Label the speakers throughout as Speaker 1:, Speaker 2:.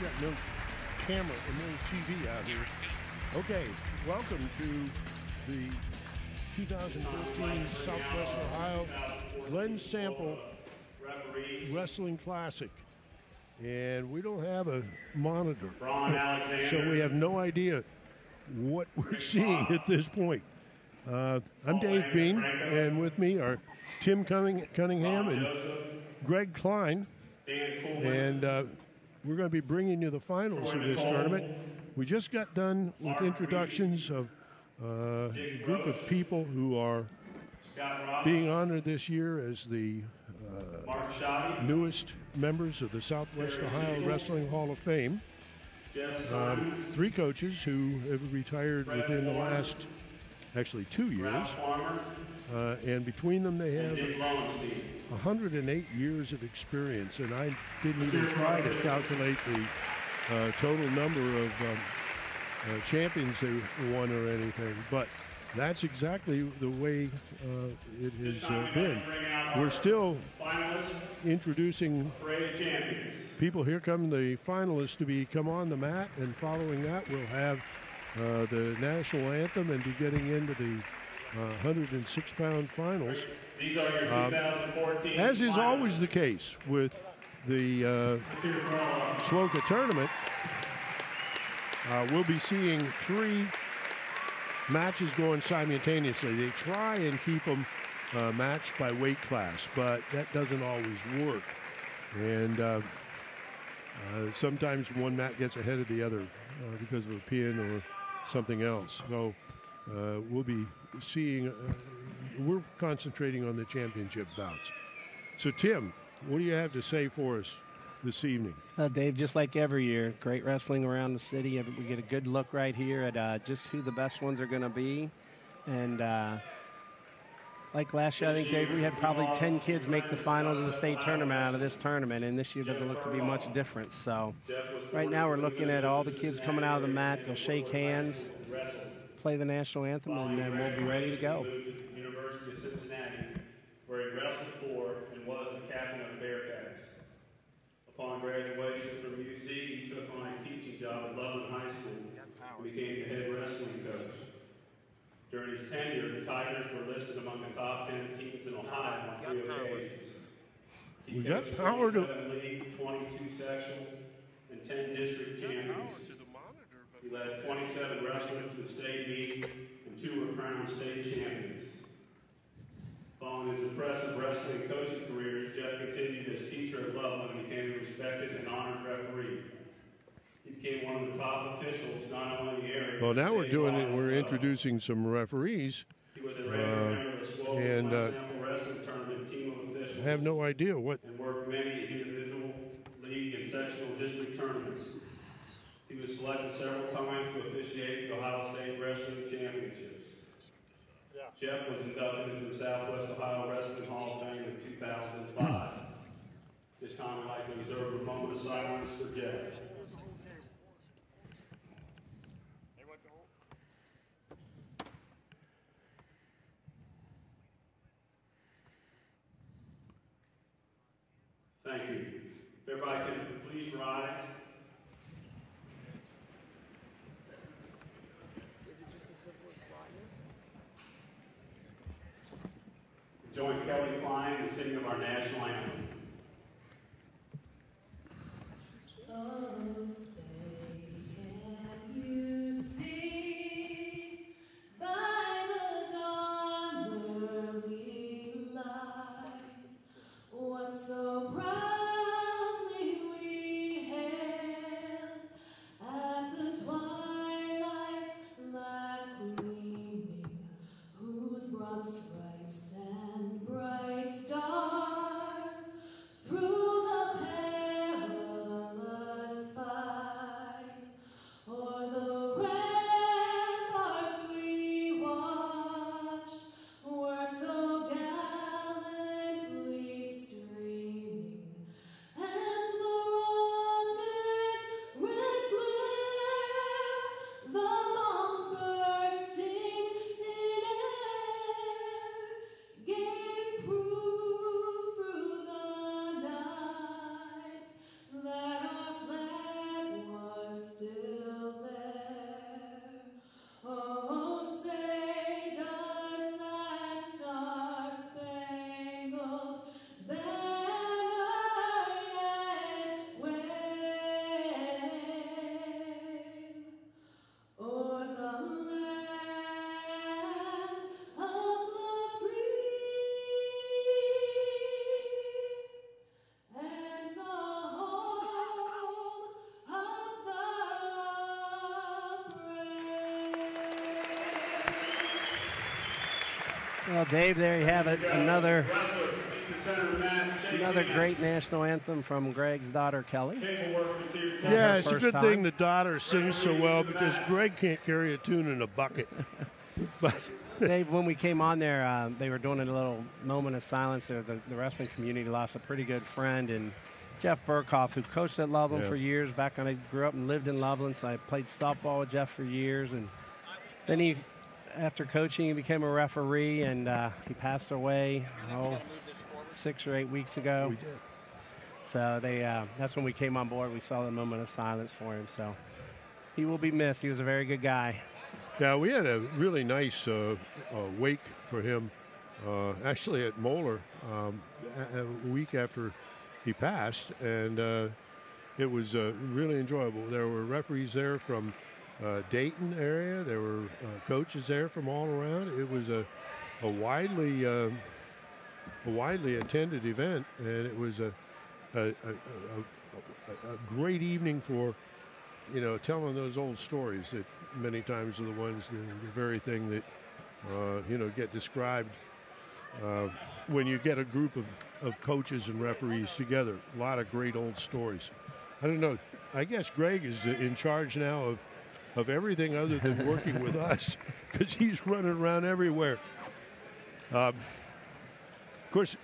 Speaker 1: We got no camera and no TV out here. Okay, welcome to the 2013 Southwest Ohio Glenn Sample Wrestling Classic. And we don't have a monitor, so we have no idea what we're seeing at this point. I'm Dave Bean, and with me are Tim Cunningham and Greg Klein. And we're going to be bringing you the finals of this tournament. We just got done with introductions of a group of people who are being honored this year as the newest members of the Southwest Ohio Wrestling Hall of Fame. Three coaches who have retired within the last, actually 2 years. And between them they have 108 years of experience, and I didn't even try to calculate the total number of champions they won or anything, but that's exactly the way it has been. We're still introducing people. Here come the finalists to come on the mat, and following that we'll have the national anthem and be getting into the 106-pound finals.
Speaker 2: These are your 2014
Speaker 1: as is always the case with the SWOWCA tournament, we'll be seeing three matches going simultaneously. They try and keep them matched by weight class, but that doesn't always work. And sometimes one mat gets ahead of the other because of a pin or something else. So we'll be seeing, we're concentrating on the championship bouts. So Tim, what do you have to say for us this evening?
Speaker 3: Dave, just like every year, great wrestling around the city. We get a good look right here at just who the best ones are going to be. And like last year, I think, Dave, we had probably 10 kids make the finals of the state tournament out of this tournament, and this year doesn't look to be much different. So right now we're looking at all the kids coming out of the mat. They'll shake hands, play the national anthem, and then we'll be ready to go.
Speaker 2: University of Cincinnati, where he wrestled for and was the captain of Bearcats. Upon graduation from UC, he took on a teaching job at Loveland High School and became the head wrestling coach. During his tenure, the Tigers were listed among the top 10 teams in Ohio on 3 occasions. He coached 27 league, 22 sectional, and 10 district champions. He led 27 wrestlers to the state meet, and 2 were crowned state champions. Following his impressive wrestling and coaching careers, Jeff continued as teacher at Loveland and became a respected and honored referee. He became one of the top officials, not only in the area.
Speaker 1: Well, now we're introducing some referees.
Speaker 2: He was a regular member of the SWOWCA wrestling tournament team of officials.
Speaker 1: I have no idea what.
Speaker 2: And worked many individual, league, and sectional district tournaments. He was selected several times to officiate the Ohio State Wrestling Championships. Jeff was inducted into the Southwest Ohio Wrestling Hall of Fame in 2005. This time I'd like to reserve a moment of silence for Jeff. Thank you. If everybody can please rise.
Speaker 4: Is it just as simple as sliding?
Speaker 2: Join Kelly Klein in the singing of our national anthem.
Speaker 5: Oh, say, can you see by the dawn's early light what so proudly we hailed at the twilight's last gleaming, whose broad stripes and bright stars
Speaker 3: Well, Dave, there you have it. Another great national anthem from Greg's daughter, Kelly.
Speaker 1: Yeah, it's a
Speaker 3: first
Speaker 1: good
Speaker 3: time.
Speaker 1: thing the daughter sings so well because Greg can't carry a tune in a bucket. But
Speaker 3: Dave, when we came on there, they were doing a little moment of silence there. The wrestling community lost a pretty good friend, and Jeff Burkhoff, who coached at Loveland for years. Back when I grew up and lived in Loveland, so I played softball with Jeff for years. And then after coaching, he became a referee, and he passed away 6 or 8 weeks ago.
Speaker 1: we did.
Speaker 3: So that's when we came on board. We saw the moment of silence for him. So he will be missed. He was a very good guy.
Speaker 1: Yeah, we had a really nice wake for him, actually at Moeller a week after he passed, and it was really enjoyable. There were referees there from Dayton area. There were coaches there from all around. It was a widely attended event, and it was a great evening for, telling those old stories that many times are the ones that are the very thing that, get described when you get a group of coaches and referees together. A lot of great old stories. I don't know. I guess Greg is in charge now of everything other than working with us because he's running around everywhere. Of course,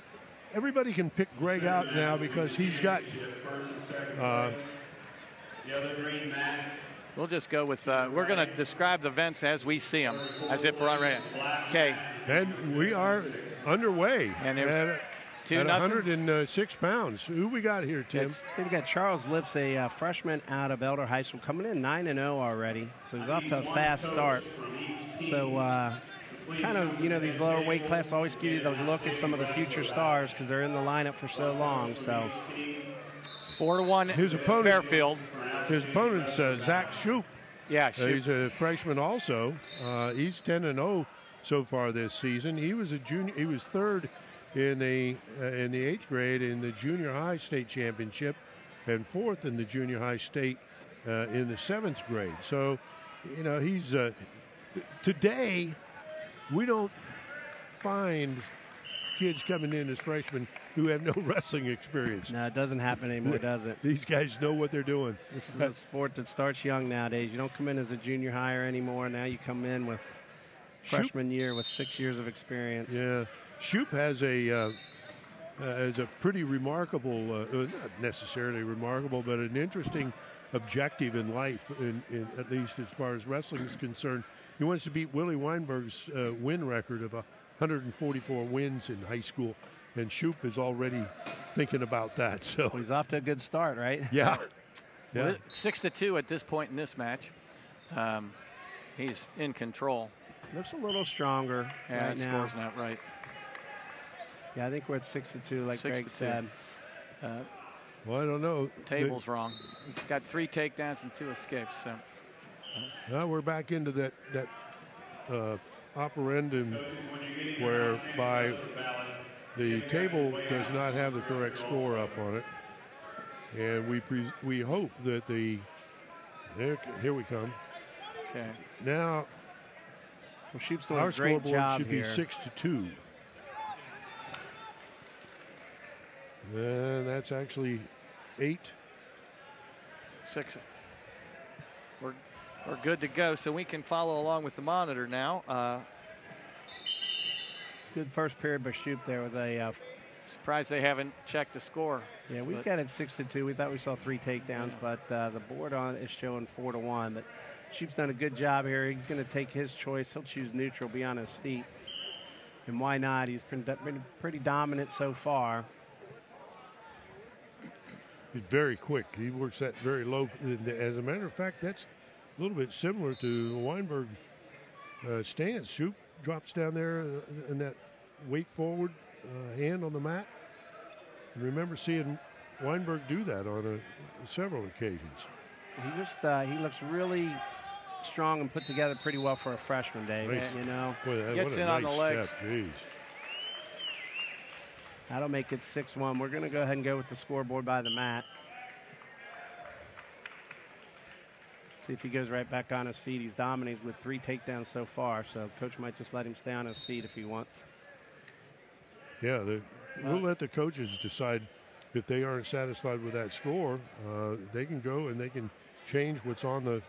Speaker 1: everybody can pick Greg out now because he's got
Speaker 6: We'll just go with, we're going to describe the events as we see them, as if we're already. Okay.
Speaker 1: And we are underway.
Speaker 6: And there's
Speaker 1: at 106 pounds. Who we got here, Tim?
Speaker 3: We've got Charles Lips, a freshman out of Elder High School, coming in 9-0 already. So he's off to a fast start. So kind of, these lower weight classes always give you the look at some of the future stars because they're in the lineup for so long. So
Speaker 6: 4-1
Speaker 1: his opponent,
Speaker 6: Fairfield.
Speaker 1: His opponent's Zach Shoup.
Speaker 6: Yeah,
Speaker 1: he's a freshman also. He's 10-0 so far this season. He was a junior. He was third in the 8th grade in the junior high state championship, and fourth in the junior high state in the 7th grade. So, he's today we don't find kids coming in as freshmen who have no wrestling experience.
Speaker 3: No, it doesn't happen anymore, does it?
Speaker 1: These guys know what they're doing.
Speaker 3: This is a sport that starts young nowadays. You don't come in as a junior hire anymore. Now you come in with freshman year with 6 years of experience.
Speaker 1: Yeah. Shoup has a pretty remarkable, not necessarily remarkable, but an interesting objective in life, in at least as far as wrestling is concerned. He wants to beat Willie Weinberg's win record of 144 wins in high school, and Shoup is already thinking about that. So
Speaker 3: he's off to a good start, right?
Speaker 1: Yeah.
Speaker 6: Well, 6-2 at this point in this match. He's in control.
Speaker 3: Looks a little stronger right now.
Speaker 6: Score's not right.
Speaker 3: Yeah, I think we're at 6-2, like Greg said.
Speaker 1: Well, I don't know.
Speaker 6: Table's wrong. He's got 3 takedowns and 2 escapes. So
Speaker 1: now we're back into that operandum whereby the table does not have the correct score up on it, and we hope that here we come.
Speaker 6: Okay.
Speaker 1: Now,
Speaker 3: Shoup's doing
Speaker 1: our
Speaker 3: a great
Speaker 1: scoreboard
Speaker 3: job
Speaker 1: should
Speaker 3: here.
Speaker 1: be 6-2. And that's actually 8.
Speaker 6: 6. We're good to go, so we can follow along with the monitor now.
Speaker 3: It's a good first period by Shoup there with a.
Speaker 6: Surprised they haven't checked the score.
Speaker 3: Yeah, we've got it 6-2. We thought we saw 3 takedowns, but the board on it is showing 4-1. But Shoup's done a good job here. He's going to take his choice. He'll choose neutral, be on his feet. And why not? He's been pretty dominant so far.
Speaker 1: He's very quick. He works that very low. As a matter of fact, that's a little bit similar to the Weinberg stance. Shoup drops down there in that weight forward hand on the mat. And remember seeing Weinberg do that on several occasions.
Speaker 3: He looks really strong and put together pretty well for a freshman, Dave.
Speaker 1: Nice. Boy,
Speaker 6: Gets in on the legs.
Speaker 1: Step. Jeez.
Speaker 3: That'll make it 6-1. We're going to go ahead and go with the scoreboard by the mat. See if he goes right back on his feet. He's dominated with 3 takedowns so far, so coach might just let him stay on his feet if he wants.
Speaker 1: Yeah, we'll let the coaches decide if they aren't satisfied with that score. They can go and they can change what's on the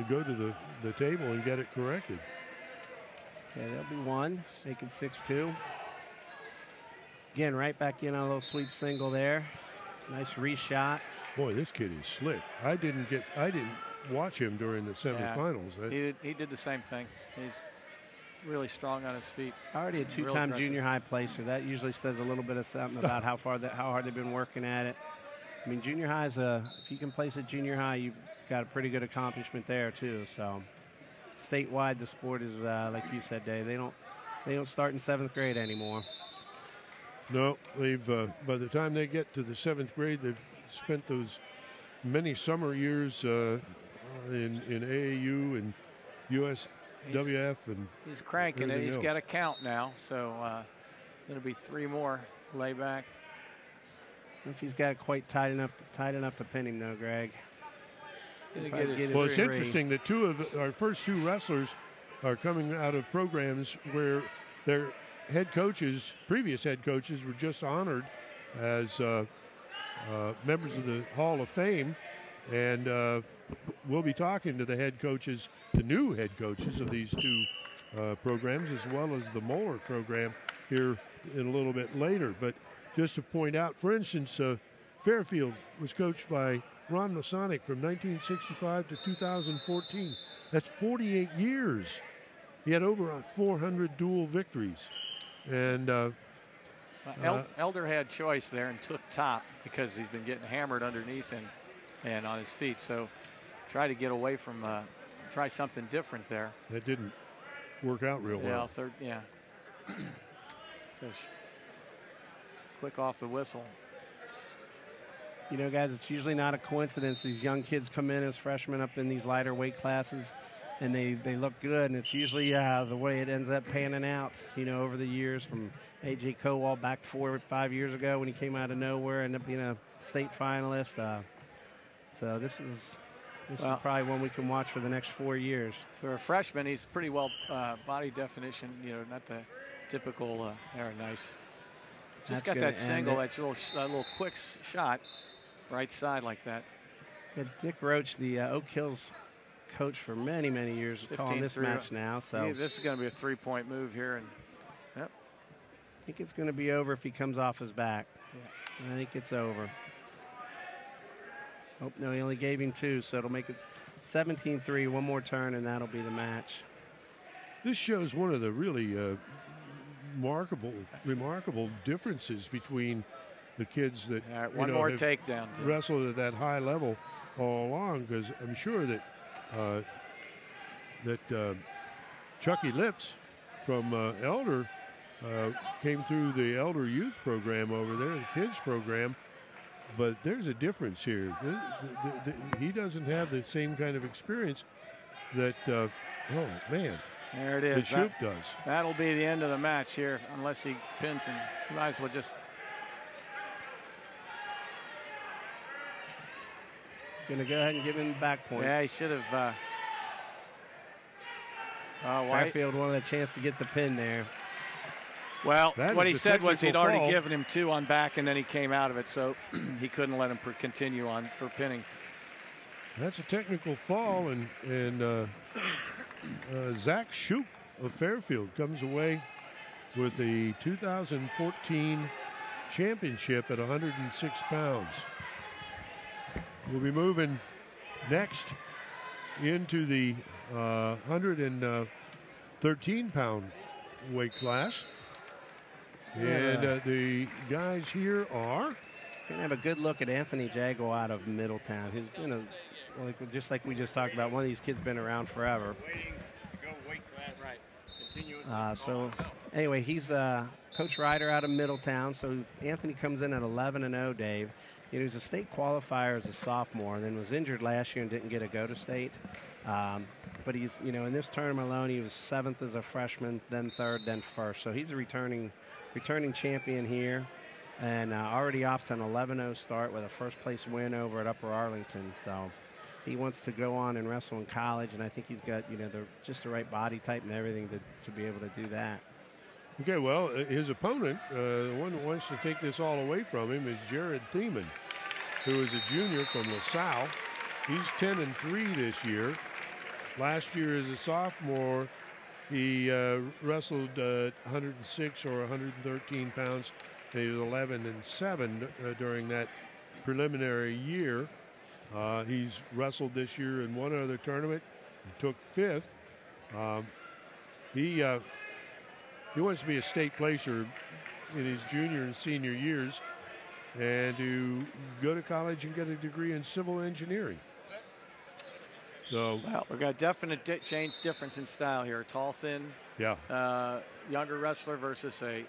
Speaker 1: go to the table and get it corrected.
Speaker 3: Okay, there'll be one. Make it 6-2. Again, right back in on a little sweep single there. Nice reshot.
Speaker 1: Boy, this kid is slick. I didn't watch him during the semifinals.
Speaker 6: Yeah, he did the same thing. He's really strong on his feet.
Speaker 3: Already a two-time junior high placer. That usually says a little bit of something about how hard they've been working at it. I mean, junior high is if you can place at junior high, you've got a pretty good accomplishment there too. So, statewide, the sport is like you said, Dave. They don't start in 7th grade anymore.
Speaker 1: No, they've by the time they get to the 7th grade, they've spent those many summer years in AAU and USWF and
Speaker 6: he's cranking it. He's
Speaker 1: else.
Speaker 6: got a count now, so it'll be 3 more layback.
Speaker 3: If he's got it quite tight enough to pin him, though, Greg.
Speaker 1: Well, it's interesting that two of our first 2 wrestlers are coming out of programs where their previous head coaches, were just honored as members of the Hall of Fame, and we'll be talking to the new head coaches of these 2 programs, as well as the Moeller program here in a little bit later. But just to point out, for instance, Fairfield was coached by Ron Masonic from 1965 to 2014. That's 48 years. He had over 400 dual victories. And
Speaker 6: Elder had choice there and took top because he's been getting hammered underneath and on his feet. So try to get away from try something different there.
Speaker 1: That didn't work out real well.
Speaker 6: Yeah. So quick off the whistle.
Speaker 3: You know, guys, it's usually not a coincidence. These young kids come in as freshmen up in these lighter weight classes, and they look good, and it's usually the way it ends up panning out, you know, over the years, from A.J. Kowal back 4 or 5 years ago when he came out of nowhere, ended up being a state finalist. So this is probably one we can watch for the next 4 years.
Speaker 6: For a freshman, he's pretty well body definition, you know, not the typical nice. Just got that single, that little quick shot, right side like that.
Speaker 3: Yeah, Dick Roach, the Oak Hills coach for many, many years, calling this match now. So
Speaker 6: this is going to be a 3-point move here, and yep.
Speaker 3: I think it's going to be over if he comes off his back. Yeah. I think it's over. Oh, no, he only gave him 2, so it'll make it 17-3. One more turn, and that'll be the match.
Speaker 1: This shows one of the really remarkable differences between the kids that
Speaker 6: one more takedown
Speaker 1: wrestled at that high level all along, because I'm sure that Chucky Lips from Elder came through the Elder Youth program over there, the kids program, but there's a difference here. He doesn't have the same kind of experience that oh man,
Speaker 6: there it is.
Speaker 1: The Shoop does.
Speaker 6: That'll be the end of the match here, unless he pins him. He might as well just.
Speaker 3: Gonna go ahead and give him back points.
Speaker 6: Yeah, he should have.
Speaker 3: Fairfield wanted a chance to get the pin there.
Speaker 6: Well, what he said was he'd already given him 2 on back, and then he came out of it, so he couldn't let him continue on for pinning.
Speaker 1: That's a technical fall, and Zach Shoop of Fairfield comes away with the 2014 championship at 106 pounds. We'll be moving next into the 113-pound weight class. And the guys here are
Speaker 3: going to have a good look at Anthony Jago out of Middletown. He's been just like we just talked about, one of these kids been around forever. So anyway, he's Coach Ryder out of Middletown. So Anthony comes in at 11-0, Dave. You know, he was a state qualifier as a sophomore, and then was injured last year and didn't get a go to state. But he's, you know, in this tournament alone, he was 7th as a freshman, then 3rd, then 1st. So he's a returning champion here, and already off to an 11-0 start with a first-place win over at Upper Arlington. So he wants to go on and wrestle in college, and I think he's got, you know, just the right body type and everything to be able to do that.
Speaker 1: Okay, well, his opponent, the one that wants to take this all away from him, is Jared Thiemann, who is a junior from LaSalle. He's 10-3 this year. Last year as a sophomore, he wrestled 106 or 113 pounds. He was 11-7 during that preliminary year. He's wrestled this year in one other tournament and took 5th. He wants to be a state placer in his junior and senior years and to go to college and get a degree in civil engineering. So,
Speaker 6: well, we've got a definite difference in style here. Tall, thin, younger wrestler versus a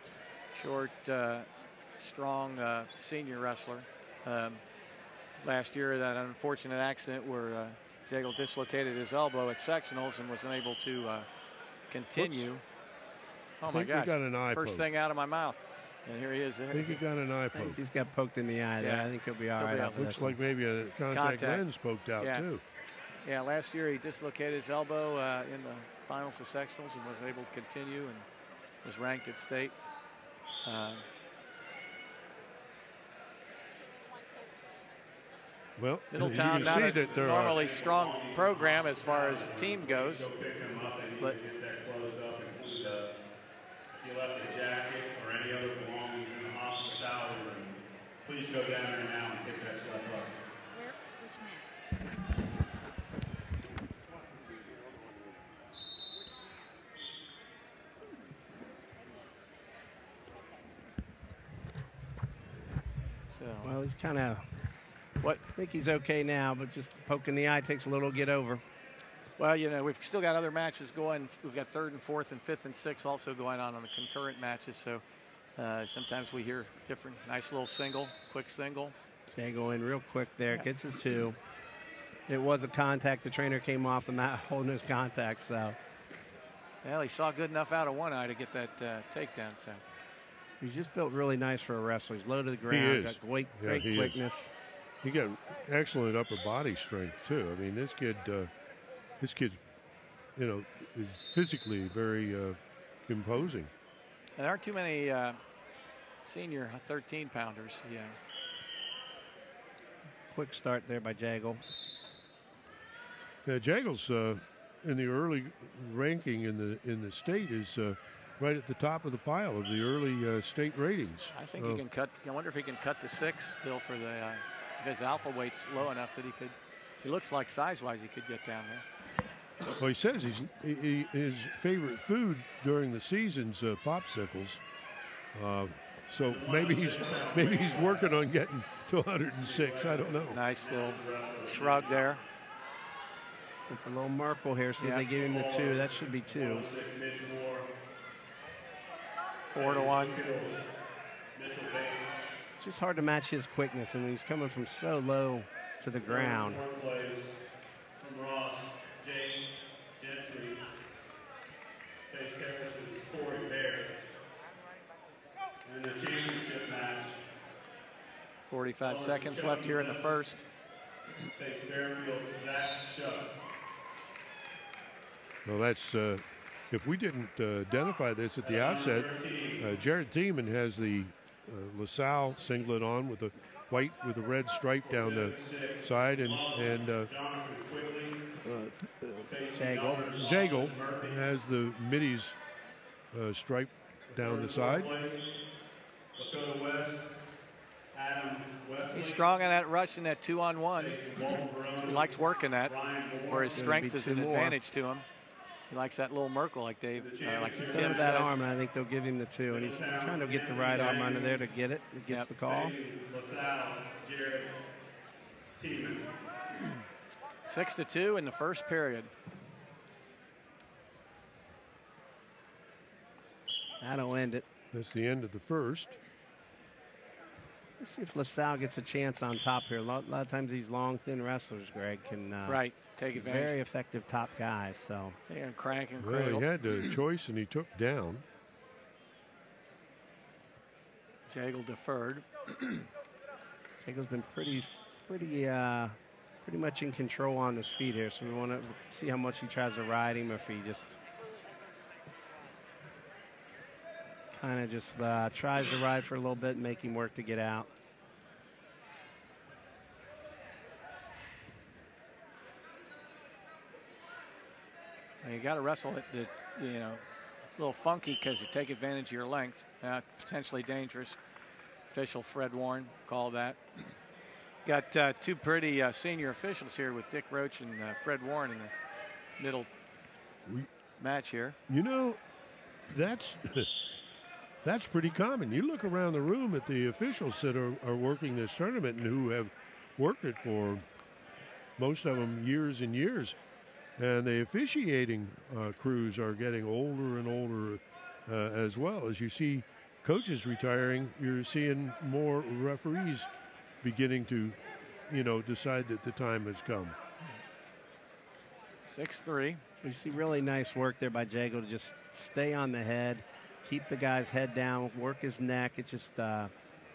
Speaker 6: short, strong senior wrestler. Last year, that unfortunate accident where Jagel dislocated his elbow at sectionals and was unable to continue.
Speaker 1: Whoops.
Speaker 6: Oh my gosh!
Speaker 1: Got an eye
Speaker 6: First
Speaker 1: poke.
Speaker 6: thing out of my mouth, and here he is.
Speaker 1: I think he got an eye
Speaker 3: I
Speaker 1: poke.
Speaker 3: think he's got poked in the eye there. I think he'll be all right.
Speaker 1: Looks like maybe a contact lens poked out too.
Speaker 6: Yeah, last year he dislocated his elbow in the finals of sectionals and was able to continue and was ranked at state.
Speaker 1: Well,
Speaker 6: Middletown,
Speaker 1: you
Speaker 6: not
Speaker 1: see
Speaker 6: a
Speaker 1: that they're
Speaker 6: normally strong program as far as team goes. But
Speaker 2: if you left a jacket or any other belongings in the hospitality room, please go down there now and pick that stuff up.
Speaker 3: Well, he's kind of, I think he's okay now, but just poking the eye takes a little to get over.
Speaker 6: Well, you know, we've still got other matches going. We've got 3rd and 4th and 5th and 6th also going on the concurrent matches. So sometimes we hear different, nice little single, quick single.
Speaker 3: Jagel in real quick there, gets his 2. It was a contact. The trainer came off and not holding his contact, so.
Speaker 6: Well, he saw good enough out of one eye to get that takedown, so.
Speaker 3: He's just built really nice for a wrestler. He's low to the ground, got great quickness.
Speaker 1: He got excellent upper body strength too. I mean, this kid, you know, is physically very imposing.
Speaker 6: There aren't too many senior 13-pounders. Yeah.
Speaker 3: Quick start there by Jagel.
Speaker 1: Yeah, Jagel's in the early ranking in the state is right at the top of the pile of the early state ratings.
Speaker 6: I think he can cut. I wonder if he can cut to 6 still for the. His alpha weight's low enough that he could. He looks like size-wise he could get down there.
Speaker 1: Well, he says his favorite food during the season's popsicles. So maybe he's working on getting to 106. I don't know.
Speaker 6: Nice little shrug there.
Speaker 3: And for little Merkel here, see they gave him the 2. That should be 2.
Speaker 6: 4-1.
Speaker 3: It's just hard to match his quickness, and he's coming from so low to the ground.
Speaker 2: From Ross, Jay Gentry, face Jefferson's Corey Bear. And the championship match.
Speaker 6: 45 seconds left here in the first.
Speaker 2: Face Fairfield's Zach Shuck.
Speaker 1: Well, that's if we didn't identify this at the outset, Jared Thiemann has the LaSalle singlet on with a white with a red stripe down the side, and Jagel has the middies stripe down the side.
Speaker 6: He's strong on that rush and that 2-on-1. He likes working that, where his strength is an advantage to him. He likes that little Merkel, like Dave, like Tim
Speaker 3: that
Speaker 6: said.
Speaker 3: arm, and I think they'll give him the 2. And he's trying to get the right arm under there to get it. It gets the call.
Speaker 6: 6-2 in the first period.
Speaker 3: That'll end it.
Speaker 1: That's the end of the first.
Speaker 3: Let's see if LaSalle gets a chance on top here. A lot of times these long, thin wrestlers, Greg, can
Speaker 6: take advantage.
Speaker 3: Very effective top guys. So
Speaker 6: and crank and
Speaker 1: well,
Speaker 6: cradle.
Speaker 1: He had a choice and he took down.
Speaker 6: Jagel deferred.
Speaker 3: Jagel's been pretty much in control on his feet here. So we want to see how much he tries to ride him, or if he just. kind of just tries to ride for a little bit and make him work to get out.
Speaker 6: You got to wrestle it, you know, a little funky because you take advantage of your length. Potentially dangerous. Official Fred Warren called that. Got two pretty senior officials here with Dick Roach and Fred Warren in the middle match here.
Speaker 1: You know, that's pretty common. You look around the room at the officials that are working this tournament and who have worked it for, most of them, years and years. And the officiating crews are getting older and older as well. As you see coaches retiring, you're seeing more referees beginning to, you know, decide that the time has come.
Speaker 6: 6-3.
Speaker 3: You see really nice work there by Jago to just stay on the head, keep the guy's head down, work his neck. It just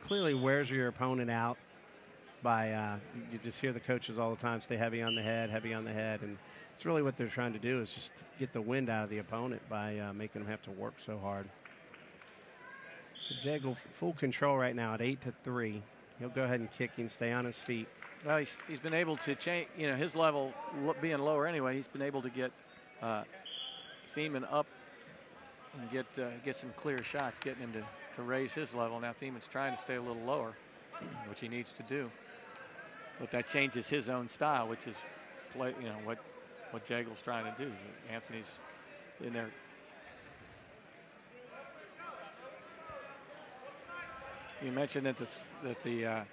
Speaker 3: clearly wears your opponent out by, you just hear the coaches all the time, stay heavy on the head, and it's really what they're trying to do is just get the wind out of the opponent by making them have to work so hard. So Jago full control right now at 8-3. He'll go ahead and kick him, stay on his feet.
Speaker 6: Well, he's been able to change, you know, his level being lower anyway. He's been able to get Thiemann up and get some clear shots, getting him to raise his level. Now Thiemann's trying to stay a little lower, which he needs to do. But that changes his own style, which is play, you know, what Jago's trying to do. Anthony's in there. You mentioned that the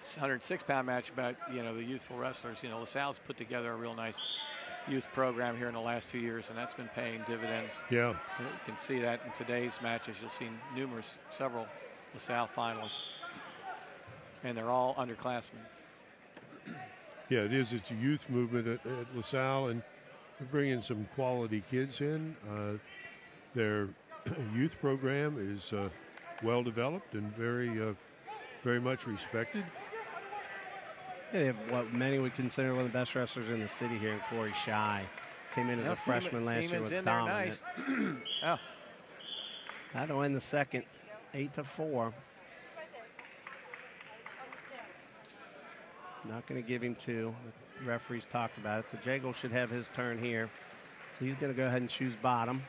Speaker 6: 106-pound match about, you know, the youthful wrestlers. You know, LaSalle's put together a real nice youth program here in the last few years, and that's been paying dividends.
Speaker 1: Yeah.
Speaker 6: You can see that in today's matches. You'll see several LaSalle finalists, and they're all underclassmen.
Speaker 1: Yeah, it is. It's a youth movement at LaSalle, and they're bringing some quality kids in. Their youth program is well developed and very much respected.
Speaker 3: Yeah, they have what many would consider one of the best wrestlers in the city here in Corey Shy. Came in as a freshman last year, was dominant.
Speaker 6: Nice. Oh.
Speaker 3: That'll end the second, 8-4. Not going to give him two. The referees talked about it. So Jago should have his turn here. So he's going to go ahead and choose bottom.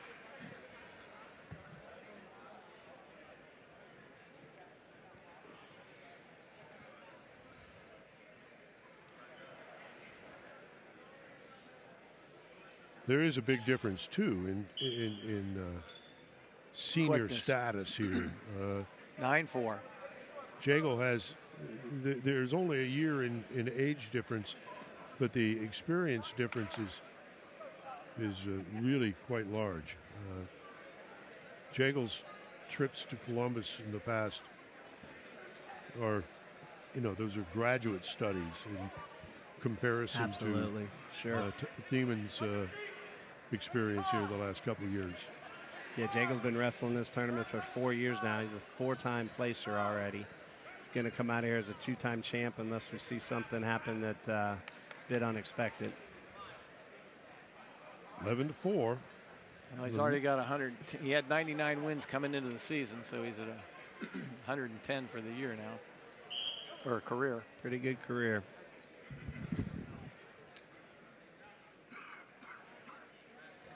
Speaker 1: There is a big difference too in senior
Speaker 6: Quickness.
Speaker 1: status here.
Speaker 6: 9-4.
Speaker 1: Jago has. There's only a year in age difference, but the experience difference is really quite large. Jago's trips to Columbus in the past are, you know, those are graduate studies in comparison
Speaker 3: Absolutely.
Speaker 1: to
Speaker 3: Sure.
Speaker 1: Thiemann's experience here the last couple of years.
Speaker 3: Yeah, Jago's been wrestling this tournament for 4 years now. He's a 4-time placer already. He's going to come out of here as a 2-time champ unless we see something happen that a bit unexpected.
Speaker 1: 11-4.
Speaker 6: Well, he's already got 100. He had 99 wins coming into the season, so he's at 110 for the year now, or career.
Speaker 3: Pretty good career.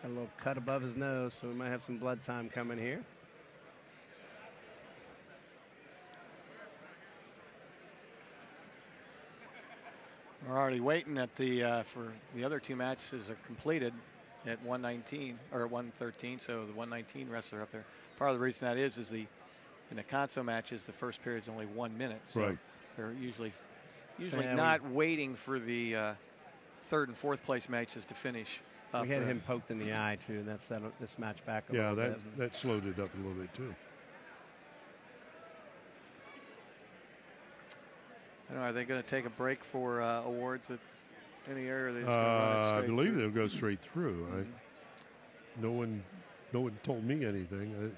Speaker 3: Got a little cut above his nose, so we might have some blood time coming here.
Speaker 6: We're already waiting at the for the other two matches are completed at 119 or 113. So the 119 wrestler up there. Part of the reason that is the in the console matches the first period is only 1 minute. So
Speaker 1: right.
Speaker 6: They're usually not waiting for the third and fourth place matches to finish.
Speaker 3: We had him poked in the eye too, and that set this match back a little bit.
Speaker 1: Yeah, that slowed it up a little bit too.
Speaker 6: I don't know, are they going to take a break for awards at any area? Or they just gonna run it straight
Speaker 1: I believe
Speaker 6: through?
Speaker 1: they'll go straight through. No one told me anything.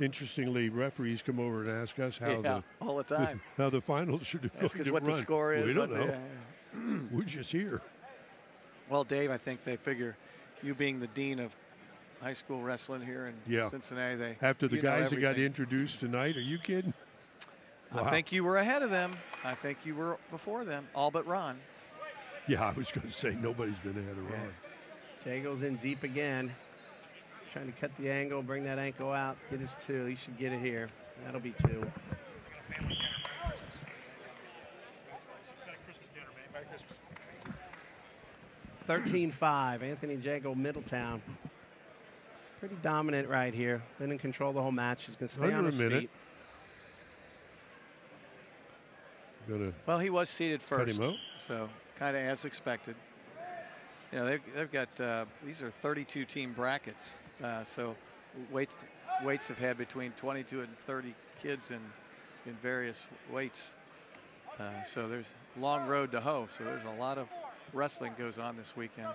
Speaker 1: Interestingly, referees come over and ask us how
Speaker 6: all the time
Speaker 1: how the finals should go.
Speaker 6: Ask us what the score is.
Speaker 1: We don't know. We're just here.
Speaker 6: Well, Dave, I think they figure you being the dean of high school wrestling here in Cincinnati. They
Speaker 1: after the guys that got introduced tonight, are you kidding?
Speaker 6: Wow. I think you were ahead of them. I think you were before them, all but Ron.
Speaker 1: Yeah, I was going to say nobody's been ahead of Ron.
Speaker 3: Jago's in deep again. Trying to cut the angle, bring that ankle out, get his 2. He should get it here. That'll be 2. 13-5, Anthony Jago, Middletown. Pretty dominant right here. Been in control the whole match. He's going to stay on his feet.
Speaker 6: Well, he was seated first, so kind of as expected. You know, they've got these are 32-team brackets, so weights have had between 22 and 30 kids in various weights. So there's a long road to hoe. So there's a lot of wrestling goes on this weekend.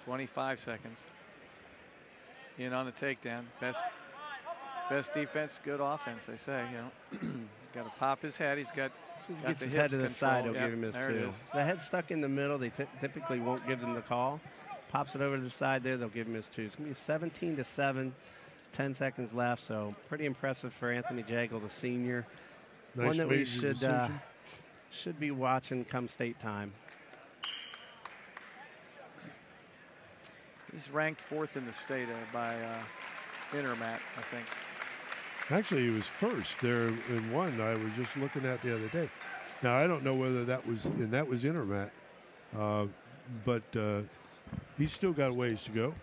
Speaker 6: 25 seconds. In on the takedown. Best defense, good offense, they say. You know, got to pop his head. He's got
Speaker 3: gets his head to the side, he'll give him his 2. The head stuck in the middle, they typically won't give them the call. Pops it over to the side there, they'll give him his 2. It's going to be 17-7, 10 seconds left, so pretty impressive for Anthony Jago, the senior.
Speaker 1: Nice.
Speaker 3: One that we should be watching come state time.
Speaker 6: He's ranked 4th in the state by Intermat, I think.
Speaker 1: Actually, he was first there in one I was just looking at the other day. Now, I don't know whether that was Intermat, but he's still got a ways to go.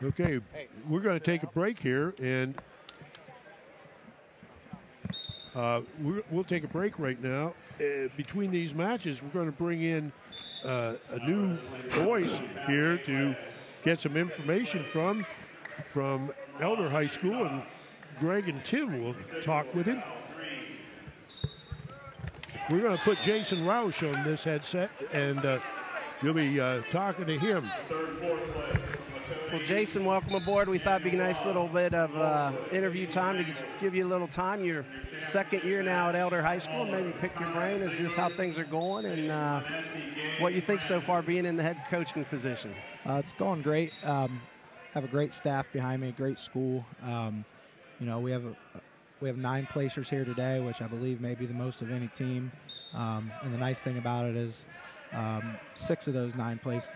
Speaker 1: Okay, we're going to take a break here, and we'll take a break right now. Between these matches, we're going to bring in a new voice here to get some information from Elder High School, and Greg and Tim will talk with him. We're going to put Jason Roush on this headset, and you'll be talking to him.
Speaker 3: Well, Jason, welcome aboard. We thought it'd be a nice little bit of interview time to give you a little time. Your 2nd year now at Elder High School. Maybe pick your brain as just how things are going and what you think so far being in the head coaching position.
Speaker 7: It's going great. Have a great staff behind me, great school. You know, we have 9 placers here today, which I believe may be the most of any team. And the nice thing about it is 6 of those 9 place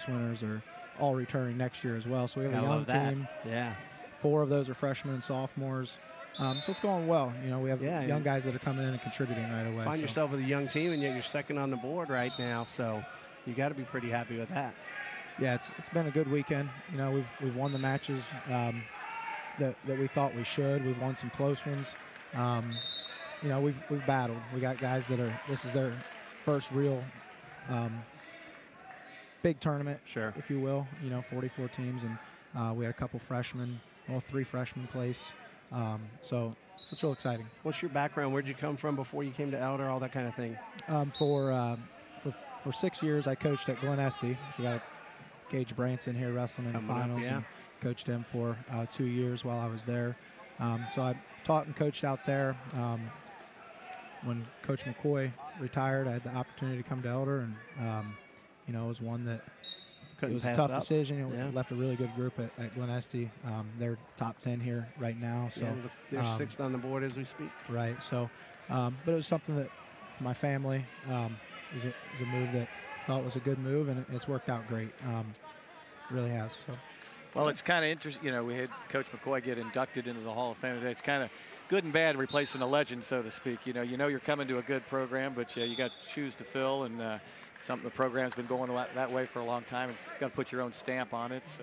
Speaker 7: winners are all returning next year as well. So we have a young team.
Speaker 3: Yeah.
Speaker 7: 4 of those are freshmen and sophomores. So it's going well. You know, we have young guys that are coming in and contributing right away.
Speaker 3: Find yourself with a young team, and yet you're 2nd on the board right now. So you got to be pretty happy with that.
Speaker 7: Yeah, it's been a good weekend. You know, we've won the matches that we thought we should. We've won some close ones. You know, we've battled. We got guys this is their first real big tournament, if you will. You know, 44 teams, and we had a couple freshmen, 3 freshmen place. So it's real exciting.
Speaker 3: What's your background? Where'd you come from before you came to Elder? All that kind of thing.
Speaker 7: For 6 years, I coached at Glen Estee. We got Gage Branson here wrestling in the finals, and coached him for 2 years while I was there. So I taught and coached out there. When Coach McCoy retired, I had the opportunity to come to Elder, and you know, it was one that it was a tough decision. You know, left a really good group at Glen Estee. They're top 10 here right now. So
Speaker 3: they're 6th on the board as we speak.
Speaker 7: Right. So, but it was something that for my family was a move that I thought was a good move, and it's worked out great. It really has. So.
Speaker 6: Well, it's kind of interesting. You know, we had Coach McCoy get inducted into the Hall of Fame today. It's kind of good and bad replacing a legend, so to speak. You know you're coming to a good program, but you got shoes to fill, and something the program's been going that way for a long time. It's got to put your own stamp on it. So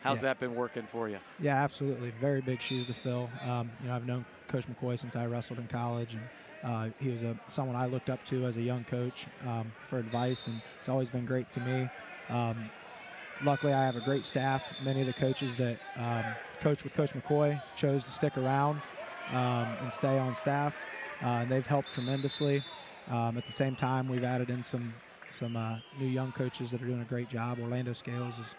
Speaker 6: how's that been working for you?
Speaker 7: Yeah, absolutely. Very big shoes to fill. You know, I've known Coach McCoy since I wrestled in college, and he was someone I looked up to as a young coach for advice, and it's always been great to me. Luckily, I have a great staff. Many of the coaches that coached with Coach McCoy chose to stick around and stay on staff. And they've helped tremendously. At the same time, we've added in some new young coaches that are doing a great job. Orlando Scales is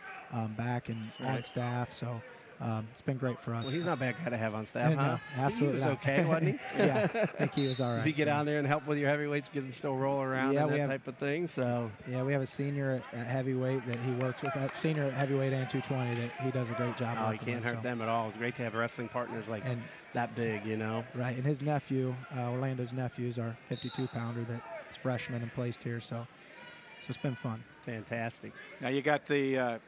Speaker 7: back and on staff. So it's been great for us.
Speaker 3: Well, he's not a bad guy to have on staff, huh?
Speaker 7: No, absolutely
Speaker 3: He was okay, wasn't he?
Speaker 7: Yeah, I think he was all right.
Speaker 3: Does he get
Speaker 7: so.
Speaker 3: out there and help with your heavyweights, get them still roll around and that type of thing? So
Speaker 7: yeah, we have a senior at heavyweight that he works with, a senior at heavyweight and 220 that he does a great job.
Speaker 3: Oh, you can't hurt them at all. It's great to have wrestling partners like that big, you know.
Speaker 7: Right, and his nephew, Orlando's nephew, is our 52-pounder that's freshman and placed here. So it's been fun.
Speaker 3: Fantastic.
Speaker 6: Now you got the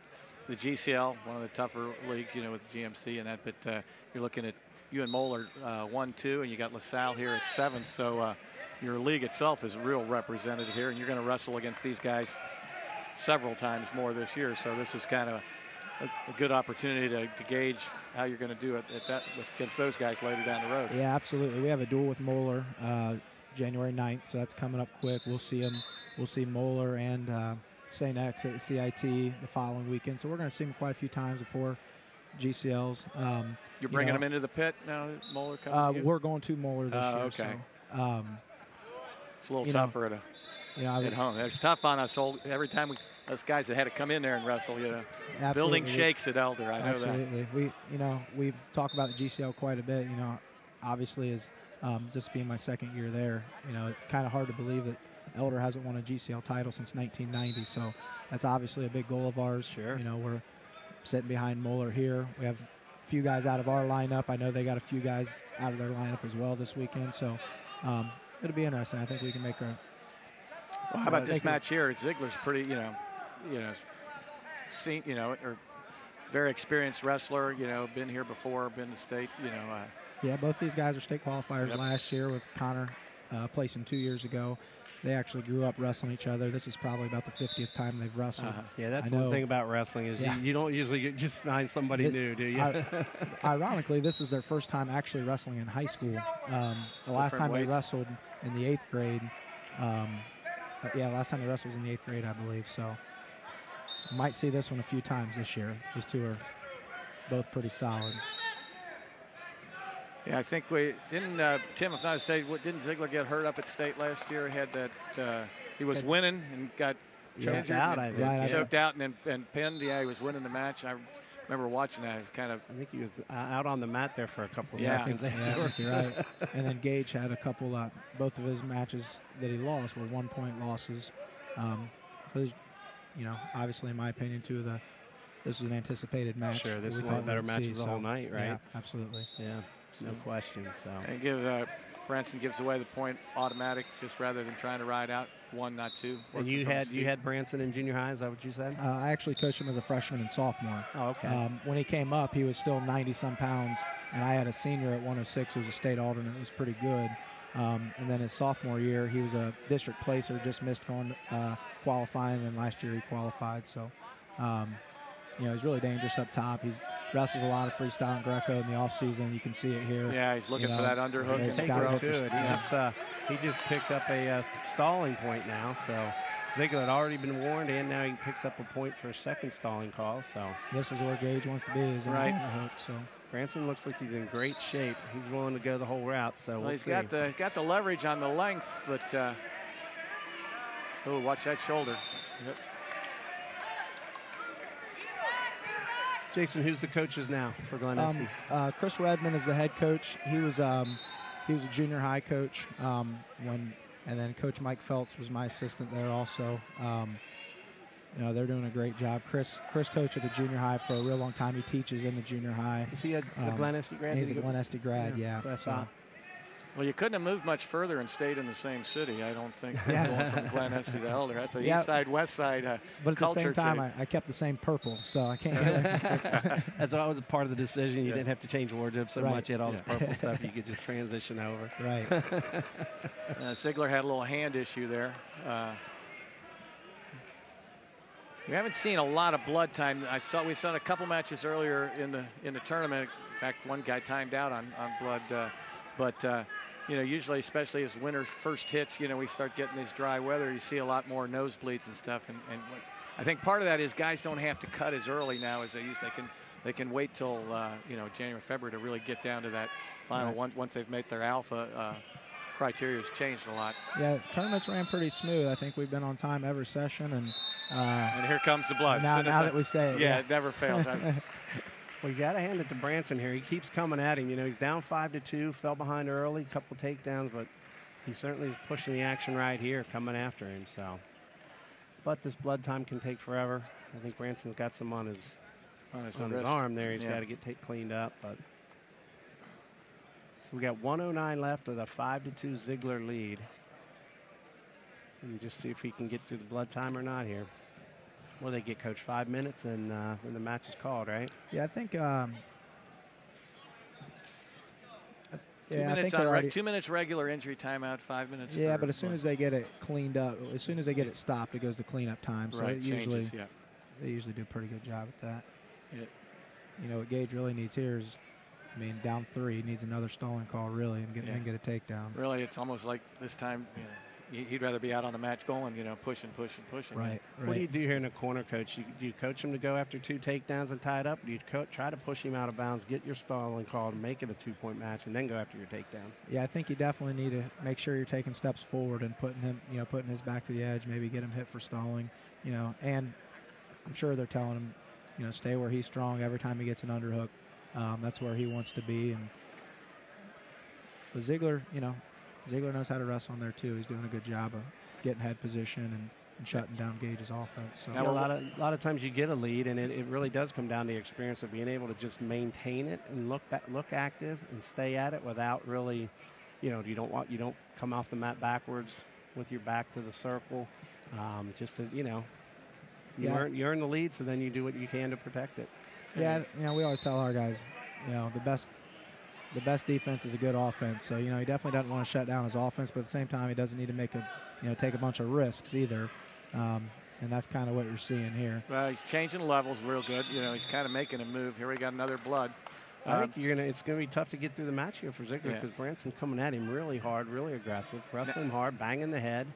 Speaker 6: GCL, one of the tougher leagues, you know, with GMC and that, but you're looking at you and Moeller 1-2, and you got LaSalle here at 7th. So your league itself is real represented here, and you're going to wrestle against these guys several times more this year. So this is kind of a good opportunity to gauge how you're going to do it against those guys later down the road.
Speaker 7: Yeah, absolutely. We have a duel with Moeller January 9th, so that's coming up quick. We'll see him. We'll see Moeller and St. X at the CIT the following weekend. So we're going to see him quite a few times before GCLs.
Speaker 6: You're bringing them into the pit now, Moeller coming?
Speaker 7: We're going to Moeller this year.
Speaker 6: Okay.
Speaker 7: So,
Speaker 6: it's a little tougher at home. It's tough on us every time us guys that had to come in there and wrestle. You know,
Speaker 7: absolutely.
Speaker 6: Building shakes at Elder. I know
Speaker 7: absolutely.
Speaker 6: that.
Speaker 7: We talk about the GCL quite a bit. You know, obviously as just being my second year there, you know, it's kind of hard to believe that Elder hasn't won a GCL title since 1990. So that's obviously a big goal of ours.
Speaker 3: Sure.
Speaker 7: You know, we're sitting behind Moeller here. We have a few guys out of our lineup. I know they got a few guys out of their lineup as well this weekend. So it'll be interesting. I think we can make a.
Speaker 6: Well, how about this match here? Ziegler's pretty, or very experienced wrestler. You know, been here before, been to state. You know.
Speaker 7: Yeah, both these guys are state qualifiers last year with Connor placing 2 years ago. They actually grew up wrestling each other. This is probably about the 50th time they've wrestled.
Speaker 3: Yeah, that's one thing about wrestling is you don't usually just find somebody new, do you?
Speaker 7: Ironically, this is their first time actually wrestling in high school. The last time they wrestled in the 8th grade. Last time they wrestled was in the 8th grade, I believe. So might see this one a few times this year. These two are both pretty solid.
Speaker 6: Yeah, I think we didn't. Tim, if not a state, didn't Ziegler get hurt up at state last year? He had that. He was winning and got
Speaker 3: choked out.
Speaker 6: Choked out and pinned. Yeah, he was winning the match. I remember watching that. It's kind of.
Speaker 3: I think he was out on the mat there for a couple seconds.
Speaker 7: Yeah, you're right. And then Gage had a couple. Both of his matches that he lost were 1-point losses. Obviously, in my opinion, this was an anticipated match.
Speaker 3: Sure, this is one of the better matches the whole night, right?
Speaker 7: Yeah, absolutely.
Speaker 3: Yeah. No question. So
Speaker 6: and Branson gives away the point automatic, just rather than trying to ride out 1, not 2.
Speaker 3: And you had Branson in junior high. Is that what you said?
Speaker 7: I actually coached him as a freshman and sophomore.
Speaker 3: Oh, okay.
Speaker 7: When he came up, he was still 90-some pounds, and I had a senior at 106 who was a state alternate. It was pretty good. And then his sophomore year, he was a district placer, just missed going qualifying, and last year he qualified. So, he's really dangerous up top. He wrestles a lot of freestyle and Greco in the offseason. You can see it here.
Speaker 6: Yeah, he's looking for that underhook.
Speaker 3: He just picked up a stalling point now. So Ziegler had already been warned, and now he picks up a point for a second stalling call. So
Speaker 7: this is where Gage wants to be, is in the underhook. So
Speaker 3: Branson looks like he's in great shape. He's willing to go the whole route. So we'll
Speaker 6: he's
Speaker 3: see.
Speaker 6: got the leverage on the length, but watch that shoulder. Yep.
Speaker 3: Jason, who's the coaches now for Glen Estee?
Speaker 7: Chris Redmond is the head coach. He was a junior high coach and then Coach Mike Feltz was my assistant there also. They're doing a great job. Chris coached at the junior high for a real long time. He teaches in the junior high.
Speaker 3: Is he a Glen Estee grad?
Speaker 7: He's a Glen Estee grad, yeah.
Speaker 6: Well, you couldn't have moved much further and stayed in the same city, I don't think. Going from Glen Estee to Elder. That's a east side, west side
Speaker 7: but at the same time, I kept the same purple, so I can't
Speaker 3: That's always a part of the decision. You didn't have to change wardrobe so much. You had all this purple stuff. You could just transition over.
Speaker 7: Right.
Speaker 6: Ziegler had a little hand issue there. We haven't seen a lot of blood time. We saw a couple matches earlier in the tournament. In fact, one guy timed out on blood. But usually, especially as winter first hits, we start getting this dry weather. You see a lot more nosebleeds and stuff. And I think part of that is guys don't have to cut as early now as they used. They can wait till January, February to really get down to that final once they've made their alpha. Criteria has changed a lot.
Speaker 7: Yeah, tournaments ran pretty smooth. I think we've been on time every session, and
Speaker 6: here comes the blood.
Speaker 7: Now that we say it,
Speaker 6: it never fails.
Speaker 3: Well, you got to hand it to Branson here. He keeps coming at him. You know, he's down 5-2, fell behind early, couple takedowns, but he certainly is pushing the action right here, coming after him. So, but this blood time can take forever. I think Branson's got some on his arm there. He's got to get cleaned up. But so we got 1:09 left with a 5-2 Ziegler lead. And just see if he can get through the blood time or not here. Well, they get, Coach, 5 minutes, and then the match is called, right?
Speaker 7: Yeah, I think.
Speaker 6: 2 minutes regular injury timeout, 5 minutes.
Speaker 7: Yeah, but as soon as they get it cleaned up, as soon as they get it stopped, it goes to cleanup time. So
Speaker 6: right,
Speaker 7: they usually do a pretty good job at that.
Speaker 6: Yeah.
Speaker 7: You know what Gage really needs here is, I mean, down 3, he needs another stalling call really, and get a takedown.
Speaker 6: Really, it's almost like this time, he'd rather be out on the match going, pushing.
Speaker 7: Right.
Speaker 3: What do you do here in the corner, Coach? Do you coach him to go after 2 takedowns and tie it up? Or do you try to push him out of bounds, get your stalling call, make it a 2-point match, and then go after your takedown?
Speaker 7: Yeah, I think you definitely need to make sure you're taking steps forward and putting his back to the edge, maybe get him hit for stalling, and I'm sure they're telling him, stay where he's strong every time he gets an underhook. That's where he wants to be. But Ziegler knows how to wrestle in there too. He's doing a good job of getting head position and shutting down Gage's offense. So
Speaker 3: a lot of times you get a lead, and it really does come down to the experience of being able to just maintain it and look active and stay at it without really, you don't come off the mat backwards with your back to the circle. Just to, you earn the lead, so then you do what you can to protect it.
Speaker 7: Yeah, we always tell our guys, the best defense is a good offense. So, he definitely doesn't want to shut down his offense, but at the same time, he doesn't need to make take a bunch of risks either. And that's kind of what you're seeing here.
Speaker 6: Well, he's changing levels real good. He's kind of making a move. Here we got another blood.
Speaker 3: I think it's going to be tough to get through the match here for Ziegler because Branson's coming at him really hard, really aggressive, wrestling hard, banging the head.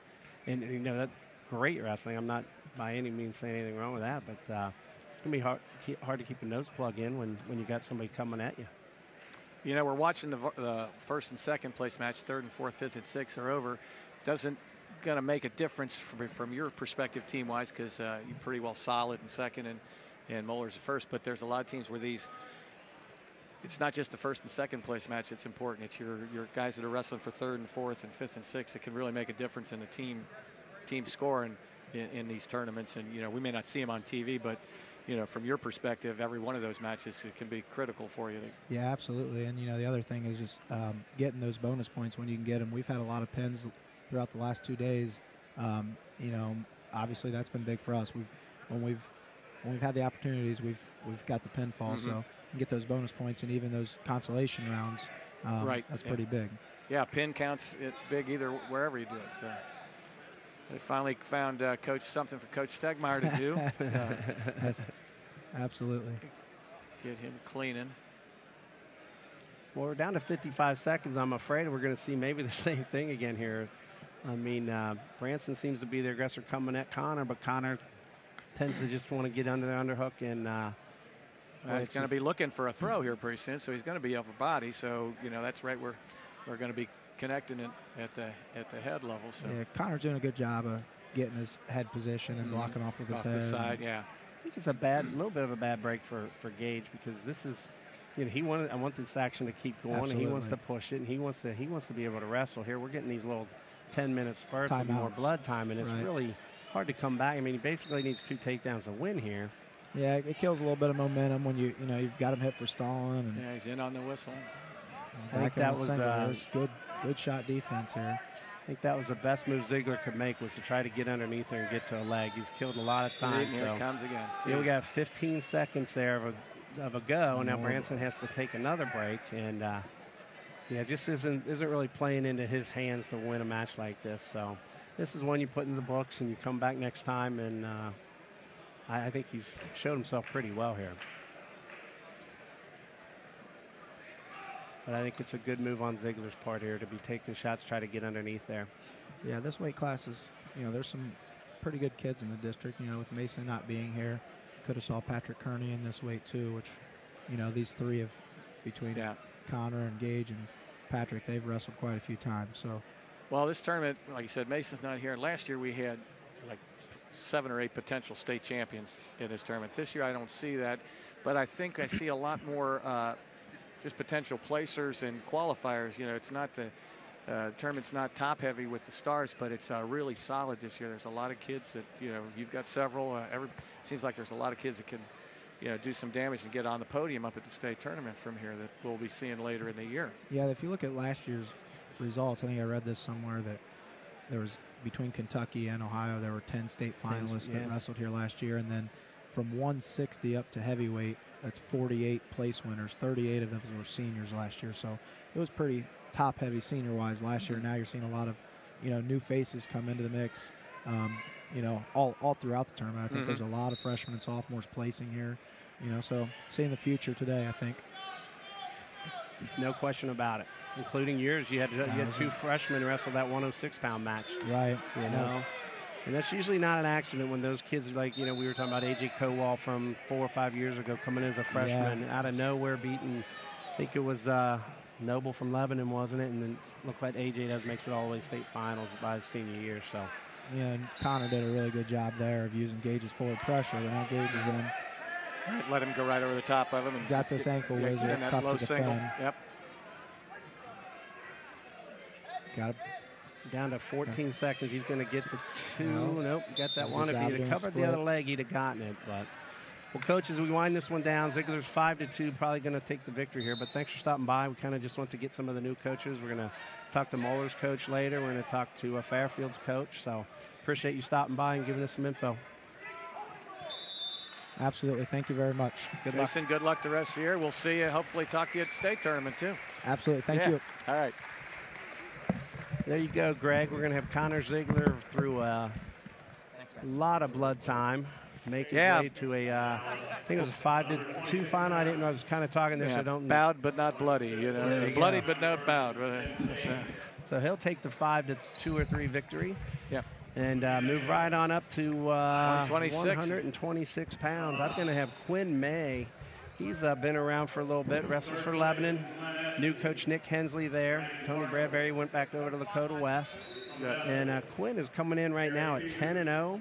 Speaker 3: And, that's great wrestling. I'm not by any means saying anything wrong with that, but it's going to be hard to keep a nose plug in when you got somebody coming at you.
Speaker 6: We're watching the first and second place match. Third and fourth, fifth and sixth are over. Doesn't going to make a difference from your perspective team-wise because you're pretty well solid in second and Moeller's first. But there's a lot of teams where it's not just the first and second place match that's important. It's your guys that are wrestling for third and fourth and fifth and sixth that can really make a difference in the team score in these tournaments. And we may not see them on TV, but from your perspective, every one of those matches, it can be critical for you.
Speaker 7: Yeah, absolutely. And, the other thing is just getting those bonus points when you can get them. We've had a lot of pins throughout the last 2 days. Obviously that's been big for us. When we've had the opportunities, we've got the pinfall. So you can get those bonus points and even those consolation rounds.
Speaker 6: Right.
Speaker 7: That's pretty big. Yeah,
Speaker 6: pin counts big either wherever you do it. So they finally found something for Coach Stegmeyer to do.
Speaker 7: Yes, absolutely.
Speaker 6: Get him cleaning.
Speaker 3: Well, we're down to 55 seconds. I'm afraid we're going to see maybe the same thing again here. I mean, Branson seems to be the aggressor coming at Connor, but Connor tends to just want to get under the underhook. And
Speaker 6: he's going to be looking for a throw here pretty soon, so he's going to be upper body. So, that's right where we're going to be connecting it at the head level. So
Speaker 7: yeah, Connor's doing a good job of getting his head position and blocking off with his head.
Speaker 6: Off the side, yeah.
Speaker 3: I think it's a little bit of a bad break for Gage because this is, I want this action to keep going.
Speaker 7: Absolutely.
Speaker 3: And he wants to push it, and he wants to be able to wrestle. Here we're getting these little 10-minute spurts with more blood time, and it's really hard to come back. I mean, he basically needs 2 takedowns to win here.
Speaker 7: Yeah, it kills a little bit of momentum when you've got him hit for stalling. And
Speaker 6: yeah, he's in on the whistle.
Speaker 3: I think that was
Speaker 7: good shot defense here.
Speaker 3: I think that was the best move Ziegler could make was to try to get underneath there and get to a leg. He's killed a lot of time.
Speaker 6: Here it comes again.
Speaker 3: Yeah, we got 15 seconds there of a go, and now Branson has to take another break, and it just isn't really playing into his hands to win a match like this. So this is one you put in the books, and you come back next time, and I think he's showed himself pretty well here. But I think it's a good move on Ziegler's part here to be taking shots, try to get underneath there.
Speaker 7: Yeah, this weight class is, there's some pretty good kids in the district. With Mason not being here, could have saw Patrick Kearney in this weight too, which, these three have, between Connor and Gage and Patrick, they've wrestled quite a few times. So,
Speaker 6: well, this tournament, like you said, Mason's not here. Last year we had like 7 or 8 potential state champions in this tournament. This year I don't see that, but I think I see a lot more just potential placers and qualifiers. You know, it's not the tournament's not top heavy with the stars, but it's really solid this year. There's a lot of kids that, you know, you've got several. Seems like there's a lot of kids that can, you know, do some damage and get on the podium up at the state tournament from here that we'll be seeing later in the year.
Speaker 7: Yeah, if you look at last year's results, I think I read this somewhere that there was between Kentucky and Ohio, there were 10 state finalists that wrestled here last year, and then from 160 up to heavyweight, that's 48 place winners. 38 of them were seniors last year, so it was pretty top heavy senior wise last year. Now you're seeing a lot of, you know, new faces come into the mix, you know, all throughout the tournament. I think there's a lot of freshmen and sophomores placing here, you know, so seeing the future today, I think.
Speaker 3: No question about it, including yours. You had 2 freshmen wrestle that 106-pound match.
Speaker 7: Right.
Speaker 3: You know, and that's usually not an accident when those kids, like, you know, we were talking about A.J. Kowal from 4 or 5 years ago coming in as a freshman out of nowhere, beating, I think it was Noble from Lebanon, wasn't it? And then look like A.J. makes it all the way to state finals by his senior year. So.
Speaker 7: Yeah, and Connor did a really good job there of using Gage's forward pressure. Now Gage is in.
Speaker 6: Let him go right over the top of him. And
Speaker 7: got this ankle wizard. It's tough to defend.
Speaker 6: Single. Yep.
Speaker 7: Got it.
Speaker 3: Down to 14 seconds. He's going to get the 2. Nope, got that one. If he'd have covered the other leg, he'd have gotten it. But, well, coach, as we wind this one down, Ziegler's 5-2, probably going to take the victory here. But thanks for stopping by. We kind of just want to get some of the new coaches. We're going to talk to Muller's coach later. We're going to talk to Fairfield's coach. So appreciate you stopping by and giving us some info.
Speaker 7: Absolutely. Thank you very much.
Speaker 6: Good luck. Jason, good luck the rest of the year. We'll see you. Hopefully talk to you at the state tournament, too.
Speaker 7: Absolutely. Thank you.
Speaker 6: All right.
Speaker 3: There you go, Greg. We're going to have Connor Ziegler through a lot of blood time. Make his way to a, I think it was a 5-2 final. I didn't know. I was kind of talking there, so I don't.
Speaker 6: Bowed but not bloody, you know. Bloody but not bowed.
Speaker 3: So he'll take the 5-2 or 3 victory.
Speaker 6: Yep.
Speaker 3: And move right on up to
Speaker 6: 126
Speaker 3: pounds. I'm going to have Quinn May. He's been around for a little bit, wrestles for Lebanon. New coach Nick Hensley there. Tony Bradbury went back over to Lakota West. And Quinn is coming in right now at 10-0.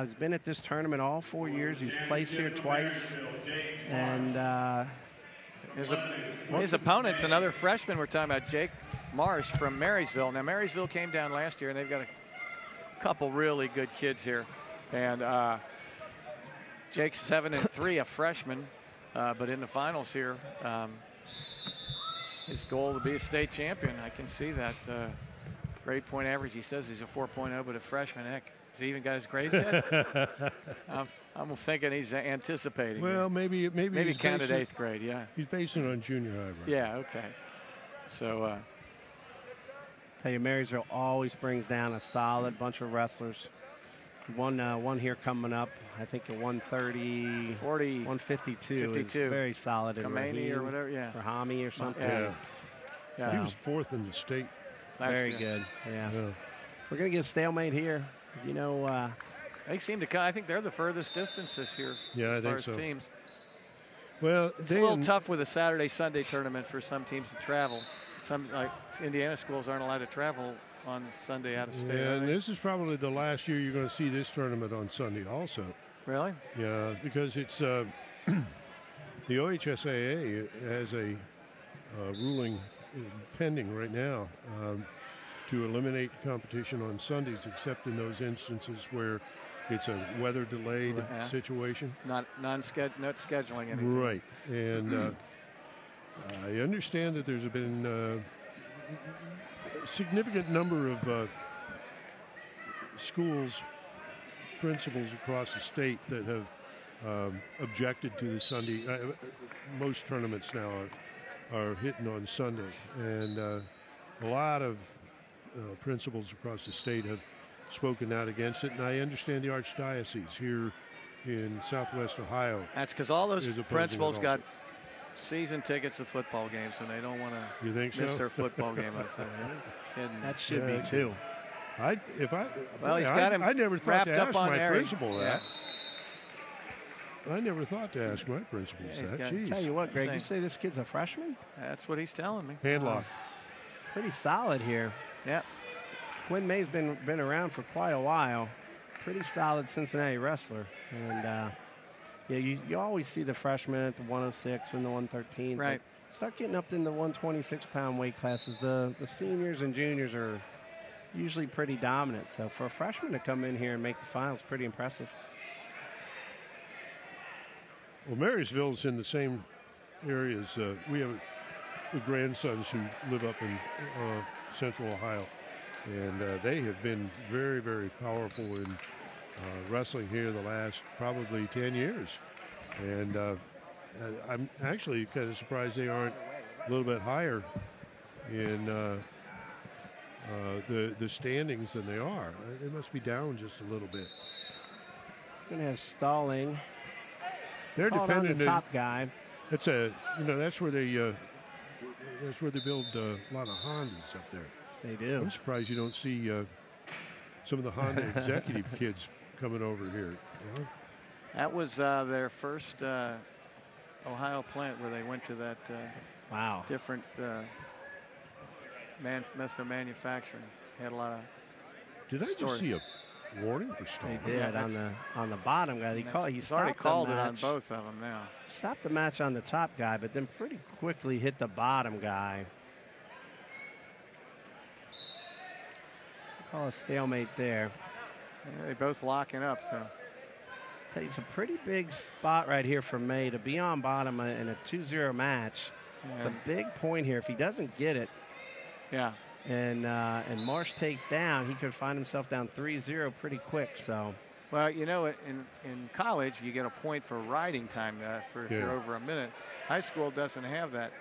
Speaker 3: He's been at this tournament all 4 years. He's placed here twice. And
Speaker 6: his opponent's another freshman. We're talking about Jake Marsh from Marysville. Now, Marysville came down last year, and they've got a couple really good kids here. And Jake's 7-3, a freshman, but in the finals here. His goal to be a state champion. I can see that. Grade point average, he says he's a 4.0, but a freshman. Heck, has he even got his grades yet? I'm thinking he's anticipating.
Speaker 1: Well, maybe
Speaker 6: counted 8th grade, yeah.
Speaker 1: He's basing it on junior high, right?
Speaker 6: Yeah, okay. So,
Speaker 3: tell you, Marysville always brings down a solid bunch of wrestlers. One here coming up, I think at 130, 152 is very solid.
Speaker 6: Kamani or whatever, yeah.
Speaker 3: Or Hami or something.
Speaker 1: Yeah. So he was 4th in the state.
Speaker 3: Very good, yeah. We're going to get a stalemate here. You know,
Speaker 6: they seem to. I think they're the furthest distance this year.
Speaker 1: Yeah,
Speaker 6: as
Speaker 1: I
Speaker 6: far
Speaker 1: think
Speaker 6: as
Speaker 1: so.
Speaker 6: Teams.
Speaker 1: Well,
Speaker 6: it's a little tough with a Saturday-Sunday tournament for some teams to travel. Some like Indiana schools aren't allowed to travel on Sunday out of state.
Speaker 1: Yeah, and this is probably the last year you're going to see this tournament on Sunday also.
Speaker 6: Really?
Speaker 1: Yeah, because it's the OHSAA has a ruling pending right now to eliminate competition on Sundays, except in those instances where it's a weather delayed situation.
Speaker 6: Not scheduling anything.
Speaker 1: Right, and I understand that there's been a significant number of schools, principals across the state that have objected to the Sunday. Most tournaments now are hitting on Sunday, and a lot of principals across the state have spoken out against it. And I understand the Archdiocese here in Southwest Ohio.
Speaker 6: That's because all those principals got season tickets to football games, and they don't want to miss their football game.
Speaker 3: That should be too.
Speaker 6: I never
Speaker 1: thought to ask my principal that. I never thought to ask my principals that. Jeez.
Speaker 3: Tell you what, Greg, you say this kid's a freshman?
Speaker 6: That's what he's telling me.
Speaker 1: Handlock.
Speaker 3: Pretty solid here.
Speaker 6: Yeah.
Speaker 3: Quinn May's been around for quite a while. pretty solid Cincinnati wrestler. And yeah, you always see the freshmen at the 106 and the 113.
Speaker 6: Right.
Speaker 3: Start getting up in the 126-pound weight classes. The seniors and juniors are usually pretty dominant. So for a freshman to come in here and make the finals, pretty impressive.
Speaker 1: Well, Marysville's in the same area as we have the grandsons who live up in Central Ohio, and they have been very, very powerful in wrestling here the last probably 10 years. And I'm actually kind of surprised they aren't a little bit higher in the standings than they are. They must be down just a little bit.
Speaker 3: Going to have stalling.
Speaker 1: They're dependent on
Speaker 3: the top guy.
Speaker 1: That's that's where they build a lot of Hondas up there.
Speaker 3: They do.
Speaker 1: I'm surprised you don't see some of the Honda executive kids coming over here. You know?
Speaker 6: That was their first Ohio plant where they went to that different method of manufacturing. They had a lot of
Speaker 1: Did
Speaker 6: stores.
Speaker 1: I just see a warning for stalling?
Speaker 3: They did on the bottom guy. He's
Speaker 6: already called it on both of them now.
Speaker 3: Stopped the match on the top guy, but then pretty quickly hit the bottom guy. Call a stalemate there.
Speaker 6: Yeah, they both locking up, so.
Speaker 3: It's a pretty big spot right here for May to be on bottom in a 2-0 match. Yeah. It's a big point here. If he doesn't get it, and Marsh takes down, he could find himself down 3-0 pretty quick. So,
Speaker 6: well, you know, in college you get a point for riding time if you're over a minute. High school doesn't have that.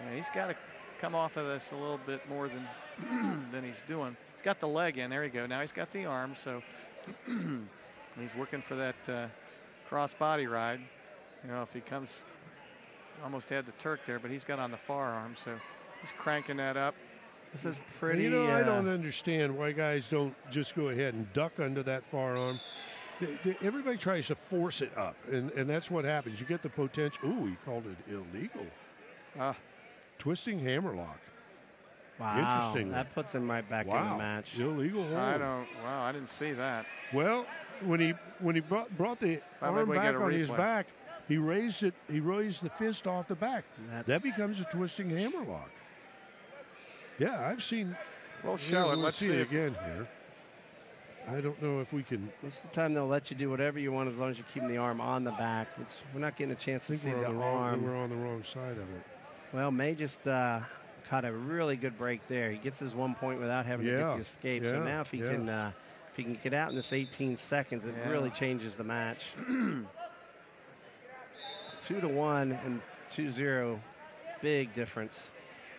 Speaker 6: You know, he's got to come off of this a little bit more than he's doing. He's got the leg in. There you go. Now he's got the arm. So. He's working for that cross body ride. You know, if he comes, almost had the Turk there, but he's got on the forearm, so he's cranking that up.
Speaker 3: This is pretty.
Speaker 1: You know, I don't understand why guys don't just go ahead and duck under that forearm. Everybody tries to force it up, and that's what happens. You get the potential. Ooh, he called it illegal. Twisting hammerlock.
Speaker 3: Wow,
Speaker 1: interesting.
Speaker 3: That puts him right back in the match.
Speaker 1: Illegal hold.
Speaker 6: I didn't see that.
Speaker 1: Well, when he brought the arm back on his back, he raised it. He raised the fist off the back. That becomes a twisting hammerlock. Yeah, I've seen.
Speaker 6: We'll show it. Let's
Speaker 1: see it again here. I don't know if we can.
Speaker 3: Most of the time they'll let you do whatever you want as long as you keep the arm on the back. We're not getting a chance to see the arm.
Speaker 1: We're on the wrong side of it.
Speaker 3: Well, May just caught a really good break there. He gets his 1 point without having to get the escape. So now if he can get out in this 18 seconds, it really changes the match. 2-1 and 2-0, big difference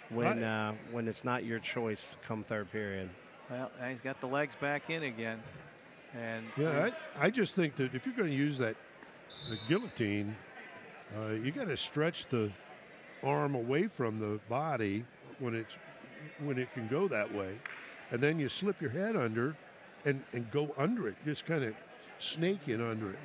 Speaker 3: when it's not your choice come third period.
Speaker 6: Well, now he's got the legs back in again. And
Speaker 1: I just think that if you're going to use the guillotine, you got to stretch the arm away from the body when it can go that way, and then you slip your head under and go under it, just kind of snake in under it,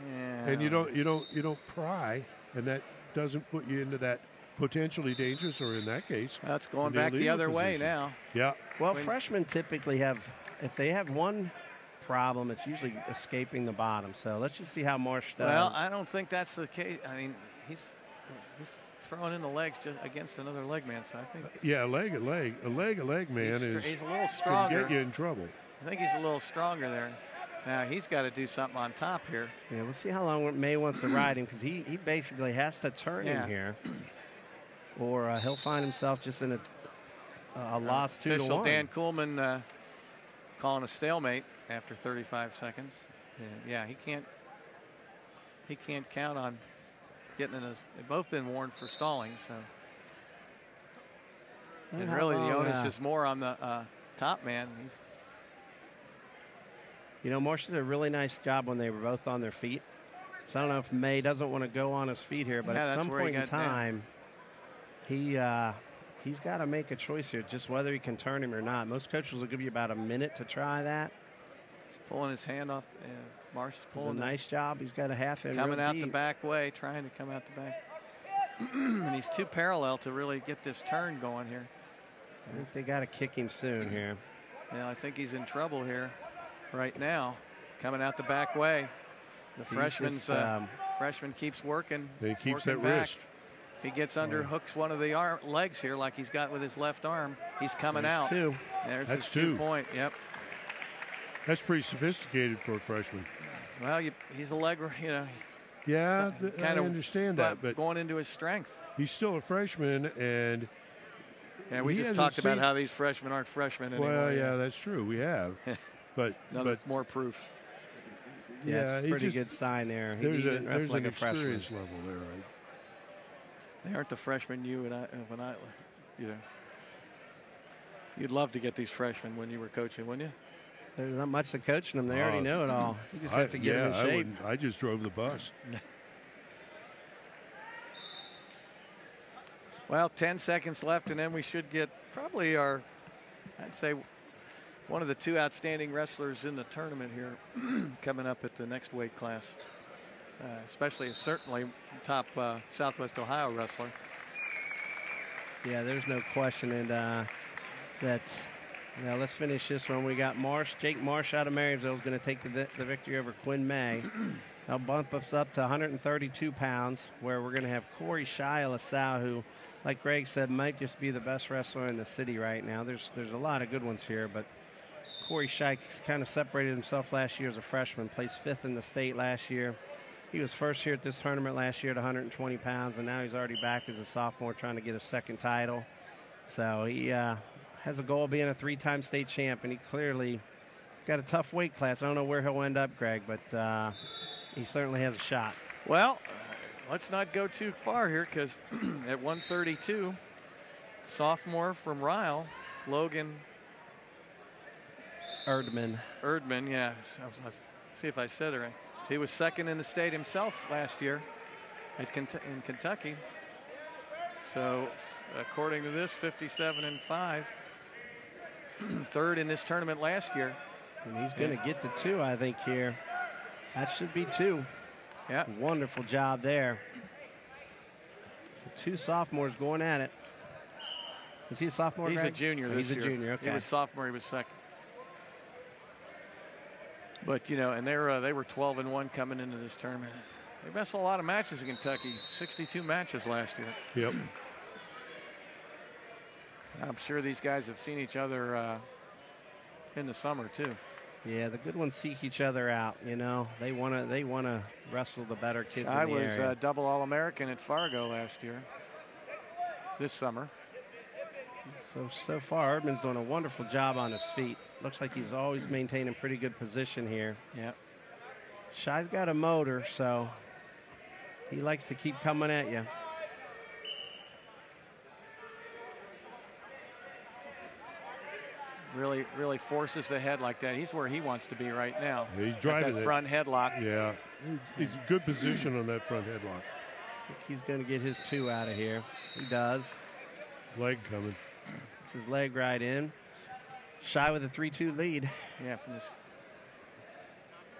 Speaker 1: and you don't pry, and that doesn't put you into that potentially dangerous, or in that case,
Speaker 6: that's going back the other way now.
Speaker 1: Yeah.
Speaker 3: Well, freshmen typically have, if they have one problem, it's usually escaping the bottom. So let's just see how Marsh does.
Speaker 6: Well, I don't think that's the case. I mean, he's throwing in the legs just against another leg man, so I think.
Speaker 1: Yeah, a leg man
Speaker 6: he's a little stronger.
Speaker 1: Can get you in trouble.
Speaker 6: I think he's a little stronger there. Now he's got to do something on top here.
Speaker 3: Yeah, we'll see how long May wants to ride him, because he basically has to turn in here, or he'll find himself just in a loss 2-1.
Speaker 6: Official Dan Kuhlman calling a stalemate after 35 seconds. Yeah, he can't count on getting in they've both been warned for stalling, so. And really the onus is more on the top man.
Speaker 3: You know, Marsh did a really nice job when they were both on their feet. So I don't know if May doesn't want to go on his feet here, but at some point in time, he's got to make a choice here, just whether he can turn him or not. Most coaches will give you about a minute to try that.
Speaker 6: He's pulling his hand off. Marsh is pulling.
Speaker 3: A nice job. He's got a half in.
Speaker 6: Coming out the back way, trying to come out the back. And he's too parallel to really get this turn going here.
Speaker 3: I think they got to kick him soon here.
Speaker 6: Yeah, I think he's in trouble here right now. coming out the back way. The freshman keeps working.
Speaker 1: He keeps that
Speaker 6: back.
Speaker 1: wrist.
Speaker 6: If he gets under, hooks one of the legs here like he's got with his left arm, he's coming out.
Speaker 3: Two.
Speaker 6: There's
Speaker 1: That's
Speaker 6: his 2 point. Yep.
Speaker 1: That's pretty sophisticated for a freshman.
Speaker 6: Well, he's a leg,
Speaker 1: Yeah, I understand that, but
Speaker 6: going into his strength.
Speaker 1: He's still a freshman, and
Speaker 6: we just talked about how these freshmen aren't freshmen anymore.
Speaker 1: Well, yeah, that's true. We have, but
Speaker 6: more proof.
Speaker 3: Yeah, it's a pretty good sign there.
Speaker 1: There's an experience level there, right?
Speaker 6: They aren't the freshmen you'd love to get these freshmen when you were coaching, wouldn't you?
Speaker 3: There's not much to coaching them. They already know it all. You just have to get them in shape.
Speaker 1: I just drove the bus.
Speaker 6: Well, 10 seconds left, and then we should get probably I'd say, one of the 2 outstanding wrestlers in the tournament here coming up at the next weight class. Certainly top Southwest Ohio wrestler.
Speaker 3: Yeah, there's no question. And now let's finish this one. We got Jake Marsh out of Marysville is going to take the victory over Quinn May. That'll bump us up to 132 pounds, where we're going to have Corey Shai of LaSalle, who, like Greg said, might just be the best wrestler in the city right now. There's a lot of good ones here, but Corey Shai kind of separated himself last year as a freshman, placed 5th in the state last year. He was first here at this tournament last year at 120 pounds, and now he's already back as a sophomore trying to get a 2nd title. So he has a goal of being a 3-time state champ, and he clearly got a tough weight class. I don't know where he'll end up, Greg, but he certainly has a shot.
Speaker 6: Well, let's not go too far here, because at 132, sophomore from Ryle, Logan
Speaker 3: Erdman,
Speaker 6: yeah. Let's see if I said it right. He was 2nd in the state himself last year in Kentucky. So, according to this, 57-5. 3rd in this tournament last year.
Speaker 3: And he's going to get the 2, I think, here. That should be 2.
Speaker 6: Yeah.
Speaker 3: Wonderful job there. So 2 sophomores going at it. Is he a sophomore,
Speaker 6: He's
Speaker 3: Greg?
Speaker 6: a junior this year.
Speaker 3: He's a junior, okay.
Speaker 6: He was sophomore, he was 2nd. But, and they were 12-1 coming into this tournament. They wrestled a lot of matches in Kentucky, 62 matches last year.
Speaker 1: Yep.
Speaker 6: I'm sure these guys have seen each other in the summer too.
Speaker 3: Yeah, the good ones seek each other out. They wanna wrestle the better kids.
Speaker 6: I was double All-American at Fargo last year. This summer.
Speaker 3: So far, Erdman's doing a wonderful job on his feet. Looks like he's always maintaining pretty good position here.
Speaker 6: Yep.
Speaker 3: Shai's got a motor, so he likes to keep coming at you.
Speaker 6: Really forces the head like that. He's where he wants to be right now.
Speaker 1: Yeah, he's driving
Speaker 6: that front headlock.
Speaker 1: Yeah, he's in good position on that front headlock.
Speaker 3: I think he's going to get his 2 out of here. He does.
Speaker 1: Leg coming.
Speaker 3: It's his leg right in. Shai with a 3-2 lead.
Speaker 6: Yeah, from this.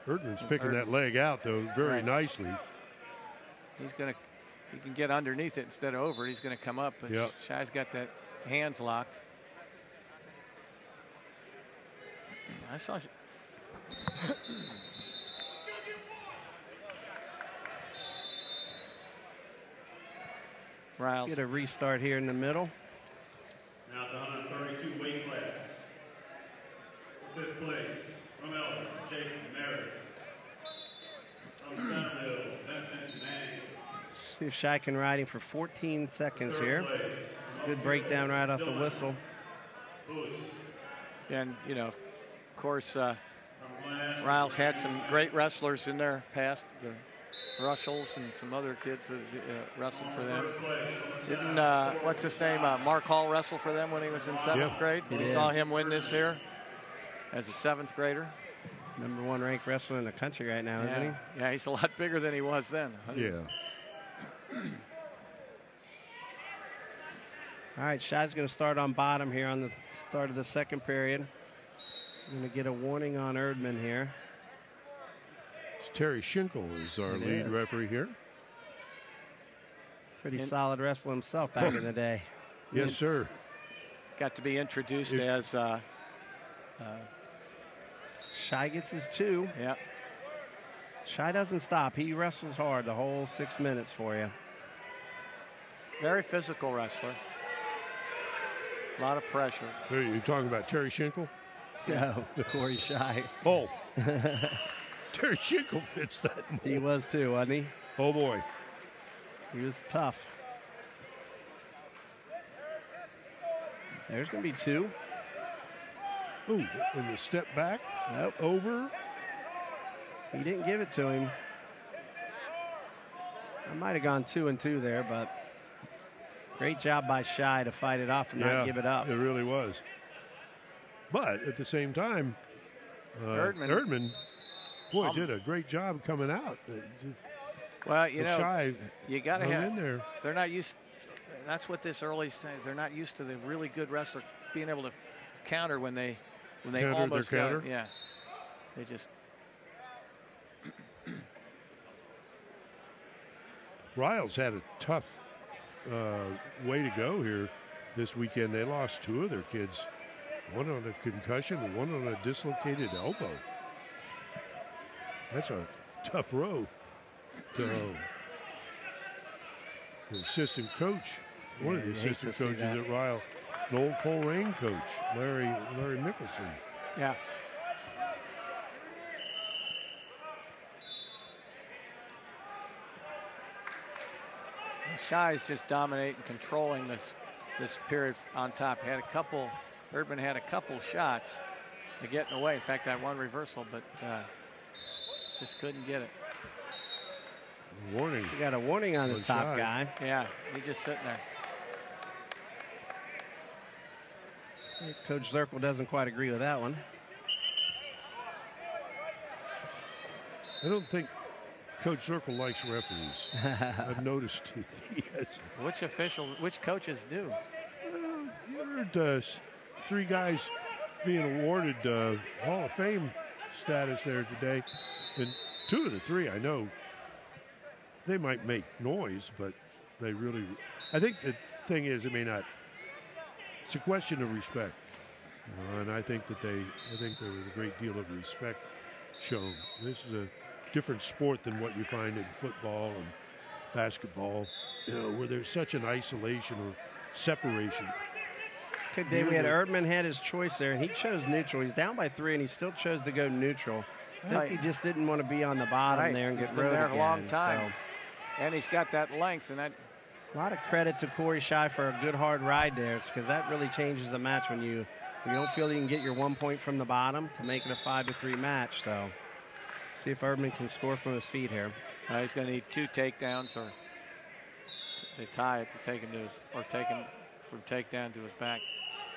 Speaker 1: Erdman's picking that leg out, though, very nicely.
Speaker 6: He can get underneath it instead of over it. He's going to come up, but Shai's got that hands locked. I saw. Riles.
Speaker 3: Get a restart here in the middle.
Speaker 2: Now the 132 weight class. 5th place, from Elder, Jake Merritt. From Centerville, Vincent Manning.
Speaker 3: See if Shai can ride him for 14 seconds here. It's a good breakdown right off the whistle.
Speaker 6: And, of course, Riles had some great wrestlers in their past, the Rushells and some other kids that wrestled for them. Didn't, what's his name, Mark Hall wrestle for them when he was in 7th grade? We saw him win this year as a 7th grader.
Speaker 3: #1 ranked wrestler in the country right now, isn't he?
Speaker 6: Yeah, he's a lot bigger than he was then.
Speaker 1: Yeah.
Speaker 3: All right, Shai's going to start on bottom here on the start of the 2nd period. We're going to get a warning on Erdman here.
Speaker 1: It's Terry Schinkel is our lead referee here.
Speaker 3: Pretty solid wrestler himself back in the day.
Speaker 1: Yes, sir.
Speaker 6: Got to be introduced as
Speaker 3: Shai gets his 2.
Speaker 6: Yeah.
Speaker 3: Shy doesn't stop. He wrestles hard the whole 6 minutes for you.
Speaker 6: Very physical wrestler. A lot of pressure.
Speaker 1: Are you talking about Terry Schinkel?
Speaker 3: No, Corey Shy.
Speaker 1: Oh. Terry Schinkel fits that mold.
Speaker 3: He was too, wasn't he?
Speaker 1: Oh, boy.
Speaker 3: He was tough. There's going to be 2.
Speaker 1: Ooh, and the step back.
Speaker 3: Nope.
Speaker 1: Over.
Speaker 3: He didn't give it to him. I might have gone 2 and 2 there, but great job by Shy to fight it off and not give it up.
Speaker 1: It really was. But at the same time, Erdman, boy, did a great job coming out.
Speaker 6: Well, you know,
Speaker 1: Shy
Speaker 6: you got to have
Speaker 1: in there.
Speaker 6: They're not used. That's what this early stage. They're not used to the really good wrestler being able to counter when they
Speaker 1: Counter
Speaker 6: almost
Speaker 1: their
Speaker 6: got
Speaker 1: counter?
Speaker 6: Yeah, they just.
Speaker 1: Riles had a tough way to go here this weekend. They lost 2 of their kids, one on a concussion and one on a dislocated elbow. That's a tough row to hoe. The assistant coach, one of the assistant coaches at Ryle, an old Coleraine coach, Larry Mickelson.
Speaker 6: Yeah. Shy is just dominating, controlling this period on top. Erdman had a couple shots to get in the way. In fact, that one reversal, but just couldn't get it.
Speaker 1: Warning.
Speaker 3: You got a warning on the top guy.
Speaker 6: Yeah, he's just sitting there.
Speaker 3: Coach Zirkle doesn't quite agree with that one.
Speaker 1: I don't think Coach Zirkle likes referees. I've noticed he has.
Speaker 6: Which coaches do?
Speaker 1: You heard 3 guys being awarded Hall of Fame status there today, and 2 of the 3 I know. They might make noise, but they really. I think the thing is, it may not. It's a question of respect, and I think that there was a great deal of respect shown. This is a different sport than what you find in football and basketball, where there's such an isolation or separation.
Speaker 3: Good day. We had Erdman had his choice there, and he chose neutral. He's down by 3, and he still chose to go neutral. I think he just didn't want to be on the bottom there and get rode
Speaker 6: there
Speaker 3: again.
Speaker 6: a long time, and he's got that length, and that.
Speaker 3: A lot of credit to Corey Shy for a good hard ride there, because that really changes the match when you don't feel you can get your 1 point from the bottom to make it a 5-3 match. So see if Erdman can score from his feet here.
Speaker 6: He's going to need 2 takedowns or to tie it to take him to his, or take him from takedown to his back,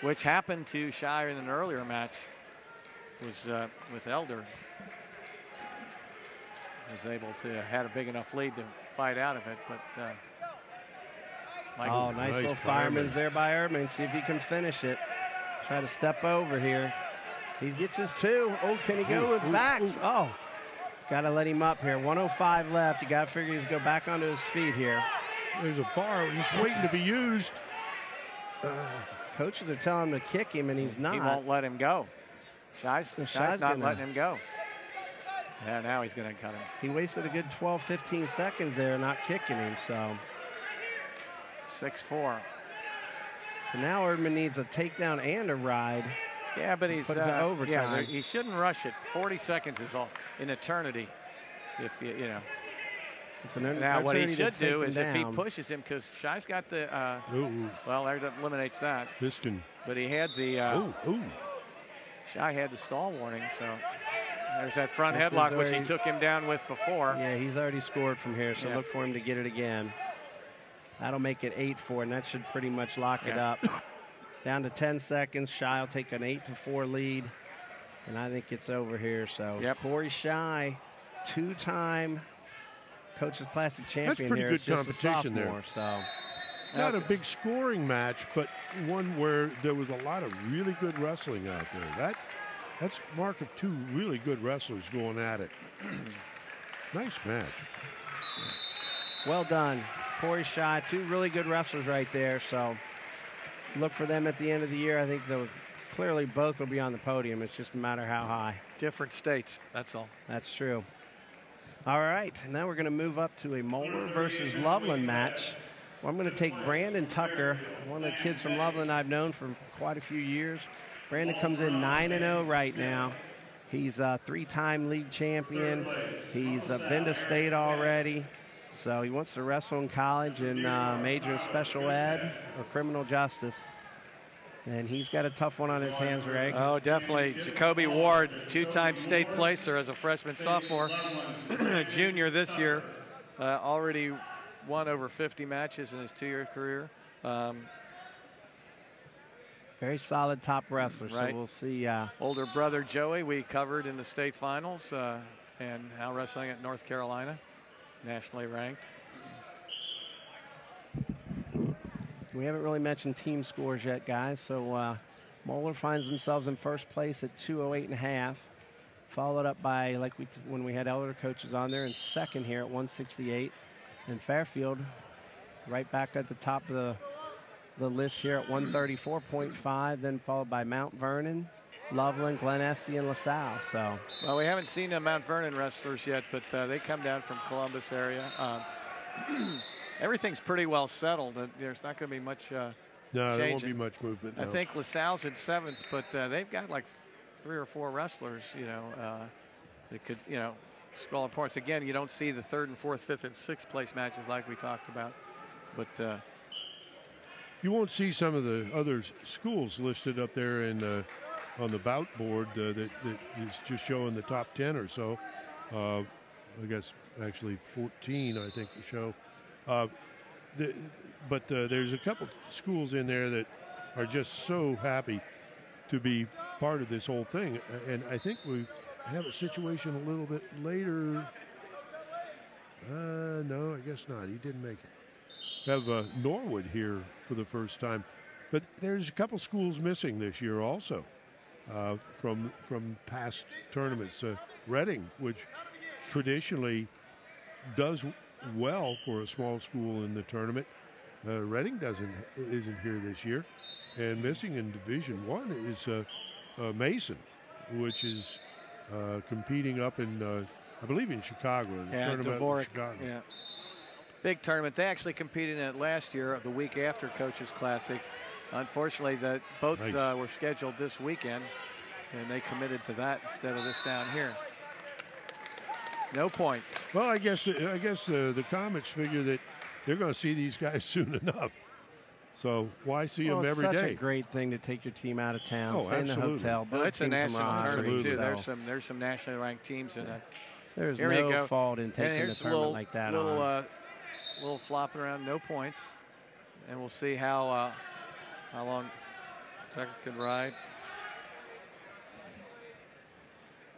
Speaker 6: which happened to Shy in an earlier match. Was with Elder. Was able to had a big enough lead to fight out of it, but.
Speaker 3: Nice little fireman's there by Erdman. See if he can finish it. Try to step over here. He gets his 2. Oh, can he go with backs? Oh, got to let him up here. 1:05 left. You got to figure he's go back onto his feet here.
Speaker 1: There's a bar just waiting to be used.
Speaker 3: Coaches are telling him to kick him, and he's not.
Speaker 6: He won't let him go. Shy's not letting him go. Yeah, now he's going to cut him.
Speaker 3: He wasted a good 12-15 seconds there not kicking him, so.
Speaker 6: 6-4.
Speaker 3: So now Erdman needs a takedown and a ride.
Speaker 6: Yeah, but he's
Speaker 3: overtime.
Speaker 6: Yeah, he shouldn't rush it. 40 seconds is an eternity. If you know.
Speaker 3: It's an
Speaker 6: now what he should do is if he pushes him, because Shy's got the well, that eliminates that. But he had the Shy had the stall warning, so there's that front headlock which he took him down with before.
Speaker 3: Yeah, he's already scored from here, so look for him to get it again. That'll make it 8-4, and that should pretty much lock it up. Down to 10 seconds. Shy will take an 8-4 lead, and I think it's over here. So Corey Shy, 2-time Coaches Classic champion.
Speaker 1: That's pretty
Speaker 3: here.
Speaker 1: good competition there.
Speaker 3: So
Speaker 1: not a big scoring match, but one where there was a lot of really good wrestling out there. That's mark of 2 really good wrestlers going at it. Nice match.
Speaker 3: Well done. Corey Shy, 2 really good wrestlers right there. So look for them at the end of the year. I think clearly both will be on the podium. It's just a matter how high.
Speaker 6: Different states, that's all.
Speaker 3: That's true. All right, now we're going to move up to a Moeller versus Loveland match. Well, I'm going to take Brandon Tucker, one of the kids from Loveland I've known for quite a few years. Brandon comes in 9-0 right now. He's a 3-time league champion. He's been to state already. So he wants to wrestle in college and major in special ed or criminal justice. And he's got a tough one on his hands, Greg.
Speaker 6: Oh, definitely. Jacoby Ward, 2-time state placer as a freshman, sophomore, junior this year. Already won over 50 matches in his 2-year career.
Speaker 3: Very solid top wrestler,
Speaker 6: right.
Speaker 3: So we'll see.
Speaker 6: Older brother Joey, we covered in the state finals, and now wrestling at North Carolina, nationally ranked.
Speaker 3: We haven't really mentioned team scores yet, guys. So Moeller finds themselves in first place at 208.5, followed up by, like when we had elder coaches on there, in second here at 168. And Fairfield right back at the top of the list here at 134.5, then followed by Mount Vernon, Loveland, Glen Estee, and LaSalle. So,
Speaker 6: well, we haven't seen the Mount Vernon wrestlers yet, but they come down from Columbus area. Everything's pretty well settled. There's not going to be much
Speaker 1: no, there
Speaker 6: changing.
Speaker 1: won't be much movement. No.
Speaker 6: I think LaSalle's in 7th, but they've got like 3 or 4 wrestlers, that could, score points. Again, you don't see the 3rd and 4th, 5th, and 6th place matches like we talked about, but
Speaker 1: you won't see some of the other schools listed up there in on the bout board that is just showing the top 10 or so. I guess actually 14, I think, to show. But there's a couple schools in there that are just so happy to be part of this whole thing. And I think we have a situation a little bit later. No, I guess not. He didn't make it. Have Norwood here for the first time. But there's a couple schools missing this year also from past tournaments. Reading, which traditionally does well for a small school in the tournament. Reading isn't here this year, and missing in Division I is Mason, which is competing up in I believe in Chicago.
Speaker 6: Dvorak. Yeah, big tournament. They actually competed in it last year, the week after Coaches Classic. Unfortunately, both were scheduled this weekend, and they committed to that instead of this down here. No points.
Speaker 1: Well, I guess the Comets figure that they're going to see these guys soon enough. So why see them every day?
Speaker 3: It's such a great thing to take your team out of town, stay
Speaker 1: absolutely.
Speaker 3: in the hotel.
Speaker 6: Well, it's a national tournament too.
Speaker 3: So
Speaker 6: There's some nationally ranked teams in it.
Speaker 3: There's no fault in taking a tournament like that on.
Speaker 6: Little flopping around, no points, and we'll see how long Tucker can ride.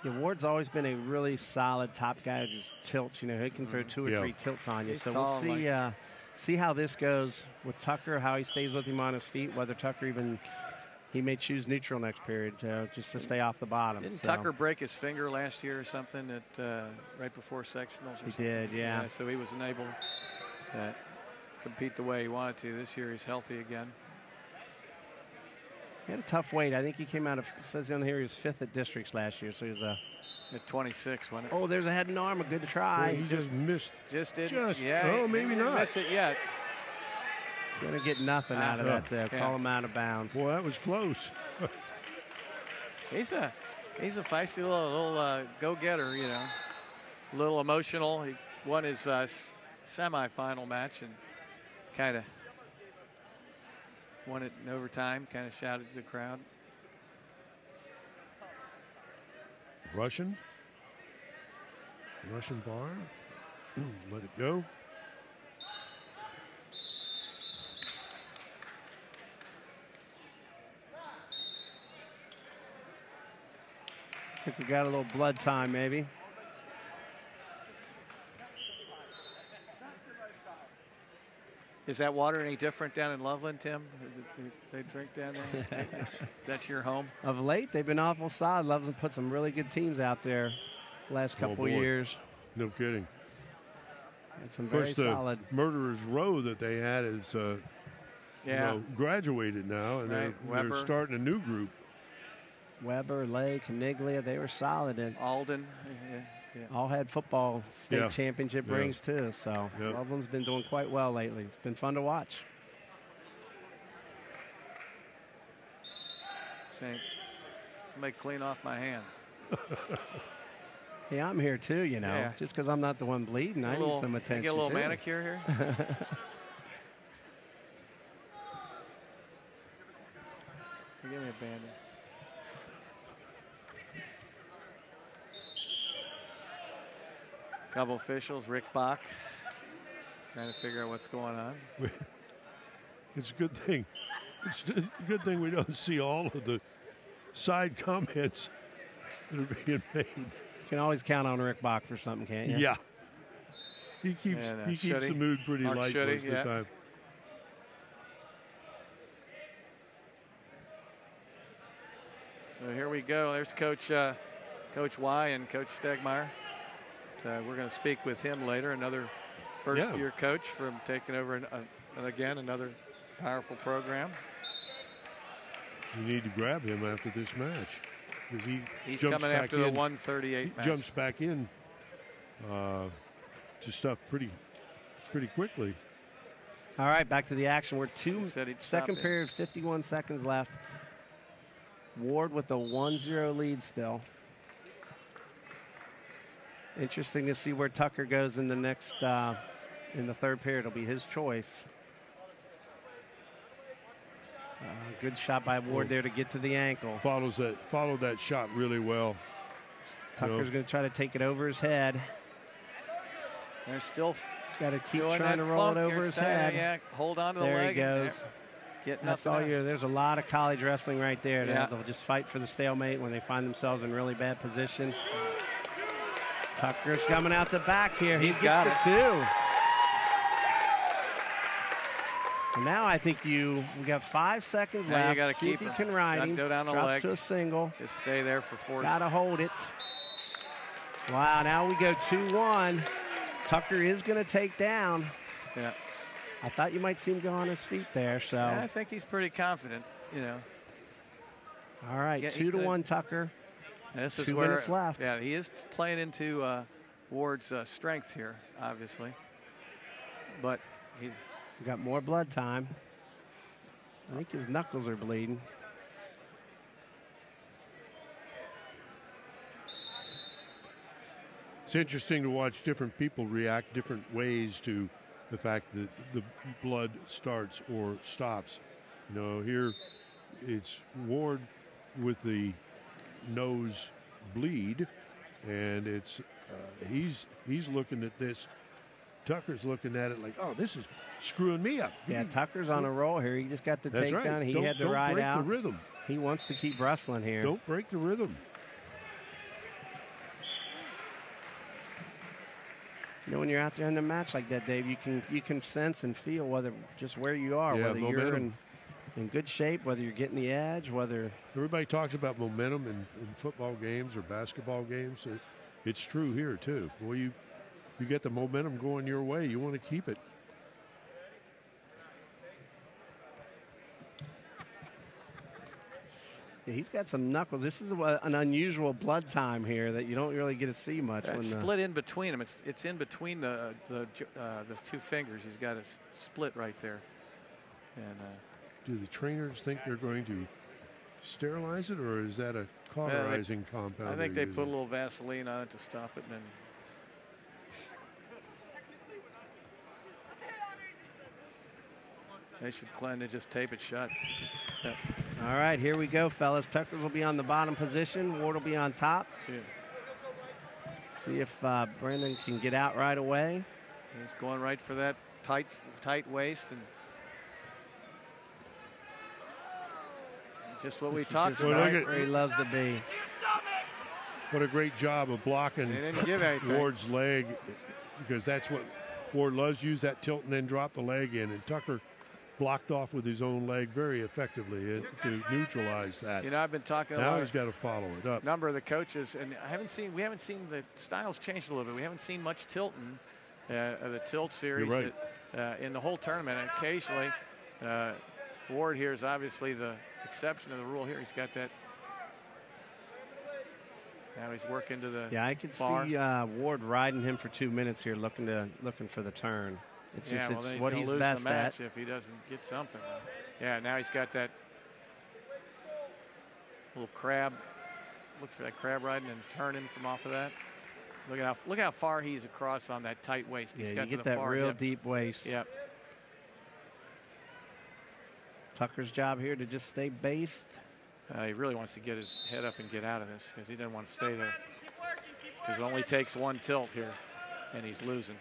Speaker 3: Yeah, Ward's always been a really solid top guy who just tilts. He can throw 2 or 3 tilts on you.
Speaker 6: He's
Speaker 3: so we'll see how this goes with Tucker, how he stays with him on his feet, whether Tucker he may choose neutral next period just to stay off the bottom.
Speaker 6: Didn't Tucker break his finger last year or something right before sectionals?
Speaker 3: He did, yeah.
Speaker 6: So he wasn't able to compete the way he wanted to. This year he's healthy again.
Speaker 3: He had a tough weight. I think he came out of, says on here, he was 5th at districts last year. So he was
Speaker 6: at 26, wasn't it?
Speaker 3: Oh, there's a head and arm. A good try.
Speaker 1: Well, he just missed.
Speaker 6: Just didn't.
Speaker 1: Maybe not.
Speaker 6: Miss it yet.
Speaker 3: Going to get nothing out of that there. Call him out of bounds.
Speaker 1: Well, that was close.
Speaker 6: He's a feisty little go-getter, A little emotional. He won his semifinal match and kind of won it in overtime, kind of shouted to the crowd.
Speaker 1: Russian bar. Let it go.
Speaker 3: I think we got a little blood time, maybe.
Speaker 6: Is that water any different down in Loveland, Tim? They drink down there? That's your home?
Speaker 3: Of late, they've been awful solid. Loveland put some really good teams out there last couple years.
Speaker 1: No kidding.
Speaker 3: And some very solid.
Speaker 1: Murderers Row that they had is graduated now, and they're starting a new group.
Speaker 3: Weber, Lay, Caniglia, they were solid. And
Speaker 6: Alden.
Speaker 3: all head football state championship rings too. So Loveland's been doing quite well lately. It's been fun to watch.
Speaker 6: Saying, somebody clean off my hand.
Speaker 3: Yeah, I'm here too, you know.
Speaker 6: Yeah.
Speaker 3: Just because I'm not the one bleeding, I need some attention.
Speaker 6: Get a little
Speaker 3: too.
Speaker 6: manicure here. Give me a bandage. Couple officials, Rick Bach, trying to figure out what's going on.
Speaker 1: It's a good thing. It's a good thing we don't see all of the side comments that are being made.
Speaker 3: You can always count on Rick Bach for something, can't you?
Speaker 1: Yeah. He keeps the mood pretty light most of the time.
Speaker 6: So here we go. There's Coach Y and Coach Stegmeyer. So we're going to speak with him later. Another first-year coach from taking over again another powerful program.
Speaker 1: You need to grab him after this match.
Speaker 6: He's coming after the 138 match.
Speaker 1: Jumps back in to stuff pretty quickly.
Speaker 3: All right, back to the action. We're second period, 51 seconds left. Ward with a 1-0 lead still. Interesting to see where Tucker goes in the next, in the third period. It'll be his choice. Good shot by Ward there to get to the ankle.
Speaker 1: Followed that shot really well.
Speaker 3: Tucker's going to try to take it over his head.
Speaker 6: They're still
Speaker 3: got to keep trying to roll it over his head.
Speaker 6: Yeah, hold on to the leg.
Speaker 3: There he goes.
Speaker 6: That's all
Speaker 3: there's a lot of college wrestling right there. Yeah. They'll just fight for the stalemate when they find themselves in really bad position. Tucker's coming out the back here. He's got the two. And now I think we got 5 seconds left.
Speaker 6: You got to keep
Speaker 3: if he can ride him.
Speaker 6: Go down the
Speaker 3: Drops
Speaker 6: leg.
Speaker 3: to a single.
Speaker 6: Just stay there for 4 seconds.
Speaker 3: Got to hold it. Wow, now we go 2-1. Tucker is going to take down.
Speaker 6: Yeah.
Speaker 3: I thought you might see him go on his feet there. So
Speaker 6: yeah, I think he's pretty confident, you know.
Speaker 3: All right, 2-1 Tucker.
Speaker 6: This is
Speaker 3: 2 minutes left.
Speaker 6: Yeah, he is playing into Ward's strength here, obviously. But he's
Speaker 3: got more blood time. I think his knuckles are bleeding.
Speaker 1: It's interesting to watch different people react different ways to the fact that the blood starts or stops. You know, here it's Ward with the nose bleed, and it's he's looking at this. Tucker's looking at it like, oh, this is screwing me up.
Speaker 3: Yeah, Tucker's on a roll here. He just got the takedown. He had to ride out.
Speaker 1: Don't break the rhythm.
Speaker 3: He wants to keep wrestling here.
Speaker 1: Don't break the rhythm.
Speaker 3: You know, when you're out there in the match like that, Dave, you can sense and feel whether just where you are, whether
Speaker 1: momentum.
Speaker 3: You're in good shape, whether you're getting the edge, whether
Speaker 1: everybody talks about momentum in football games or basketball games. It's true here too. Boy, you get the momentum going your way. You want to keep it.
Speaker 3: Yeah, he's got some knuckles. This is an unusual blood time here that you don't really get to see much.
Speaker 6: It's split in between them. It's in between the two fingers. He's got it split right there. And
Speaker 1: do the trainers think they're going to sterilize it, or is that a cauterizing compound?
Speaker 6: I think they put a little Vaseline on it to stop it, and then. They should plan to just tape it shut.
Speaker 3: Yep. All right, here we go, fellas. Tucker will be on the bottom position. Ward will be on top. See if Brendan can get out right away.
Speaker 6: He's going right for that tight waist, and just what we talked about.
Speaker 3: Right where he loves to be.
Speaker 1: What a great job of blocking Ward's leg, because that's what Ward loves. Use that tilt and then drop the leg in, and Tucker blocked off with his own leg very effectively to neutralize that.
Speaker 6: You know, I've been talking
Speaker 1: now he's got to follow it up.
Speaker 6: Number of the coaches, and we haven't seen the styles changed a little bit. We haven't seen much tilting of the tilt series in the whole tournament. And occasionally, Ward here is obviously the exception to the rule here. He's got that Now he's working to the
Speaker 3: I could
Speaker 6: bar.
Speaker 3: see Ward riding him for 2 minutes here, looking for the turn. It's just
Speaker 6: well,
Speaker 3: it's
Speaker 6: then
Speaker 3: what
Speaker 6: he's
Speaker 3: he's
Speaker 6: lose
Speaker 3: best
Speaker 6: the match
Speaker 3: at.
Speaker 6: if he doesn't get something. Yeah, now he's got that little crab. Look for that crab riding and turning from off of that. Look how far he's across on that tight waist. He's
Speaker 3: Yeah,
Speaker 6: got
Speaker 3: you get
Speaker 6: to the
Speaker 3: that
Speaker 6: far
Speaker 3: real
Speaker 6: hip.
Speaker 3: deep waist.
Speaker 6: Yep.
Speaker 3: Tucker's job here to just stay based.
Speaker 6: He really wants to get his head up and get out of this because he doesn't want to stay there. Because it only takes one tilt here, and he's losing.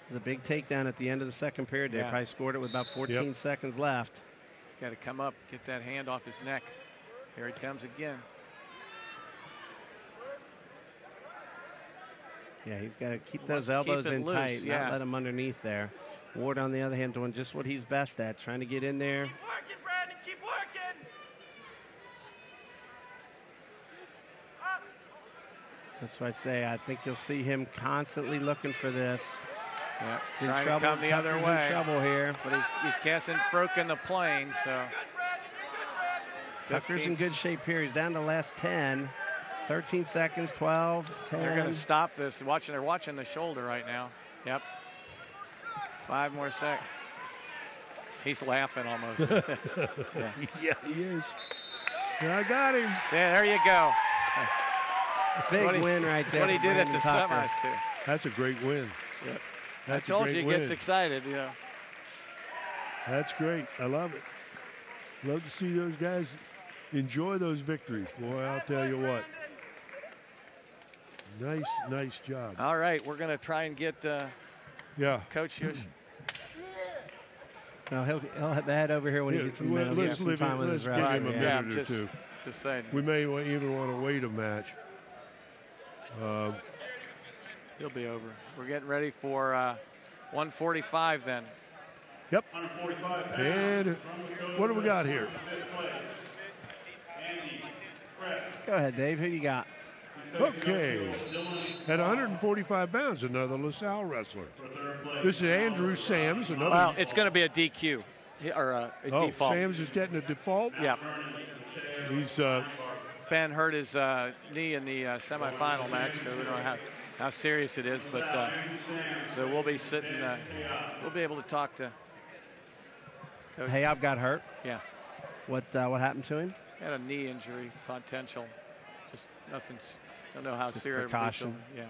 Speaker 3: There's a big takedown at the end of the second period. They probably scored it with about 14 seconds left.
Speaker 6: He's got to come up, get that hand off his neck. Here he comes again.
Speaker 3: Yeah, he's got to keep those elbows in tight, not let him underneath there. Ward, on the other hand, doing just what he's best at, trying to get in there.
Speaker 8: Keep working, Brandon, keep working.
Speaker 3: That's why I say I think you'll see him constantly looking for this.
Speaker 6: Yeah,
Speaker 3: in
Speaker 6: trying
Speaker 3: trouble,
Speaker 6: to come the other
Speaker 3: Tucker's
Speaker 6: way.
Speaker 3: in trouble here.
Speaker 6: But he hasn't broken the plane, so.
Speaker 3: Tucker's in good shape here. He's down to the last 10. 13 seconds, 12, 10.
Speaker 6: They're going to stop this. They're watching the shoulder right now. Yep. 5 more seconds. He's laughing almost.
Speaker 1: Yeah, he is. I got him.
Speaker 6: See, there you go.
Speaker 3: Big win right there.
Speaker 6: That's what he did at the
Speaker 3: Tucker.
Speaker 6: semis, too.
Speaker 1: That's a great win.
Speaker 6: Yep.
Speaker 1: That's
Speaker 6: I told
Speaker 1: a
Speaker 6: you
Speaker 1: great
Speaker 6: he gets
Speaker 1: win.
Speaker 6: excited, you know.
Speaker 1: That's great. I love it. Love to see those guys enjoy those victories. Boy, I'll tell you what. Nice job.
Speaker 6: All right, we're going to try and get Coach Hughes.
Speaker 3: No, he'll head over here when he gets some time with his
Speaker 1: give him a minute or
Speaker 6: just,
Speaker 1: two.
Speaker 6: Just saying.
Speaker 1: We may even want to wait a match.
Speaker 6: He'll be over. We're getting ready for 145 then.
Speaker 1: Yep. And what do we got here?
Speaker 3: Go ahead, Dave. Who you got?
Speaker 1: Okay. At 145 pounds, another LaSalle wrestler. This is Andrew Sams. Another.
Speaker 6: Well, it's going to be a DQ or a default.
Speaker 1: Sams is getting a default?
Speaker 6: Yeah.
Speaker 1: He's
Speaker 6: Ben hurt his knee in the semifinal match, so we don't know how serious it is, but so we'll be sitting. We'll be able to talk to Coach.
Speaker 3: Hayab got hurt.
Speaker 6: Yeah.
Speaker 3: What happened to him?
Speaker 6: Had a knee injury potential. Just nothing. Don't know how
Speaker 3: Just
Speaker 6: serious.
Speaker 3: precaution.
Speaker 6: Yeah.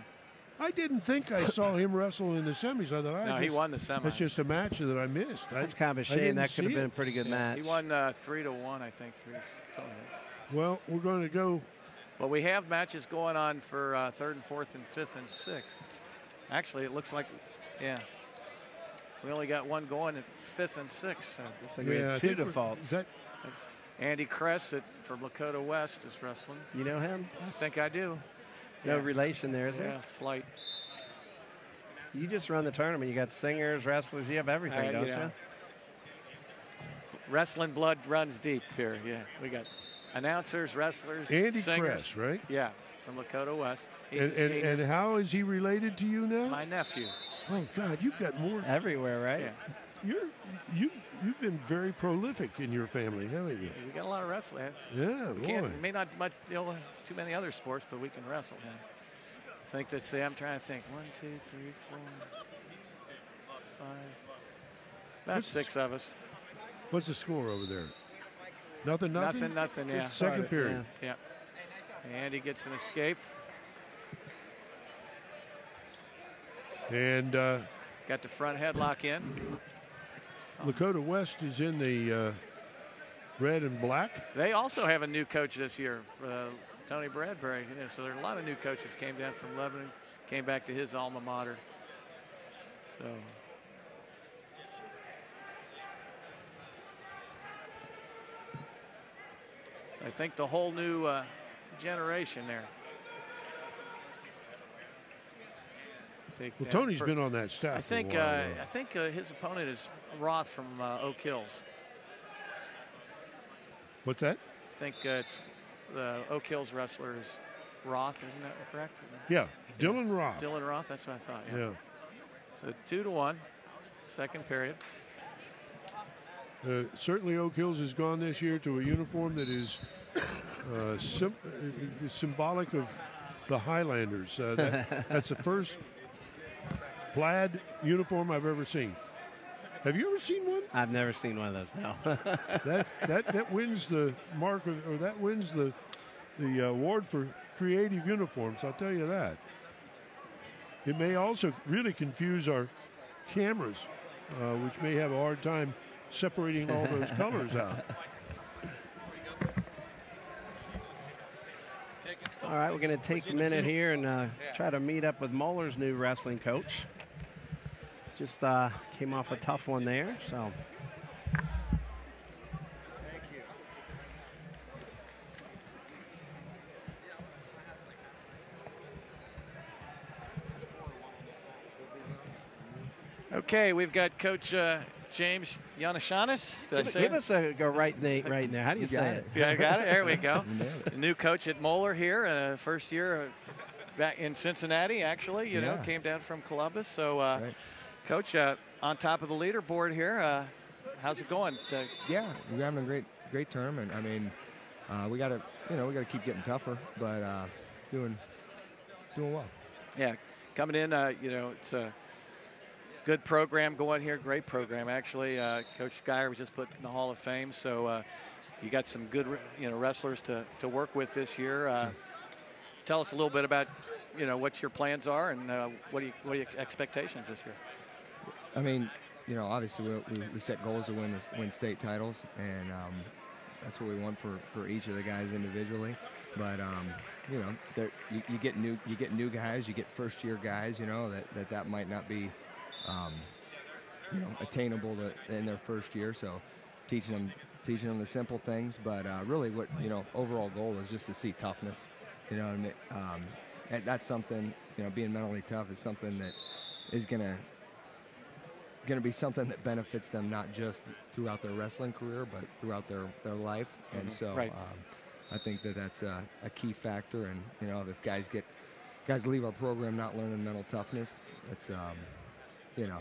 Speaker 1: I didn't think I saw him wrestle in the semis. I thought
Speaker 6: he won the semis.
Speaker 1: That's just a match that I missed.
Speaker 3: That's kind of a shame. That could have been a pretty good match.
Speaker 6: He won 3-1, I think.
Speaker 1: Well, we're going to go.
Speaker 6: Well, we have matches going on for 3rd and 4th and 5th and 6th. Actually, it looks like, we only got one going at 5th and 6th. So.
Speaker 3: We had 2 defaults.
Speaker 1: That's
Speaker 6: Andy Kress from Lakota West is wrestling.
Speaker 3: You know him?
Speaker 6: I think I do.
Speaker 3: No relation there, is there?
Speaker 6: Yeah, slight.
Speaker 3: You just run the tournament. You got singers, wrestlers. You have everything, don't you?
Speaker 6: Wrestling blood runs deep here. Yeah, we got announcers, wrestlers,
Speaker 1: Andy
Speaker 6: singers.
Speaker 1: Kress, right?
Speaker 6: Yeah, from Lakota West. He's
Speaker 1: And how is he related to you now?
Speaker 6: He's my nephew.
Speaker 1: Oh God, you've got more
Speaker 3: everywhere, right?
Speaker 6: Yeah.
Speaker 1: You've been very prolific in your family, haven't you?
Speaker 6: We got a lot of wrestling.
Speaker 1: Yeah,
Speaker 6: We
Speaker 1: boy.
Speaker 6: may not much too many other sports, but we can wrestle. Yeah. I think that's I'm trying to think. 1, 2, 3, 4, 5. About 6 of us.
Speaker 1: What's the score over there? Nothing.
Speaker 6: Nothing. Yeah.
Speaker 1: Second period.
Speaker 6: Yeah. Andy gets an escape.
Speaker 1: And
Speaker 6: got the front headlock in.
Speaker 1: Lakota West is in the red and black.
Speaker 6: They also have a new coach this year, Tony Bradbury. So there are a lot of new coaches came down from Lebanon, came back to his alma mater. So I think the whole new generation there.
Speaker 1: Well, Tony's been on that staff.
Speaker 6: I think
Speaker 1: for a while,
Speaker 6: I think his opponent is Roth from Oak Hills.
Speaker 1: What's that?
Speaker 6: I think it's the Oak Hills wrestler is Roth, isn't that correct?
Speaker 1: Yeah, Dylan Roth.
Speaker 6: Dylan Roth, that's what I thought.
Speaker 1: Yeah.
Speaker 6: So 2-1, second period.
Speaker 1: Certainly Oak Hills has gone this year to a uniform that is symbolic of the Highlanders. That's the first plaid uniform I've ever seen. Have you ever seen one?
Speaker 3: I've never seen one of those. No.
Speaker 1: that wins the mark or that wins the award for creative uniforms. I'll tell you that. It may also really confuse our cameras, which may have a hard time separating all those colors out.
Speaker 3: All right, we're going to take a minute here and try to meet up with Moeller's new wrestling coach. Just came off a tough one there, so.
Speaker 6: Thank you. Okay, we've got Coach James Yannishanis.
Speaker 3: Give us a go right now. How do you say it?
Speaker 6: Yeah, I got it. There we go. The new coach at Moeller here, first year back in Cincinnati, actually. You know, came down from Columbus. So,
Speaker 9: right.
Speaker 6: Coach, on top of the leaderboard here, how's it going?
Speaker 9: Yeah, we're having a great tournament. I mean, we got to keep getting tougher, but doing well.
Speaker 6: Yeah, coming in, it's a good program going here. Great program, actually. Coach Geyer was just put in the Hall of Fame, so you got some good, wrestlers to work with this year. Tell us a little bit about, what your plans are and what are your expectations this year?
Speaker 9: I mean, obviously we set goals to win state titles, and that's what we want for each of the guys individually. But you get new guys, you get first year guys, that might not be attainable in their first year. So teaching them the simple things, but really what overall goal is just to see toughness. And that's something, being mentally tough is something that is gonna be something that benefits them not just throughout their wrestling career, but throughout their life. Mm-hmm. And so
Speaker 6: right.
Speaker 9: I think that's a key factor. And if guys leave our program not learning mental toughness, that's then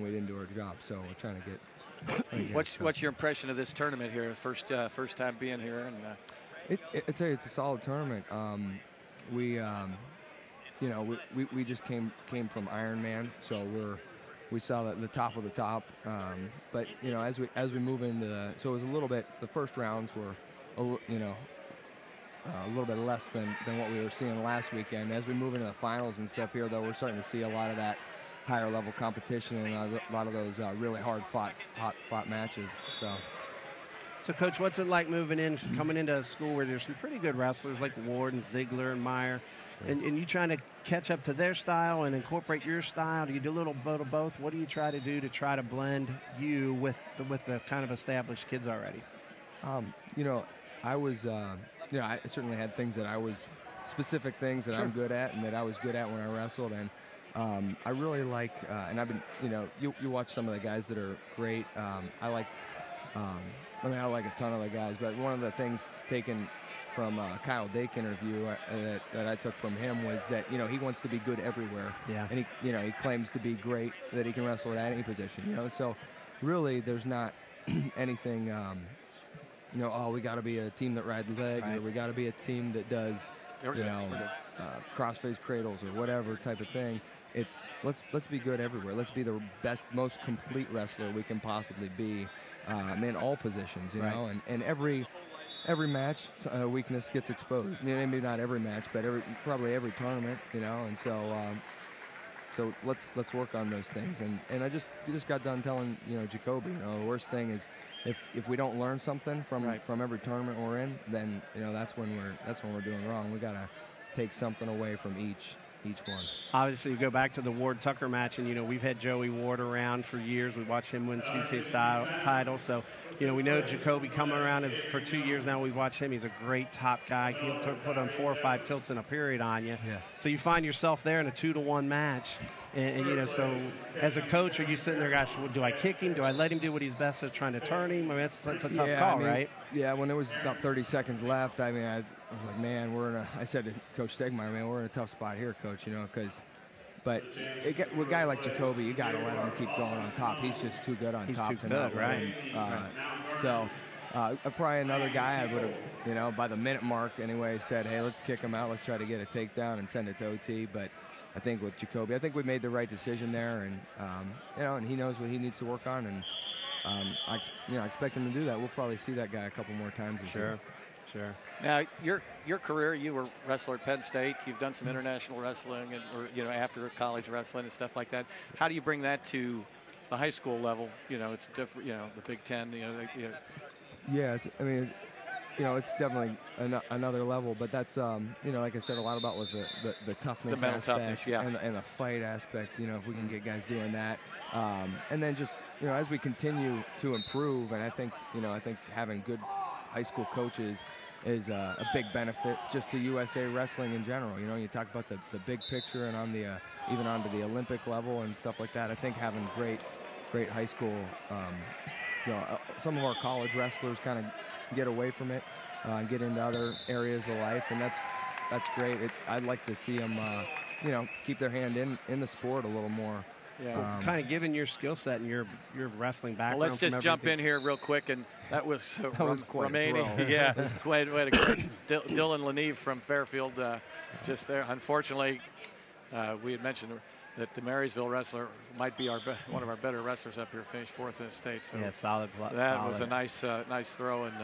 Speaker 9: we didn't do our job. So we're trying to get.
Speaker 6: What's your impression of this tournament here? First time being here, and
Speaker 9: I'd say it's a solid tournament. We just came from Ironman, so we saw the top of the top. But as we move into so it was a little bit. The first rounds were a little bit less than what we were seeing last weekend. As we move into the finals and stuff here, though, we're starting to see a lot of that higher level competition and a lot of those really hard fought matches.
Speaker 3: So, Coach, what's it like coming into a school where there's some pretty good wrestlers like Ward and Ziegler and Meyer, and you trying to catch up to their style and incorporate your style? Do you do a little bit of both? What do you try to do to try to blend you with the kind of established kids already?
Speaker 9: I was, I certainly had things that I was specific things that I'm good at and that I was good at when I wrestled, and I really like, and I've been, you watch some of the guys that are great. I like a ton of the guys, but one of the things taken from Kyle Dake interview that I took from him was that he wants to be good everywhere.
Speaker 3: Yeah.
Speaker 9: And he claims to be great, that he can wrestle at any position. So really there's not anything. We got to be a team that rides leg, right, or we got to be a team that does crossface cradles or whatever type of thing. It's let's be good everywhere. Let's be the best, most complete wrestler we can possibly be. In all positions,
Speaker 3: right,
Speaker 9: and every match weakness gets exposed. Maybe not every match, but probably every tournament, and so let's work on those things. And you just got done telling Jacoby, the worst thing is if we don't learn something from every tournament we're in, then that's when we're doing wrong. We got to take something away from each one.
Speaker 3: Obviously, you go back to the Ward-Tucker match, and, we've had Joey Ward around for years. We watched him win CCA title. So, we know Jacoby coming around for 2 years now. We've watched him. He's a great top guy. He'll put on 4 or 5 tilts in a period on you.
Speaker 9: Yeah.
Speaker 3: So you find yourself there in a 2-to-1 match. And so as a coach, are you sitting there, gosh, do I kick him? Do I let him do what he's best at trying to turn him? I mean, that's a tough call, right?
Speaker 9: Yeah, when it was about 30 seconds left, I was like, man, I said to Coach Stegmeyer, man, we're in a tough spot here, Coach, but with a guy like Jacoby, you got to let him keep going on top. He's just too good on top tonight.
Speaker 3: Right.
Speaker 9: So, Probably another guy I would have, you know, by the minute mark anyway, said, hey, let's kick him out. Let's try to get a takedown and send it to OT. But I think with Jacoby, I think we made the right decision there, and you know, and he knows what he needs to work on, and I expect him to do that. We'll probably see that guy a couple more times this year.
Speaker 3: Sure.
Speaker 6: Now, your career, you were wrestler at Penn State. You've done some international wrestling, and or, you know, after college wrestling and stuff like that. How do you bring that to the high school level? You know, it's different. You know, the Big Ten. You know,
Speaker 9: Yeah, I mean, you know, it's definitely another level. But that's, you know, like I said, a lot about with the toughness,
Speaker 6: the mental
Speaker 9: aspect,
Speaker 6: toughness, yeah,
Speaker 9: and the fight aspect. You know, if we can get guys doing that, and then just, you know, as we continue to improve, and I think having good high school coaches is a big benefit just to USA wrestling in general. You know, you talk about the big picture and on the even onto the Olympic level and stuff like that. I think having great high school, you know, some of our college wrestlers kind of get away from it and get into other areas of life, and that's great. I'd like to see them, you know, keep their hand in the sport a little more.
Speaker 3: Yeah. Kind of given your skill set and your wrestling background.
Speaker 6: Well, let's just jump in here real quick, and that was remaining. Yeah, quite a great. Dylan Leneve from Fairfield, just there. Unfortunately, we had mentioned that the Marysville wrestler might be one of our better wrestlers up here. Finished 4th in the state. So
Speaker 3: yeah, solid.
Speaker 6: That was a nice throw and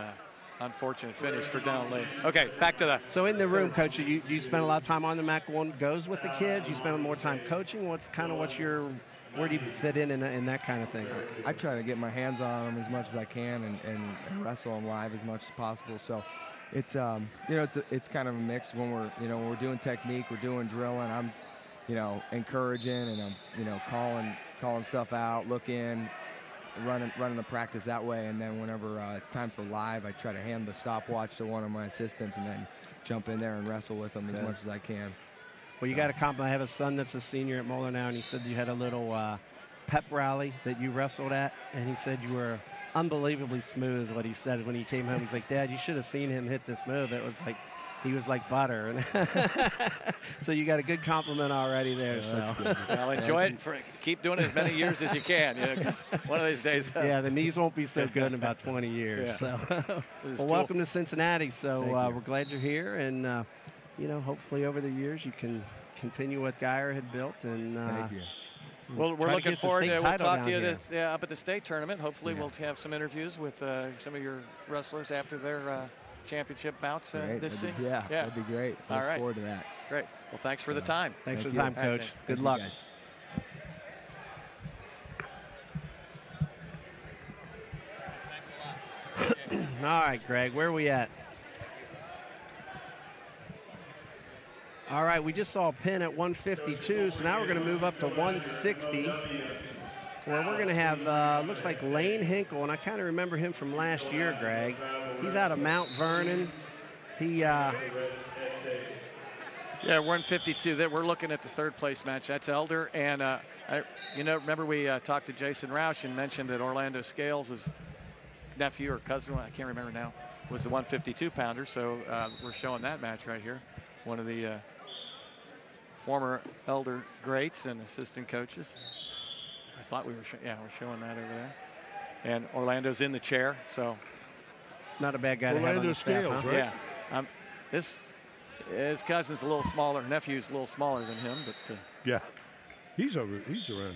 Speaker 6: unfortunate finish for Dylan Lee. Okay, back to the.
Speaker 3: So in the room, Coach, do you spend a lot of time on the mat going goes with the kids? You spend more time coaching? Where do you fit in that kind of thing?
Speaker 9: I try to get my hands on them as much as I can and wrestle them live as much as possible. So it's you know, it's kind of a mix when we're doing technique, we're doing drilling. I'm, you know, encouraging, and I'm, you know, calling stuff out, looking, running the practice that way, and then whenever it's time for live, I try to hand the stopwatch to one of my assistants and then jump in there and wrestle with them as much as I can.
Speaker 3: Well, you got a compliment. I have a son that's a senior at Moeller now, and he said you had a little pep rally that you wrestled at, and he said you were unbelievably smooth. What he said when he came home, he's like, "Dad, you should have seen him hit this move. It was like he was like butter." And so you got a good compliment already there.
Speaker 9: Yeah,
Speaker 3: so
Speaker 6: well, enjoy it. Keep doing it as many years as you can. You know, 'cause one of these days.
Speaker 3: Yeah, the knees won't be so good in about 20 years. Yeah. So, well, welcome to Cincinnati. So we're glad you're here, and you know, hopefully over the years you can continue what Geyer had built. And
Speaker 9: thank you.
Speaker 6: Well, we're looking forward to. We'll talk to you up at the state tournament. Hopefully, we'll have some interviews with some of your wrestlers after their championship bouts this season.
Speaker 9: Yeah, that'd be great.
Speaker 6: All right.
Speaker 9: Look forward to that.
Speaker 6: Great. Well, thanks for the time.
Speaker 3: Thanks for the time, Coach.
Speaker 6: Okay.
Speaker 3: Good luck.
Speaker 9: Guys.
Speaker 3: All right, Greg, where are we at? All right, we just saw a pin at 152, so now we're going to move up to 160, where we're going to have, looks like Lane Hinkle, and I kind of remember him from last year, Greg. He's out of Mount Vernon.
Speaker 6: Yeah, 152. That we're looking at the third place match. That's Elder, and you know, remember we talked to Jason Roush and mentioned that Orlando Scales' nephew or cousin, I can't remember now, was the 152 pounder. So we're showing that match right here. One of the former Elder greats and assistant coaches. I thought we were, we're showing that over there. And Orlando's in the chair, so
Speaker 3: not a bad guy to have on the staff,
Speaker 1: Scales,
Speaker 3: huh?
Speaker 1: right?
Speaker 6: Yeah. His cousin's a little smaller. Nephew's a little smaller than him, but
Speaker 1: yeah, he's around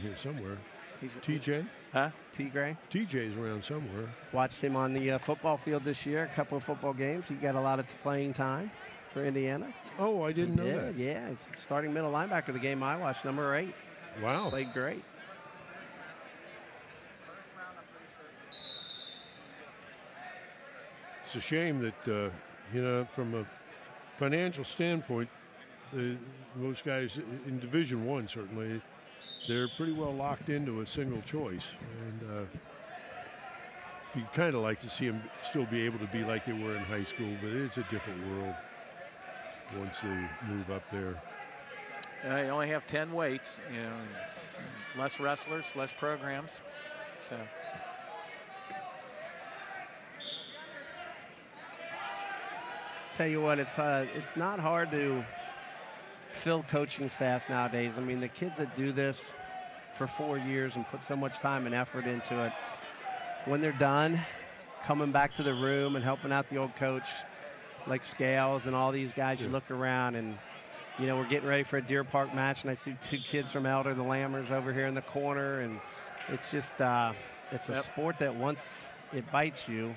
Speaker 1: here somewhere.
Speaker 6: He's
Speaker 1: TJ?
Speaker 6: Huh?
Speaker 3: T-Gray?
Speaker 1: TJ's around somewhere.
Speaker 3: Watched him on the football field this year, a couple of football games. He got a lot of playing time for Indiana.
Speaker 1: Oh, I didn't know that.
Speaker 3: Yeah, it's starting middle linebacker the game I watched, number 8.
Speaker 1: Wow.
Speaker 3: Played great.
Speaker 1: It's a shame that, you know, from a financial standpoint, most guys in Division I, certainly, they're pretty well locked into a single choice. And you'd kind of like to see them still be able to be like they were in high school, but it is a different world once they move up there.
Speaker 6: You only have 10 weights, you know, less wrestlers, less programs. So.
Speaker 3: Tell you what, it's not hard to fill coaching staffs nowadays. I mean, the kids that do this for 4 years and put so much time and effort into it, when they're done, coming back to the room and helping out the old coach, like Scales and all these guys. You look around and, you know, we're getting ready for a Deer Park match, and I see 2 kids from Elder, the Lammers, over here in the corner, and it's just it's a sport that once it bites you,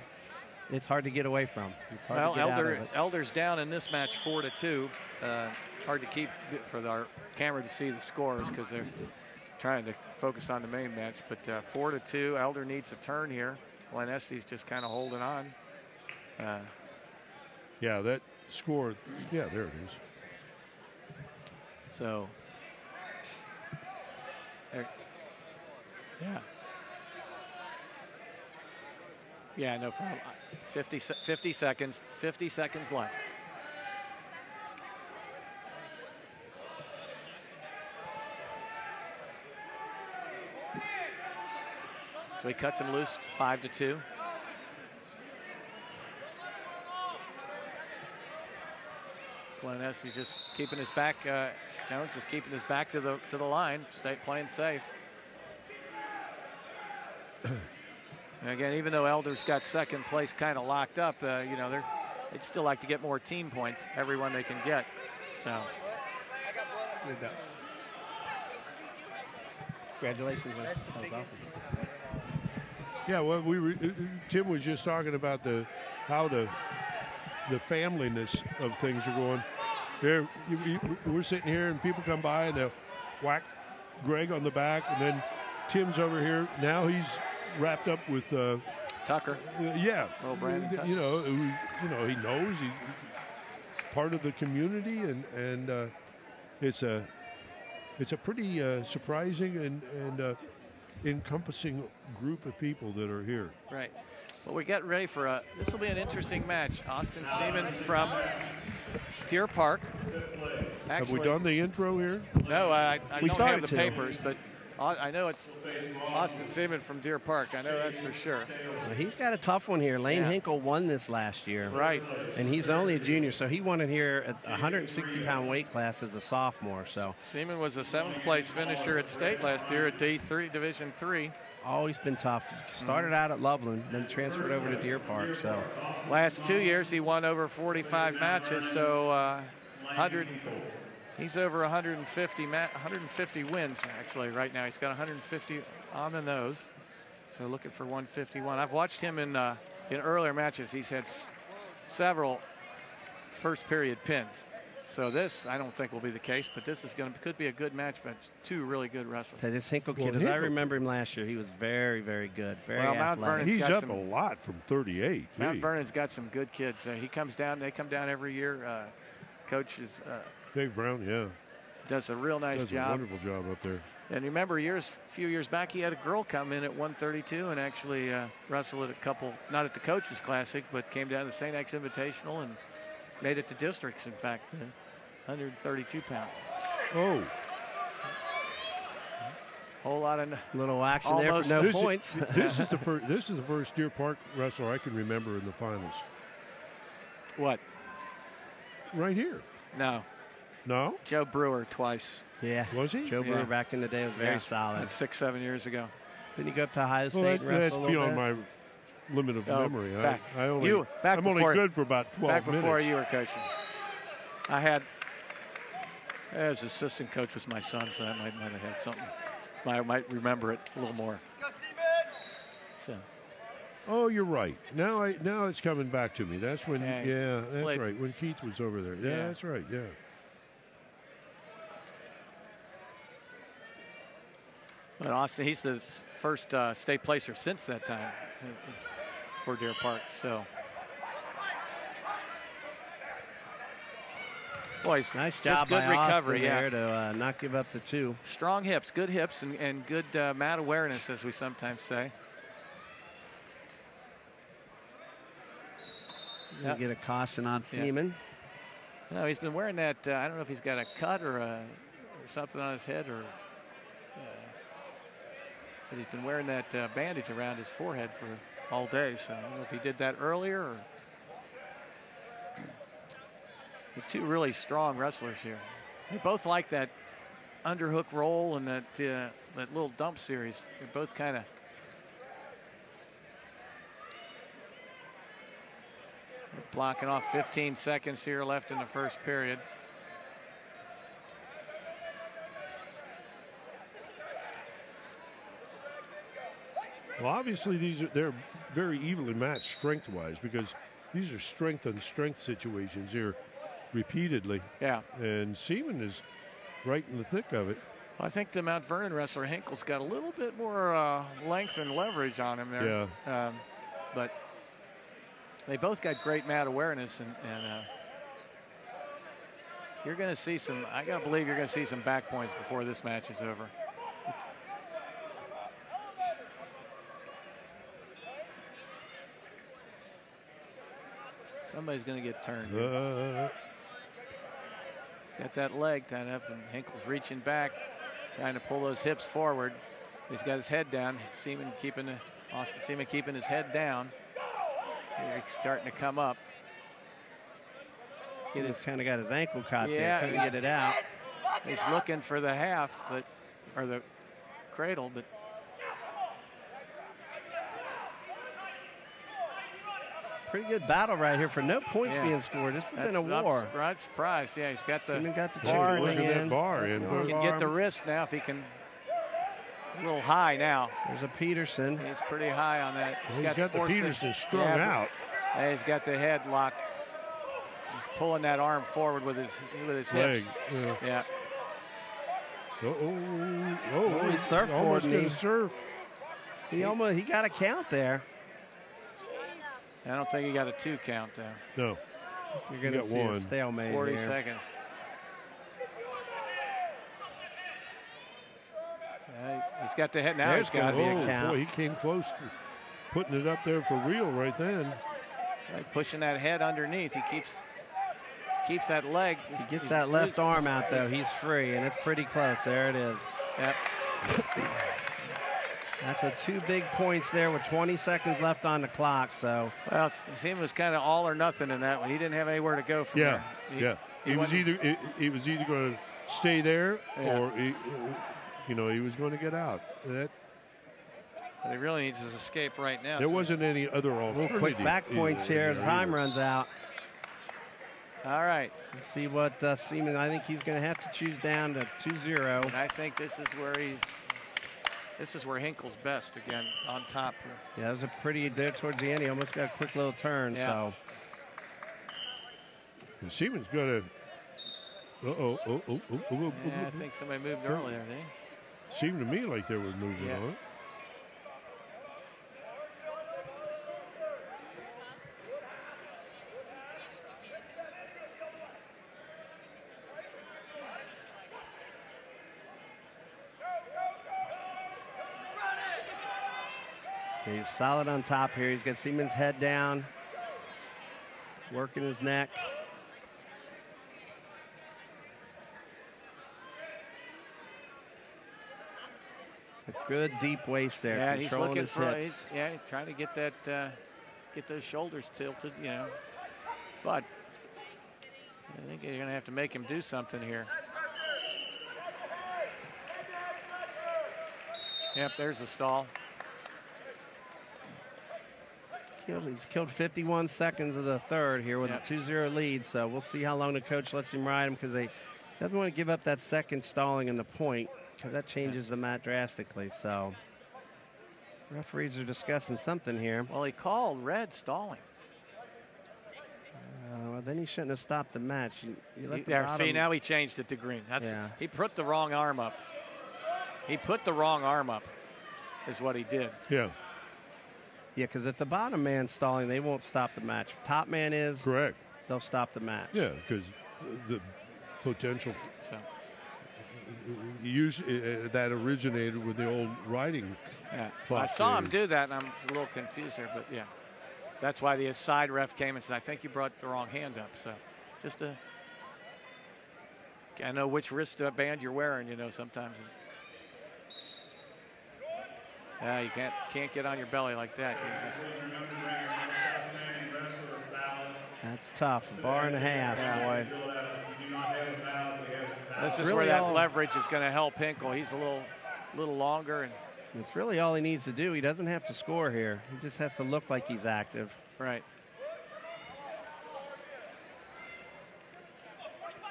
Speaker 3: it's hard to get away from. It's hard to get out of it.
Speaker 6: Elder's down in this match 4-2. Hard to keep for our camera to see the scores because they're trying to focus on the main match. But 4-2, Elder needs a turn here. Glen Esty's just kind of holding on.
Speaker 1: Yeah, that score. Yeah, there it is.
Speaker 6: So, yeah. Yeah, no problem. 50 seconds. 50 seconds left. So he cuts him loose, 5-2. Glen Esty just keeping his back. Jones is keeping his back to the line. Playing safe. And again, even though Elder's got second place kind of locked up, you know, they'd still like to get more team points, everyone they can get. So.
Speaker 3: Congratulations, man. That was awesome.
Speaker 1: Yeah, well, Tim was just talking about how the familyness of things are going. There, we're sitting here and people come by and they'll whack Greg on the back, and then Tim's over here. Now he's wrapped up with
Speaker 6: Tucker.
Speaker 1: Yeah,
Speaker 6: Brandon Tucker.
Speaker 1: You know, he knows he's part of the community, and it's a pretty surprising and encompassing group of people that are here.
Speaker 6: Right. Well, we get ready for this will be an interesting match. Austin Seaman from Deer Park.
Speaker 1: Have we done the intro here?
Speaker 6: No, I don't have the papers, but I know it's Austin Seaman from Deer Park. I know that's for sure.
Speaker 3: Well, he's got a tough one here. Lane Hinkle won this last year.
Speaker 6: Right.
Speaker 3: And he's only a junior, so he won it here at 160-pound weight class as a sophomore. So
Speaker 6: Seaman was a 7th place finisher at state last year at D3, Division III.
Speaker 3: Always been tough. Started out at Loveland, then transferred over to Deer Park. So
Speaker 6: last 2 years he won over 45 matches, so he's over 150 wins actually right now. He's got 150 on the nose, so looking for 151. I've watched him in earlier matches. He's had several first period pins. So this, I don't think will be the case, but this is could be a good match, but 2 really good wrestlers.
Speaker 3: So this Hinkle kid, as I remember him last year, he was very, very good. Very athletic.
Speaker 1: Mount Vernon's he's up a lot from 38.
Speaker 6: Mount Vernon's got some good kids. They come down every year. Coach is
Speaker 1: Dave Brown, yeah.
Speaker 6: Does a real nice job.
Speaker 1: A wonderful job up there.
Speaker 6: And remember, a few years back, he had a girl come in at 132 and actually wrestle at a couple, not at the Coaches Classic, but came down to the St. X Invitational and made it to districts, in fact, 132 pound.
Speaker 1: Oh.
Speaker 6: Whole lot of
Speaker 3: little action there for no points.
Speaker 1: This is the first Deer Park wrestler I can remember in the finals.
Speaker 6: What?
Speaker 1: Right here.
Speaker 6: No.
Speaker 1: No?
Speaker 6: Joe Brewer twice.
Speaker 3: Yeah.
Speaker 1: Was he?
Speaker 3: Joe Brewer back in the day was very solid.
Speaker 6: That's 6-7 years ago.
Speaker 3: Didn't he go up to Ohio State and wrestle
Speaker 1: that's beyond my limit of memory. I'm only good for about 12 minutes.
Speaker 6: Back before you were coaching. I had, as assistant coach was my son, so that might have had something. I might remember it a little more. So.
Speaker 1: Oh, you're right. Now it's coming back to me. That's when, that's right. When Keith was over there. Yeah, that's right. Yeah.
Speaker 6: But Austin, he's the first state placer since that time for Deer Park. So. Boy,
Speaker 3: nice job
Speaker 6: good
Speaker 3: by
Speaker 6: recovery
Speaker 3: there to not give up the 2.
Speaker 6: Strong hips, good hips, and good mat awareness, as we sometimes say.
Speaker 3: Yep. Get a caution on Seaman.
Speaker 6: No, he's been wearing that. I don't know if he's got a cut or something on his head, but he's been wearing that bandage around his forehead for all day. So I don't know if he did that earlier or. The 2 really strong wrestlers here. They both like that underhook roll and that little dump series. They're both kind of. Blocking off 15 seconds here left in the first period.
Speaker 1: Well, obviously they're very evenly matched strength-wise, because these are strength on strength situations here repeatedly.
Speaker 6: Yeah.
Speaker 1: And Seaman is right in the thick of it.
Speaker 6: I think the Mount Vernon wrestler Hinkle's got a little bit more length and leverage on him there.
Speaker 1: Yeah.
Speaker 6: But they both got great mat awareness, and you're going to see some. I got to believe you're going to see some back points before this match is over. Somebody's going to get turned. He's got that leg tied up, and Hinkle's reaching back, trying to pull those hips forward. He's got his head down. Austin Seaman keeping his head down. He's starting to come up.
Speaker 3: He's kind of got his ankle caught
Speaker 6: Yeah,
Speaker 3: there, couldn't get it out.
Speaker 6: He's looking for the half, or the cradle, but
Speaker 3: pretty good battle right here for no points being scored. This has been a war.
Speaker 6: I'm surprised. Yeah, he's got the
Speaker 3: bar
Speaker 1: in.
Speaker 6: He can get the wrist now if he can. A little high now.
Speaker 3: There's a Peterson.
Speaker 6: He's pretty high on that.
Speaker 1: He's got the Peterson strung out.
Speaker 6: And he's got the head locked. He's pulling that arm forward with his
Speaker 1: leg.
Speaker 6: Hips. Yeah.
Speaker 3: He's surfboarding.
Speaker 1: Almost gonna surf.
Speaker 3: He got a count there.
Speaker 6: I don't think he got a 2 count there.
Speaker 1: No.
Speaker 3: You're going to see a stalemate
Speaker 6: 40
Speaker 3: here.
Speaker 6: seconds. He's got the head now.
Speaker 3: There's got to be a count.
Speaker 1: Boy, he came close to putting it up there for real right then.
Speaker 6: Like pushing that head underneath. He keeps that leg.
Speaker 3: He gets that left arm out, though. He's free, and it's pretty close. There it is.
Speaker 6: Yep.
Speaker 3: That's 2 big points there with 20 seconds left on the clock. So,
Speaker 6: well, it was kind of all or nothing in that one. He didn't have anywhere to go from there.
Speaker 1: He was either going to stay there or he was going to get out.
Speaker 6: But he really needs his escape right now.
Speaker 1: There wasn't any other alternative.
Speaker 3: Quick back points here as time runs out.
Speaker 6: All right.
Speaker 3: Let's see what Seaman. I think he's going to have to choose down to 2-0.
Speaker 6: And I think this is where Hinkle's best again on top here.
Speaker 3: Yeah, that was a pretty there towards the end. He almost got a quick little turn.
Speaker 6: Yeah.
Speaker 3: So
Speaker 1: and Seaman's got to.
Speaker 6: Yeah, I think somebody moved earlier. Didn't he?
Speaker 1: Seemed to me like they were moving on.
Speaker 3: He's solid on top here. He's got Seaman's head down, working his neck. A good deep waist there.
Speaker 6: Yeah, he's looking
Speaker 3: his
Speaker 6: for.
Speaker 3: hips.
Speaker 6: He's trying to get that, get those shoulders tilted. But I think you're going to have to make him do something here. Yep, there's the stall.
Speaker 3: He's killed 51 seconds of the third here with a 2-0 lead. So we'll see how long the coach lets him ride him, because he doesn't want to give up that second stalling in the point, because that changes the mat drastically. So referees are discussing something here.
Speaker 6: Well, he called red stalling.
Speaker 3: Well, then he shouldn't have stopped the match.
Speaker 6: See, now he changed it to green. He put the wrong arm up. He put the wrong arm up, is what he did.
Speaker 1: Yeah.
Speaker 3: Yeah, because if the bottom man's stalling, they won't stop the match. If top man is,
Speaker 1: correct,
Speaker 3: they'll stop the match.
Speaker 1: Yeah, because the potential. That originated with the old riding.
Speaker 6: Yeah, I saw him do that, and I'm a little confused there, but yeah. So that's why the side ref came and said, I think you brought the wrong hand up. So just I know which wrist band you're wearing, sometimes. Yeah, you can't get on your belly like that.
Speaker 3: That's tough. A bar and a half, boy.
Speaker 6: This is where that leverage is going to help Hinkle. He's a little longer, and
Speaker 3: it's really all he needs to do. He doesn't have to score here. He just has to look like he's active.
Speaker 6: Right.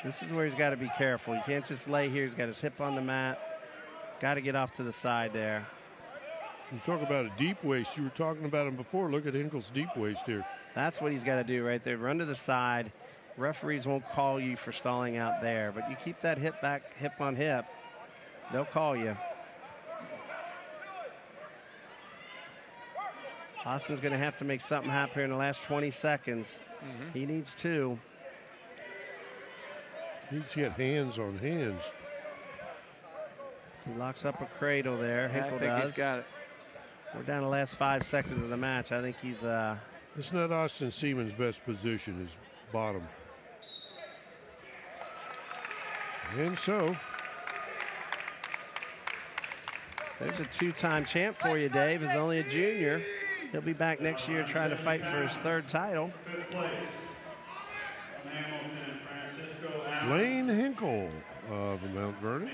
Speaker 3: This is where he's got to be careful. He can't just lay here. He's got his hip on the mat. Got to get off to the side there.
Speaker 1: You talk about a deep waist. You were talking about him before. Look at Hinkle's deep waist here.
Speaker 3: That's what he's got to do right there. Run to the side. Referees won't call you for stalling out there, but you keep that hip back, hip on hip, they'll call you. Austin's going to have to make something happen here in the last 20 seconds. He needs to.
Speaker 1: He needs to get hands on hands.
Speaker 3: He locks up a cradle there. Hinkle
Speaker 6: I think
Speaker 3: does.
Speaker 6: he's got it.
Speaker 3: We're down to the last 5 seconds of the match. I think he's
Speaker 1: It's not Austin Seaman's best position, his bottom. And so.
Speaker 3: There's a two-time champ for you, Dave. He's only a junior. He'll be back next year trying to fight for his 3rd title.
Speaker 1: Lane Hinkle of Mount Vernon.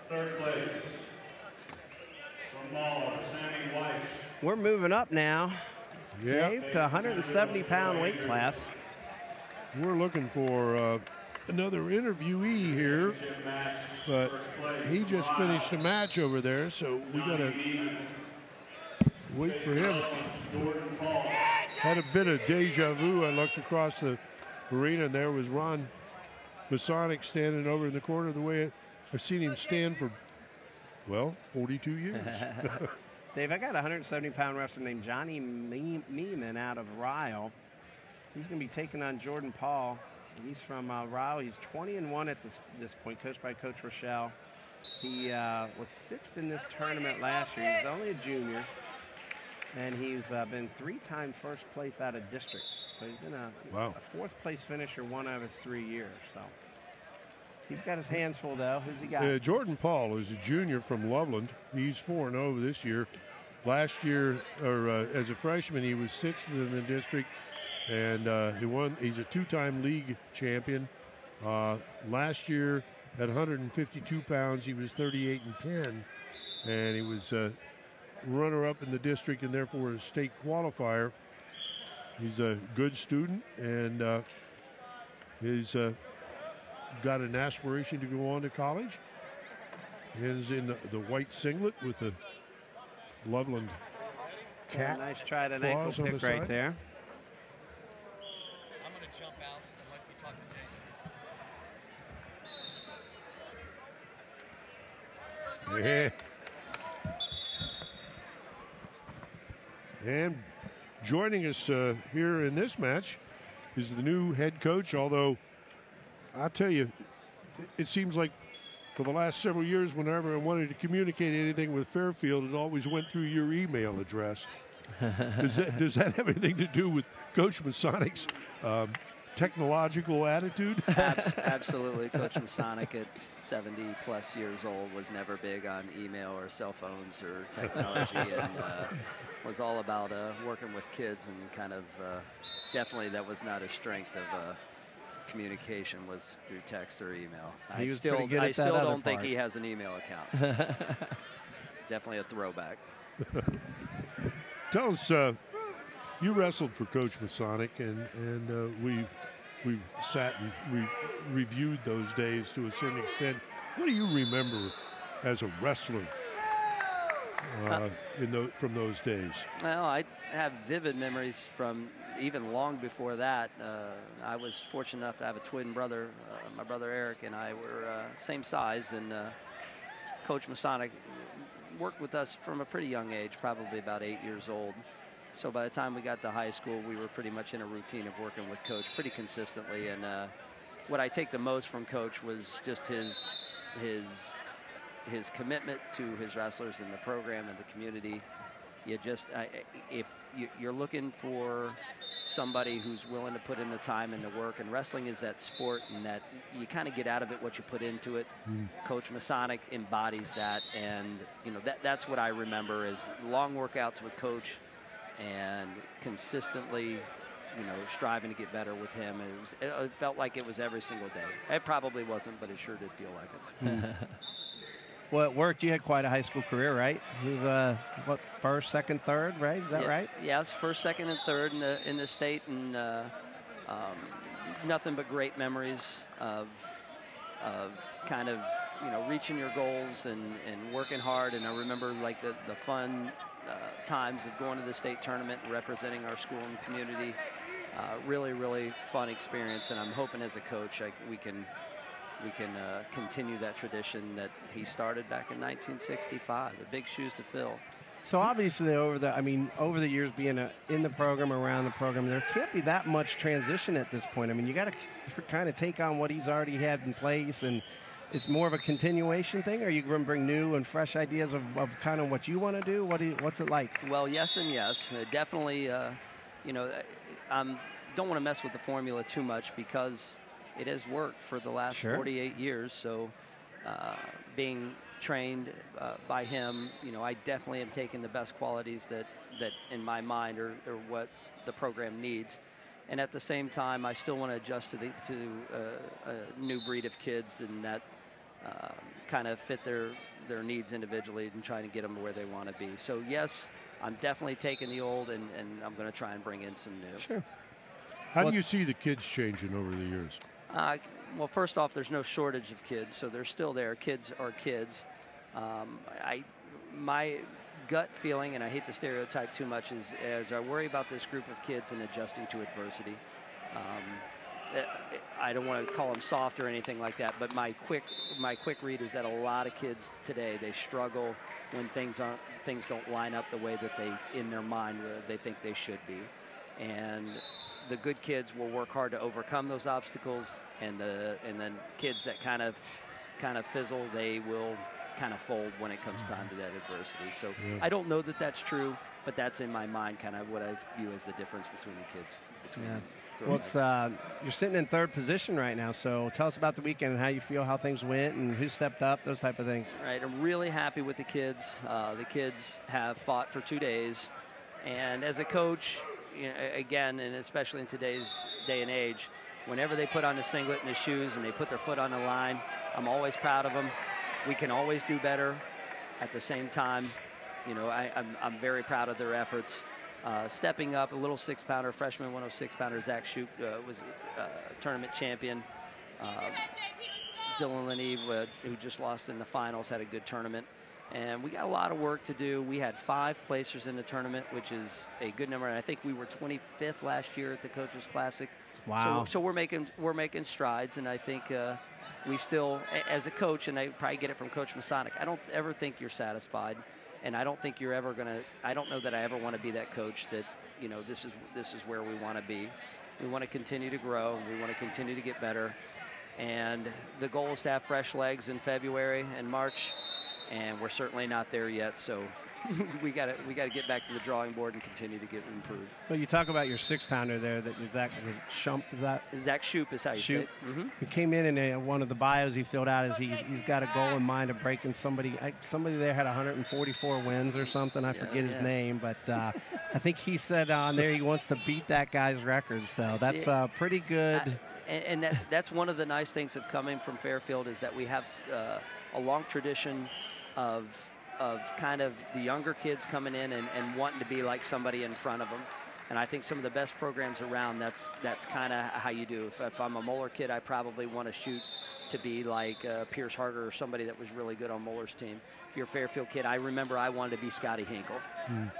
Speaker 2: Third place. From Mahler, Sammy Weiss.
Speaker 3: We're moving up now,
Speaker 1: Yeah.
Speaker 3: Dave, to 170-pound weight class.
Speaker 1: We're looking for another interviewee here, but he just finished a match over there, so we got to wait for him. Had a bit of deja vu. I looked across the arena, and there was Ron Masonic standing over in the corner the way I've seen him stand for, well, 42 years.
Speaker 3: Dave, I got a 170-pound wrestler named Johnny Meeman out of Ryle. He's going to be taking on Jordan Paul. He's from Ryle. He's 20-1 at this point, coached by Coach Rochelle. He was 6th in this tournament last year. He's only a junior, and he's been 3-time first place out of districts. So he's been a 4th place finisher 1 out of his 3 years. So he's got his hands full, though. Who's he got?
Speaker 1: Jordan Paul is a junior from Loveland. He's 4-0 this year. Last year, or as a freshman, he was 6th in the district. And he won. He's a 2-time league champion. Last year, at 152 pounds, he was 38-10, and he was runner-up in the district and therefore a state qualifier. He's a good student, and he's got an aspiration to go on to college. He's in the white singlet with the Loveland cat.
Speaker 3: Nice try to an ankle pick right there.
Speaker 1: Yeah. And joining us here in this match is the new head coach, although I'll tell you, it seems like for the last several years, whenever I wanted to communicate anything with Fairfield, it always went through your email address. Does that have anything to do with Coach Masonic's technological attitude?
Speaker 10: Absolutely. Coach Masonic at 70-plus years old was never big on email or cell phones or technology, and was all about working with kids, and kind of definitely that was not a strength of communication, was through text or email.
Speaker 3: He was
Speaker 10: still,
Speaker 3: pretty good at
Speaker 10: I still
Speaker 3: that other
Speaker 10: don't think
Speaker 3: part.
Speaker 10: he has an email account. Definitely a throwback.
Speaker 1: Tell us, you wrestled for Coach Masonic, and we sat and reviewed those days to a certain extent. What do you remember as a wrestler from those days?
Speaker 10: Well, I have vivid memories from even long before that. I was fortunate enough to have a twin brother. My brother Eric and I were same size, and Coach Masonic worked with us from a pretty young age, probably about 8 years old. So by the time we got to high school, we were pretty much in a routine of working with Coach pretty consistently. And what I take the most from Coach was just his commitment to his wrestlers and the program and the community. You just, if you're looking for somebody who's willing to put in the time and the work, and wrestling is that sport, and that you kind of get out of it what you put into it. Coach Masonic embodies that, and that's what I remember is long workouts with Coach, and consistently, striving to get better with him. It felt like it was every single day. It probably wasn't, but it sure did feel like it.
Speaker 3: Well, it worked. You had quite a high school career, right? You've, what, first, second, third, right? Is that right?
Speaker 10: Yes, first, second, and third in the state, and nothing but great memories of kind of, reaching your goals and working hard. And I remember like the fun times of going to the state tournament and representing our school and community. Really, really fun experience. And I'm hoping as a coach we can continue that tradition that he started back in 1965. The big shoes to fill.
Speaker 3: So obviously over the years being in the program, around the program, there can't be that much transition at this point. I mean, you got to kind of take on what he's already had in place, and it's more of a continuation thing, or are you going to bring new and fresh ideas of kind of what you want to do? What's it like?
Speaker 10: Well, yes and yes. Definitely, I don't want to mess with the formula too much because it has worked for the last 48 years. So being trained by him, I definitely have taken the best qualities that in my mind are what the program needs. And at the same time, I still want to adjust to a new breed of kids, and that kind of fit their needs individually and trying to get them where they want to be. So yes, I'm definitely taking the old and I'm going to try and bring in some new.
Speaker 1: Sure. How do you see the kids changing over the years?
Speaker 10: Well, first off, there's no shortage of kids, so they're still there. Kids are kids. My gut feeling, and I hate to stereotype too much, is as I worry about this group of kids and adjusting to adversity. I don't want to call them soft or anything like that, but my quick read is that a lot of kids today, they struggle when things don't line up the way that they, in their mind, they think they should be. And the good kids will work hard to overcome those obstacles, and then kids that kind of fizzle, they will kind of fold when it comes time to that adversity. So I don't know that that's true, but that's in my mind kind of what I view as the difference between the kids.
Speaker 3: Well, it's, you're sitting in third position right now, so tell us about the weekend and how you feel, how things went, and who stepped up, those type of things.
Speaker 10: Right, I'm really happy with the kids. The kids have fought for 2 days, and as a coach, again, and especially in today's day and age, whenever they put on the singlet and the shoes and they put their foot on the line, I'm always proud of them. We can always do better. At the same time, I'm very proud of their efforts. Stepping up, a little 6-pounder, freshman 106-pounder, Zach Shoup was a tournament champion. Dylan Linney, who just lost in the finals, had a good tournament. And we got a lot of work to do. We had 5 placers in the tournament, which is a good number. And I think we were 25th last year at the Coaches Classic.
Speaker 3: Wow.
Speaker 10: So we're making strides, and I think we still, as a coach, and I probably get it from Coach Masonic, I don't ever think you're satisfied, and I don't think you're ever gonna. I don't know that I ever want to be that coach that this is where we want to be. We want to continue to grow. We want to continue to get better, and the goal is to have fresh legs in February and March. And we're certainly not there yet, so we got to get back to the drawing board and continue to get improved.
Speaker 3: Well, you talk about your 6-pounder there. Zach Shoup, is that?
Speaker 10: Zach Shoup is how you say it. Mm-hmm.
Speaker 3: He came in one of the bios he filled out is he's got a goal in mind of breaking somebody. Somebody there had 144 wins or something. I forget his name, but I think he said on there he wants to beat that guy's record. So that's pretty good.
Speaker 10: And that's one of the nice things of coming from Fairfield is that we have a long tradition of kind of the younger kids coming in and wanting to be like somebody in front of them. And I think some of the best programs around, that's kind of how you do. If I'm a Moeller kid, I probably want to shoot to be like Pierce Harger or somebody that was really good on Moeller's team. If you're a Fairfield kid, I remember I wanted to be Scotty Hinkle.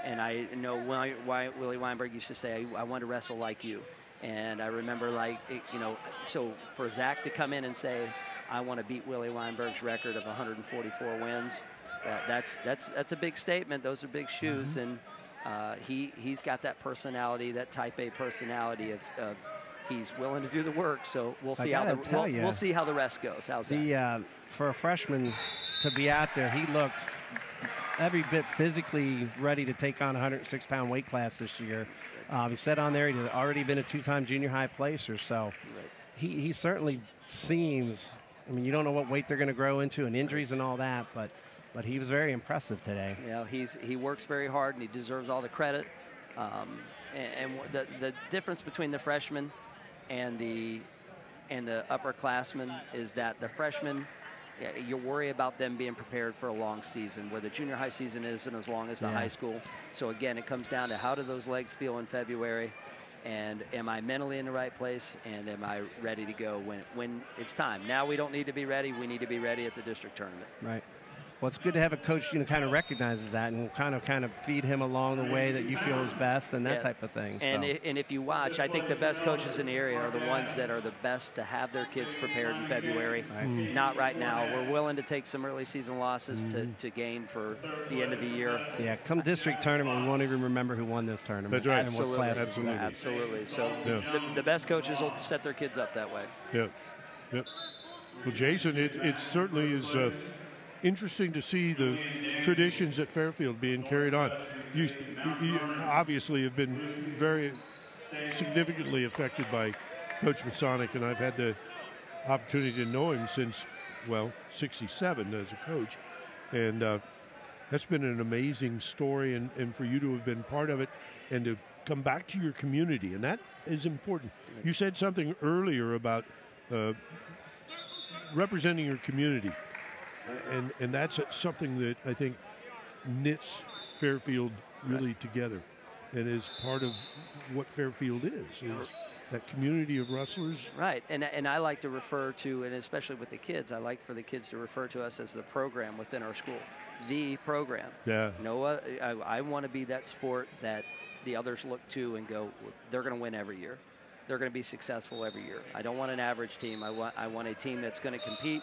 Speaker 10: And I know Willie Weinberg used to say, I want to wrestle like you. And I remember so for Zach to come in and say, I want to beat Willie Weinberg's record of 144 wins. That's a big statement. Those are big shoes, and he's got that personality, that Type A personality of he's willing to do the work. So we'll see we'll see how the rest goes. How's that?
Speaker 3: For a freshman to be out there, he looked every bit physically ready to take on a 106-pound weight class this year. He said on there he had already been a 2-time junior high placer, so he certainly seems. I mean, you don't know what weight they're going to grow into and injuries and all that, but he was very impressive today.
Speaker 10: Yeah, he works very hard and he deserves all the credit. And the difference between the freshmen and the upperclassmen is that the freshmen you worry about them being prepared for a long season, where the junior high season isn't as long as the high school. So again, it comes down to how do those legs feel in February, and am I mentally in the right place, and am I ready to go when it's time? Now we don't need to be ready. We need to be ready at the district tournament.
Speaker 3: Right. Well, it's good to have a coach, kind of recognizes that and kind of feed him along the way that you feel is best and that type of thing.
Speaker 10: And, and if you watch, I think the best coaches in the area are the ones that are the best to have their kids prepared in February. Right. Not right now. We're willing to take some early season losses to gain for the end of the year.
Speaker 3: Yeah, come district tournament, we won't even remember who won this tournament.
Speaker 1: That's right.
Speaker 10: Absolutely. Absolutely. So the best coaches will set their kids up that way.
Speaker 1: Yeah. Yep. Well, Jason, it certainly is interesting to see the traditions at Fairfield being carried on. You obviously have been very significantly affected by Coach Masonic, and I've had the opportunity to know him since, well, 67 as a coach. And that's been an amazing story, and for you to have been part of it and to come back to your community, and that is important. You said something earlier about representing your community. And that's something that I think knits Fairfield really together and is part of what Fairfield is that community of wrestlers.
Speaker 10: Right, and I like to refer to, and especially with the kids, I like for the kids to refer to us as the program within our school. The program.
Speaker 1: Yeah.
Speaker 10: I want to be that sport that the others look to and go, they're going to win every year. They're going to be successful every year. I don't want an average team. I want a team that's going to compete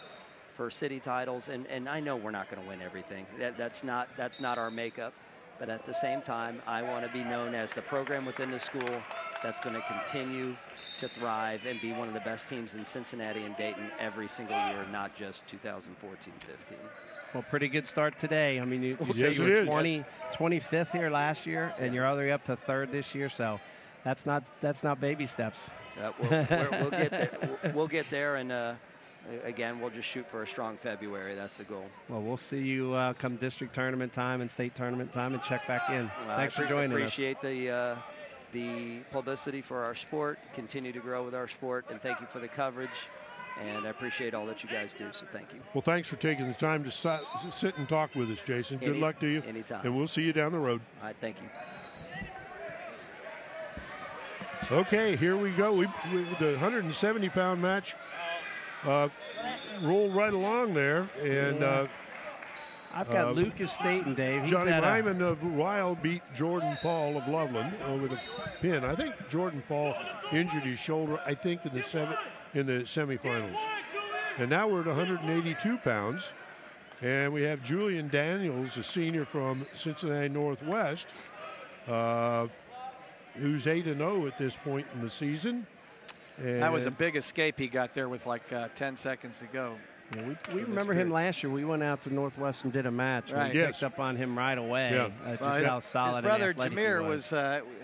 Speaker 10: for city titles, and I know we're not going to win everything. That's not our makeup, but at the same time, I want to be known as the program within the school that's going to continue to thrive and be one of the best teams in Cincinnati and Dayton every single year, not just 2014-15.
Speaker 3: Well, pretty good start today. I mean, you say you were 25th here last year, and you're all the way up to 3rd this year, so that's not baby steps.
Speaker 10: We'll get there. We'll get there, and again, we'll just shoot for a strong February. That's the goal.
Speaker 3: Well, we'll see you come district tournament time and state tournament time and check back in. Thanks for joining us.
Speaker 10: Appreciate the publicity for our sport. Continue to grow with our sport, and thank you for the coverage. And I appreciate all that you guys do, so thank you.
Speaker 1: Well, thanks for taking the time to sit and talk with us, Jason. Good luck to you.
Speaker 10: Anytime.
Speaker 1: And we'll see you down the road.
Speaker 10: All right, thank you.
Speaker 1: Okay, here we go. We the 170-pound match rolled right along there, and
Speaker 3: I've got Lucas Staten, Dave.
Speaker 1: Johnny Lyman of Ryle beat Jordan Paul of Loveland over the pin. I think Jordan Paul injured his shoulder, I think, in the semifinals. And now we're at 182 pounds, and we have Julian Daniels, a senior from Cincinnati Northwest, who's 8-0 at this point in the season. And
Speaker 6: that was a big escape he got there with like 10 seconds to go.
Speaker 3: Yeah, we remember him last year. We went out to Northwest and did a match. Right. We picked up on him right away.
Speaker 1: Yeah.
Speaker 3: Just how solid
Speaker 6: his brother
Speaker 3: and
Speaker 6: Jameer was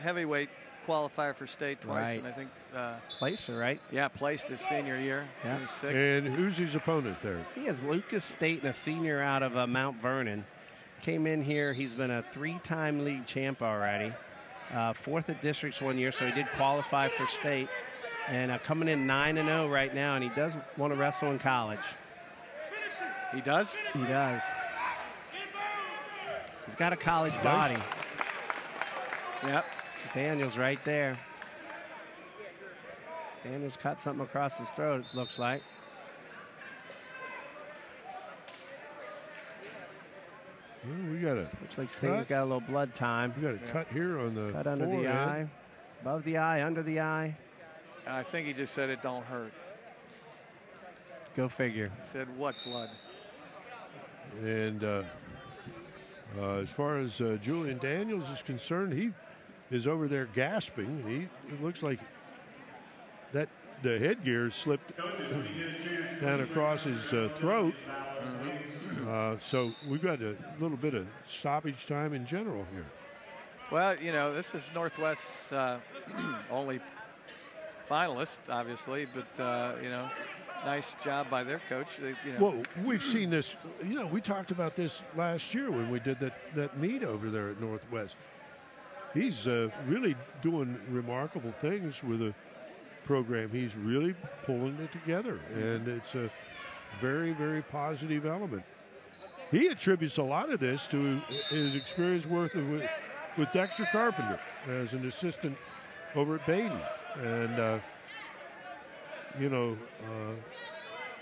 Speaker 6: heavyweight qualifier for state twice, and I think
Speaker 3: placer, right?
Speaker 6: Yeah, placed his senior year.
Speaker 3: Yeah.
Speaker 1: And who's his opponent there?
Speaker 3: He is Lucas Staten, a senior out of Mount Vernon. Came in here. He's been a 3-time league champ already. 4th at districts 1 year, so he did qualify for state. And coming in 9-0 right now, and he does want to wrestle in college.
Speaker 6: He does?
Speaker 3: He does. He's got a college body.
Speaker 6: Yep.
Speaker 3: Daniel's right there. Daniel's cut something across his throat, it looks like.
Speaker 1: Well, we got a
Speaker 3: looks like Staten's got a little blood time.
Speaker 1: We got a cut here on the
Speaker 3: cut under the eye, above the eye, under the eye.
Speaker 6: I think he just said it don't hurt.
Speaker 3: Go figure.
Speaker 6: He said what blood?
Speaker 1: And as far as Julian Daniels is concerned, he is over there gasping. It looks like that the headgear slipped down across his throat. So we've got a little bit of stoppage time in general here.
Speaker 6: Well, you know, this is Northwest's only finalist, obviously, but you know, nice job by their coach.
Speaker 1: Well, we've seen this. You know, we talked about this last year when we did that meet over there at Northwest. He's really doing remarkable things with a program. He's really pulling it together, and it's very, very positive element. He attributes a lot of this to his experience with Dexter Carpenter as an assistant over at Baden. And,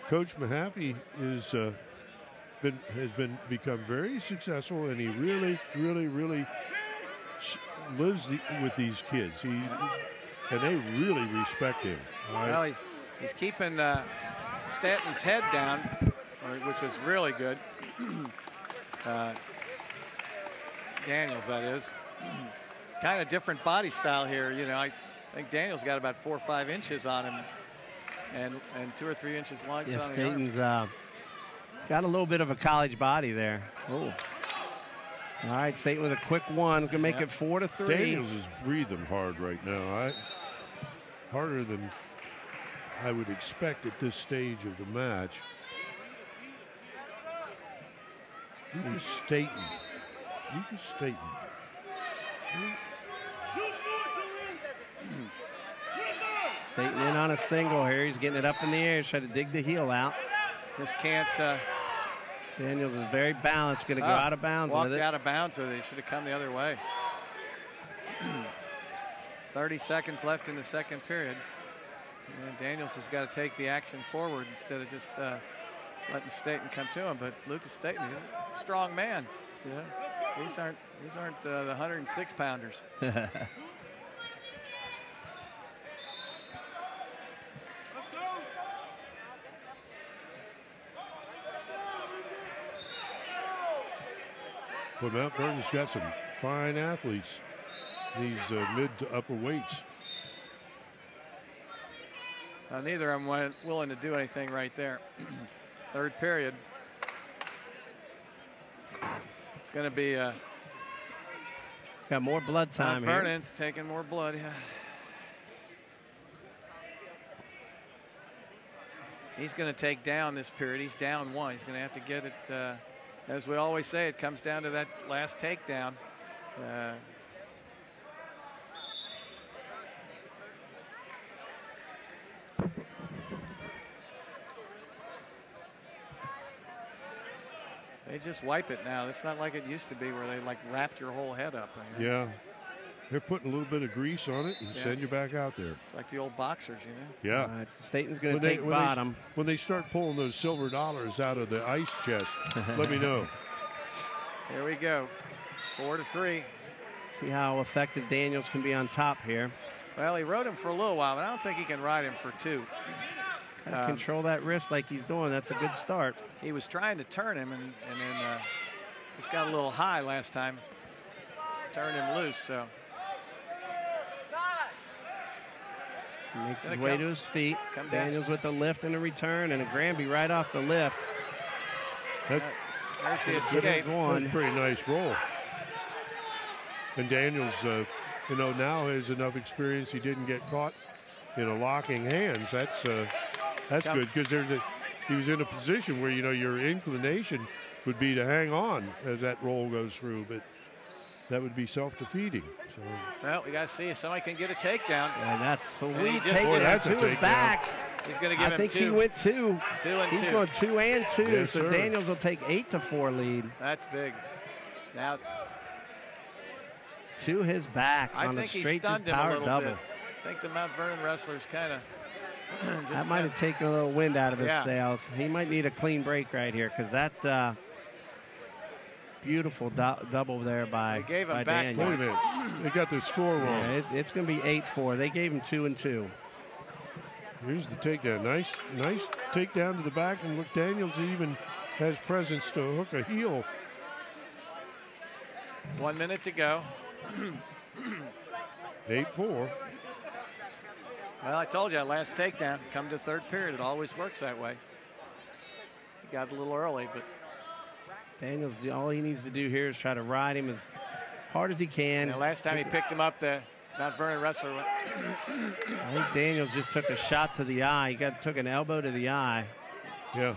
Speaker 1: Coach Mahaffey has become very successful, and he really, really, really lives with these kids. And they really respect him.
Speaker 6: Well, he's keeping Stanton's head down, which is really good. Daniels, that is. Kind of different body style here. I think Daniels got about 4 or 5 inches on him, and 2 or 3 inches long.
Speaker 3: Yeah, Staten's got a little bit of a college body there. Oh. All right, Staten with a quick one. Going to make it 4-3.
Speaker 1: Daniels is breathing hard right now. Harder than I would expect at this stage of the match. Lucas Staten.
Speaker 3: Staten in on a single here. He's getting it up in the air. He's trying to dig the heel out.
Speaker 6: Just can't.
Speaker 3: Daniels is very balanced. Going to go out of bounds with it.
Speaker 6: Walked out of bounds with it. He should have come the other way. 30 seconds left in the second period. And Daniels has got to take the action forward instead of just letting Staten come to him. But Lucas Staten, he's a strong man. Yeah. These aren't the 106 pounders.
Speaker 1: Well, Mount Vernon's got some fine athletes. These mid to upper weights.
Speaker 6: Neither of them went willing to do anything right there. Third period. It's going to be
Speaker 3: got more blood time here.
Speaker 6: Vernon's taking more blood. Yeah. He's going to take down this period. He's down 1. He's going to have to get it. As we always say, it comes down to that last takedown. They just wipe it now. It's not like it used to be where they like wrapped your whole head up.
Speaker 1: Yeah. They're putting a little bit of grease on it and send you back out there.
Speaker 6: It's like the old boxers,
Speaker 1: Yeah.
Speaker 3: Staten's going to take bottom.
Speaker 1: When they start pulling those silver dollars out of the ice chest, let me know.
Speaker 6: Here we go. 4-3.
Speaker 3: See how effective Daniels can be on top here.
Speaker 6: Well, he rode him for a little while, but I don't think he can ride him for 2.
Speaker 3: Control that wrist like he's doing. That's a good start.
Speaker 6: He was trying to turn him, and then just got a little high last time. Turned him loose, so.
Speaker 3: He makes his way to his feet. Daniels with the lift and a return, and a Granby right off the lift.
Speaker 6: There's the escape.
Speaker 1: That's a pretty nice roll. And Daniels, now has enough experience. He didn't get caught, locking hands. That's good, because he was in a position where your inclination would be to hang on as that roll goes through, but that would be self-defeating. So.
Speaker 6: Well, we got to see if somebody can get a takedown.
Speaker 3: And that's sweet. Taking it to his back.
Speaker 6: He's going to give him 2.
Speaker 3: I think he went 2.
Speaker 6: 2 and 2.
Speaker 3: He's going 2 and 2.
Speaker 1: Yes,
Speaker 3: so
Speaker 1: sir.
Speaker 3: Daniels will take 8-4 lead.
Speaker 6: That's big. Now,
Speaker 3: to his back on a straight just power double.
Speaker 6: Bit. I think the Mount Vernon wrestlers kind of.
Speaker 3: That might have taken a little wind out of his sails. He might need a clean break right here, because that beautiful double there by Daniels.
Speaker 1: Wait a minute. They got their score wrong.
Speaker 3: Yeah, it's going to be 8-4. They gave him 2 and 2.
Speaker 1: Here's the takedown. Nice takedown to the back, and look, Daniels even has presence to hook a heel.
Speaker 6: 1 minute to go.
Speaker 1: 8-4.
Speaker 6: Well, I told you, last takedown, come to third period, it always works that way. He got a little early, but
Speaker 3: Daniels, all he needs to do here is try to ride him as hard as he can.
Speaker 6: The last time he picked him up, the Mount Vernon wrestler went.
Speaker 3: I think Daniels just took a shot to the eye. He took an elbow to the eye.
Speaker 1: Yeah.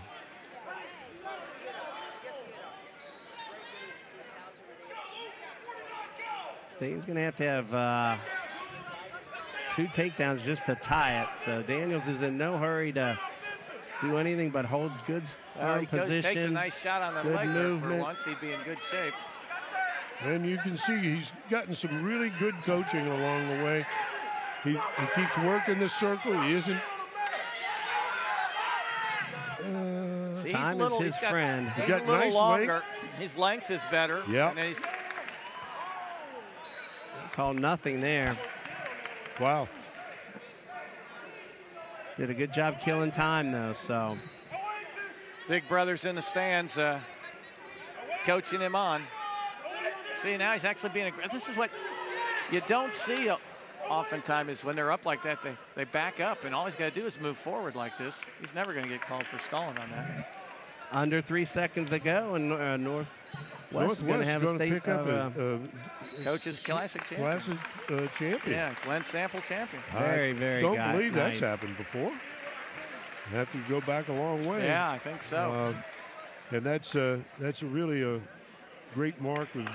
Speaker 3: Staten's going to have 2 takedowns just to tie it. So Daniels is in no hurry to do anything but hold good firm position.
Speaker 6: Takes a nice shot on the
Speaker 3: good
Speaker 6: leg
Speaker 3: movement.
Speaker 6: there for once. He'd be in good shape.
Speaker 1: And you can see he's gotten some really good coaching along the way. He keeps working the circle. He isn't.
Speaker 6: See,
Speaker 3: time is his friend.
Speaker 6: He's a little
Speaker 1: nice
Speaker 6: longer.
Speaker 1: length.
Speaker 6: His length is better.
Speaker 1: Yeah.
Speaker 3: Call nothing there.
Speaker 1: Wow.
Speaker 3: Did a good job killing time, though, so.
Speaker 6: Big brother's in the stands coaching him on. See, now he's actually being aggressive. This is what you don't see oftentimes is when they're up like that, they back up, and all he's got to do is move forward like this. He's never going to get called for stalling on that.
Speaker 3: Under 3 seconds to go, and Northwest is going to have a state
Speaker 1: pick up
Speaker 6: Coach's Classic champion.
Speaker 1: Classic champion.
Speaker 6: Yeah, Glenn Sample champion.
Speaker 3: Very, very
Speaker 1: don't
Speaker 3: nice.
Speaker 1: believe that's happened before. You have to go back a long way.
Speaker 6: Yeah, I think so.
Speaker 1: And that's really a great mark of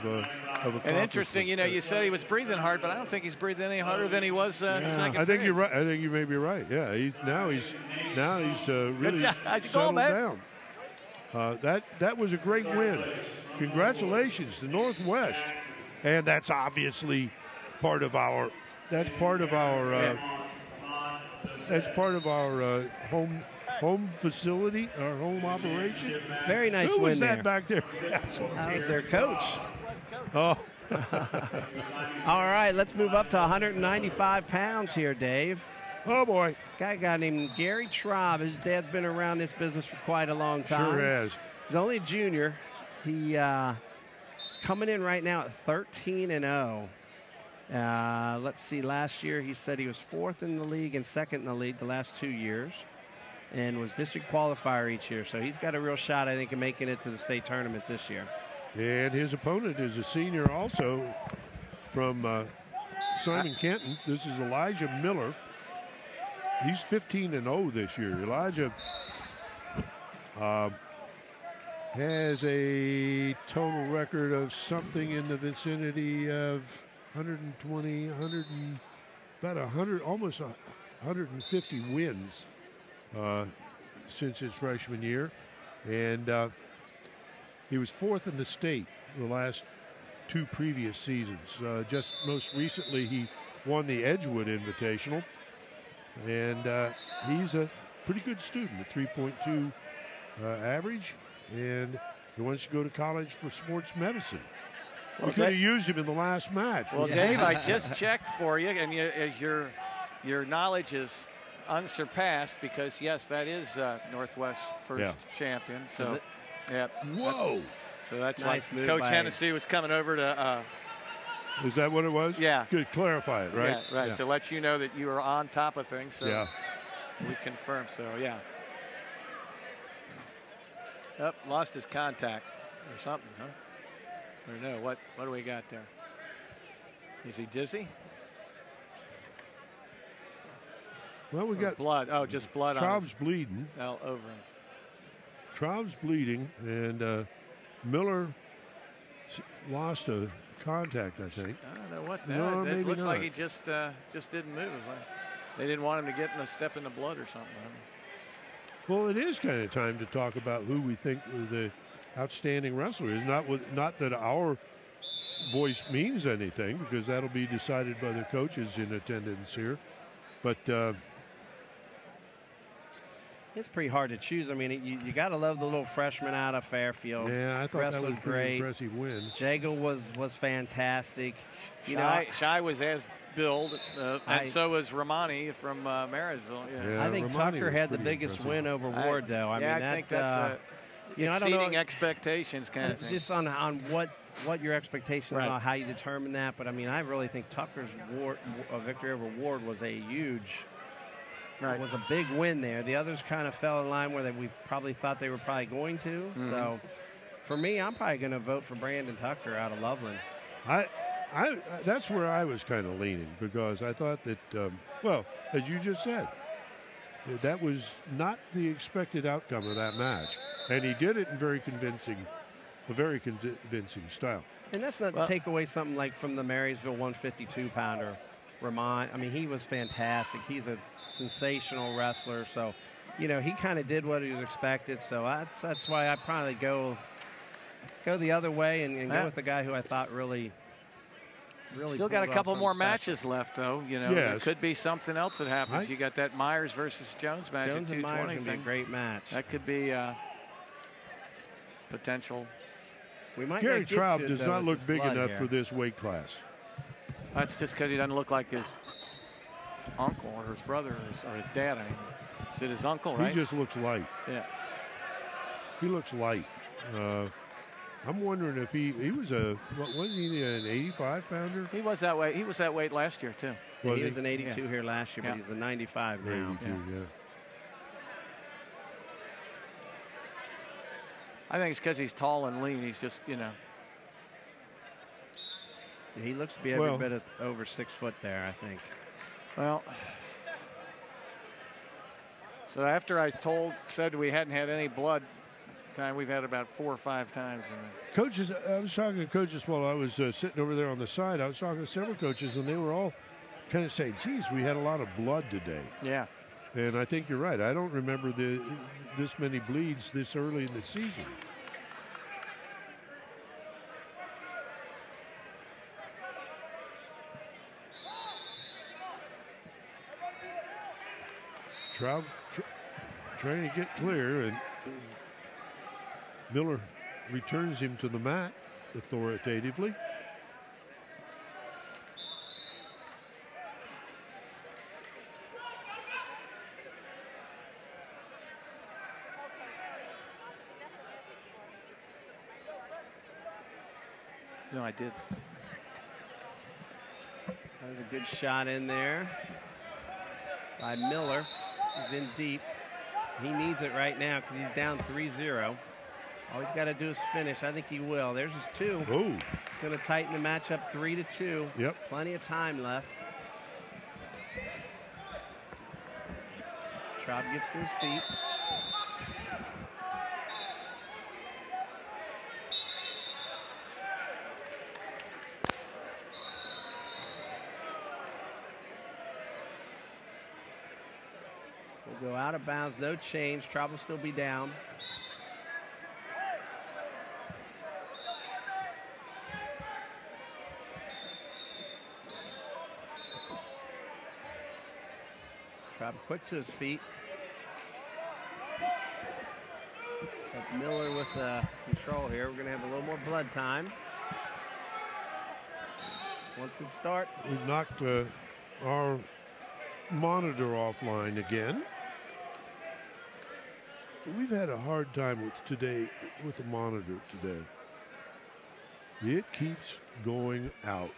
Speaker 6: and interesting, you know, you said he was breathing hard, but I don't think he's breathing any harder than he was in the second
Speaker 1: I think
Speaker 6: period.
Speaker 1: you're right. I think you may be right. Yeah, he's really settled down. That was a great win. Congratulations to Northwest, and that's obviously part of our home facility, our home operation.
Speaker 3: Very nice
Speaker 1: Who
Speaker 3: win
Speaker 1: was that
Speaker 3: there.
Speaker 1: back there?
Speaker 3: That was their coach.
Speaker 1: Oh.
Speaker 3: All right, let's move up to 195 pounds here, Dave.
Speaker 1: Oh, boy.
Speaker 3: Guy named Gary Traub. His dad's been around this business for quite a long time.
Speaker 1: Sure has.
Speaker 3: He's only a junior. He's coming in right now at 13-0. Let's see, last year he said he was 4th in the league and 2nd in the league the last 2 years, and was district qualifier each year. So he's got a real shot, I think, of making it to the state tournament this year.
Speaker 1: And his opponent is a senior also from Simon Kenton. This is Elijah Miller. He's 15-0 this year. Elijah has a total record of something in the vicinity of 120, about 100, almost 150 wins since his freshman year. And he was 4th in the state the last 2 previous seasons. Just most recently, he won the Edgewood Invitational. And he's a pretty good student, a 3.2 average. And he wants to go to college for sports medicine. We could have used him in the last match.
Speaker 6: Well, Dave, I just checked for you, and as your knowledge is unsurpassed, because yes, that is Northwest's first champion. So, yeah.
Speaker 1: Whoa!
Speaker 6: So that's
Speaker 3: nice
Speaker 6: why Coach Hennessy was coming over to.
Speaker 1: Is that what it was?
Speaker 6: Yeah.
Speaker 1: Good, clarify it, right?
Speaker 6: Yeah, right. Yeah. To let you know that you are on top of things. So
Speaker 1: yeah.
Speaker 6: We confirm. So yeah. Up, lost his contact or something, huh? Or no? What do we got there? Is he dizzy?
Speaker 1: Well, we got
Speaker 6: blood. Oh, just blood.
Speaker 1: Traub's bleeding.
Speaker 6: All over him.
Speaker 1: Traub's bleeding, and Miller lost a contact, I think.
Speaker 6: I don't know what that.
Speaker 1: No,
Speaker 6: It
Speaker 1: maybe
Speaker 6: looks
Speaker 1: not.
Speaker 6: like he just didn't move. It was like they didn't want him to get in a step in the blood or something.
Speaker 1: Well, it is kind of time to talk about who we think the outstanding wrestler is. Not that our voice means anything, because that'll be decided by the coaches in attendance here. But
Speaker 3: it's pretty hard to choose. I mean, you got to love the little freshman out of Fairfield.
Speaker 1: Yeah, I thought
Speaker 3: Wrestled
Speaker 1: that was a pretty
Speaker 3: great.
Speaker 1: impressive win.
Speaker 3: Jago was fantastic.
Speaker 6: Shy was as billed, and so was Romani from Marysville.
Speaker 3: I think
Speaker 1: Romani
Speaker 3: Tucker
Speaker 1: was
Speaker 3: had the
Speaker 1: pretty
Speaker 3: biggest
Speaker 1: impressive.
Speaker 3: win over Ward, though. I mean,
Speaker 6: I think that's
Speaker 3: I don't
Speaker 6: exceeding
Speaker 3: know
Speaker 6: expectations kind of thing.
Speaker 3: Just on what your expectations are, how you determine that. But I mean, I really think Tucker's victory over Ward was a huge. It was a big win there. The others kind of fell in line where we probably thought they were probably going to.
Speaker 6: Mm-hmm.
Speaker 3: So, for me, I'm probably going to vote for Brandon Tucker out of Loveland.
Speaker 1: That's where I was kind of leaning, because I thought that, well, as you just said, that was not the expected outcome of that match, and he did it in a very convincing style.
Speaker 3: And that's not to take away something like from the Marysville 152-pounder. I mean, he was fantastic. He's a sensational wrestler. So, you know, he kind of did what he was expected. So that's why I probably go the other way and go with the guy who I thought really
Speaker 6: still got a couple more matches left, though. You know, there could be something else that happens. You got that Myers versus Jones match at 220.
Speaker 3: Myers would be a great match.
Speaker 6: That could be potential.
Speaker 3: We might
Speaker 1: Gary Traub does not look big enough for this weight class.
Speaker 6: That's just because he doesn't look like his uncle or his brother or his dad. I mean, is it his uncle, right?
Speaker 1: He just looks light.
Speaker 6: Yeah.
Speaker 1: He looks light. I'm wondering if he was what wasn't he an 85 pounder?
Speaker 6: He was that way. He was that weight last year too.
Speaker 3: Yeah, he was an 82 here last year, but he's a 95 now.
Speaker 1: 82,
Speaker 6: I think it's because he's tall and lean. He's just, you know.
Speaker 3: He looks to be every bit over 6 foot there, I think.
Speaker 6: Well, so after I said we hadn't had any blood time, we've had about 4 or 5 times in this.
Speaker 1: Coaches, I was talking to coaches while I was sitting over there on the side. I was talking to several coaches, and they were all kind of saying, geez, we had a lot of blood today.
Speaker 6: Yeah.
Speaker 1: And I think you're right. I don't remember this many bleeds this early in the season. Traub trying to get clear, and Miller returns him to the mat authoritatively.
Speaker 6: No, I did.
Speaker 3: That was a good shot in there by Miller. He's in deep. He needs it right now because he's down 3-0. All he's got to do is finish. I think he will. There's his 2.
Speaker 1: Oh.
Speaker 3: It's going to tighten the matchup 3-2.
Speaker 1: Yep.
Speaker 3: Plenty of time left. Traub gets to his feet. We'll go out of bounds, no change. Traub will still be down. Traub quick to his feet. But Miller with control here. We're going to have a little more blood time. Once it starts.
Speaker 1: We've knocked our monitor offline again. We've had a hard time with the monitor today. It keeps going out.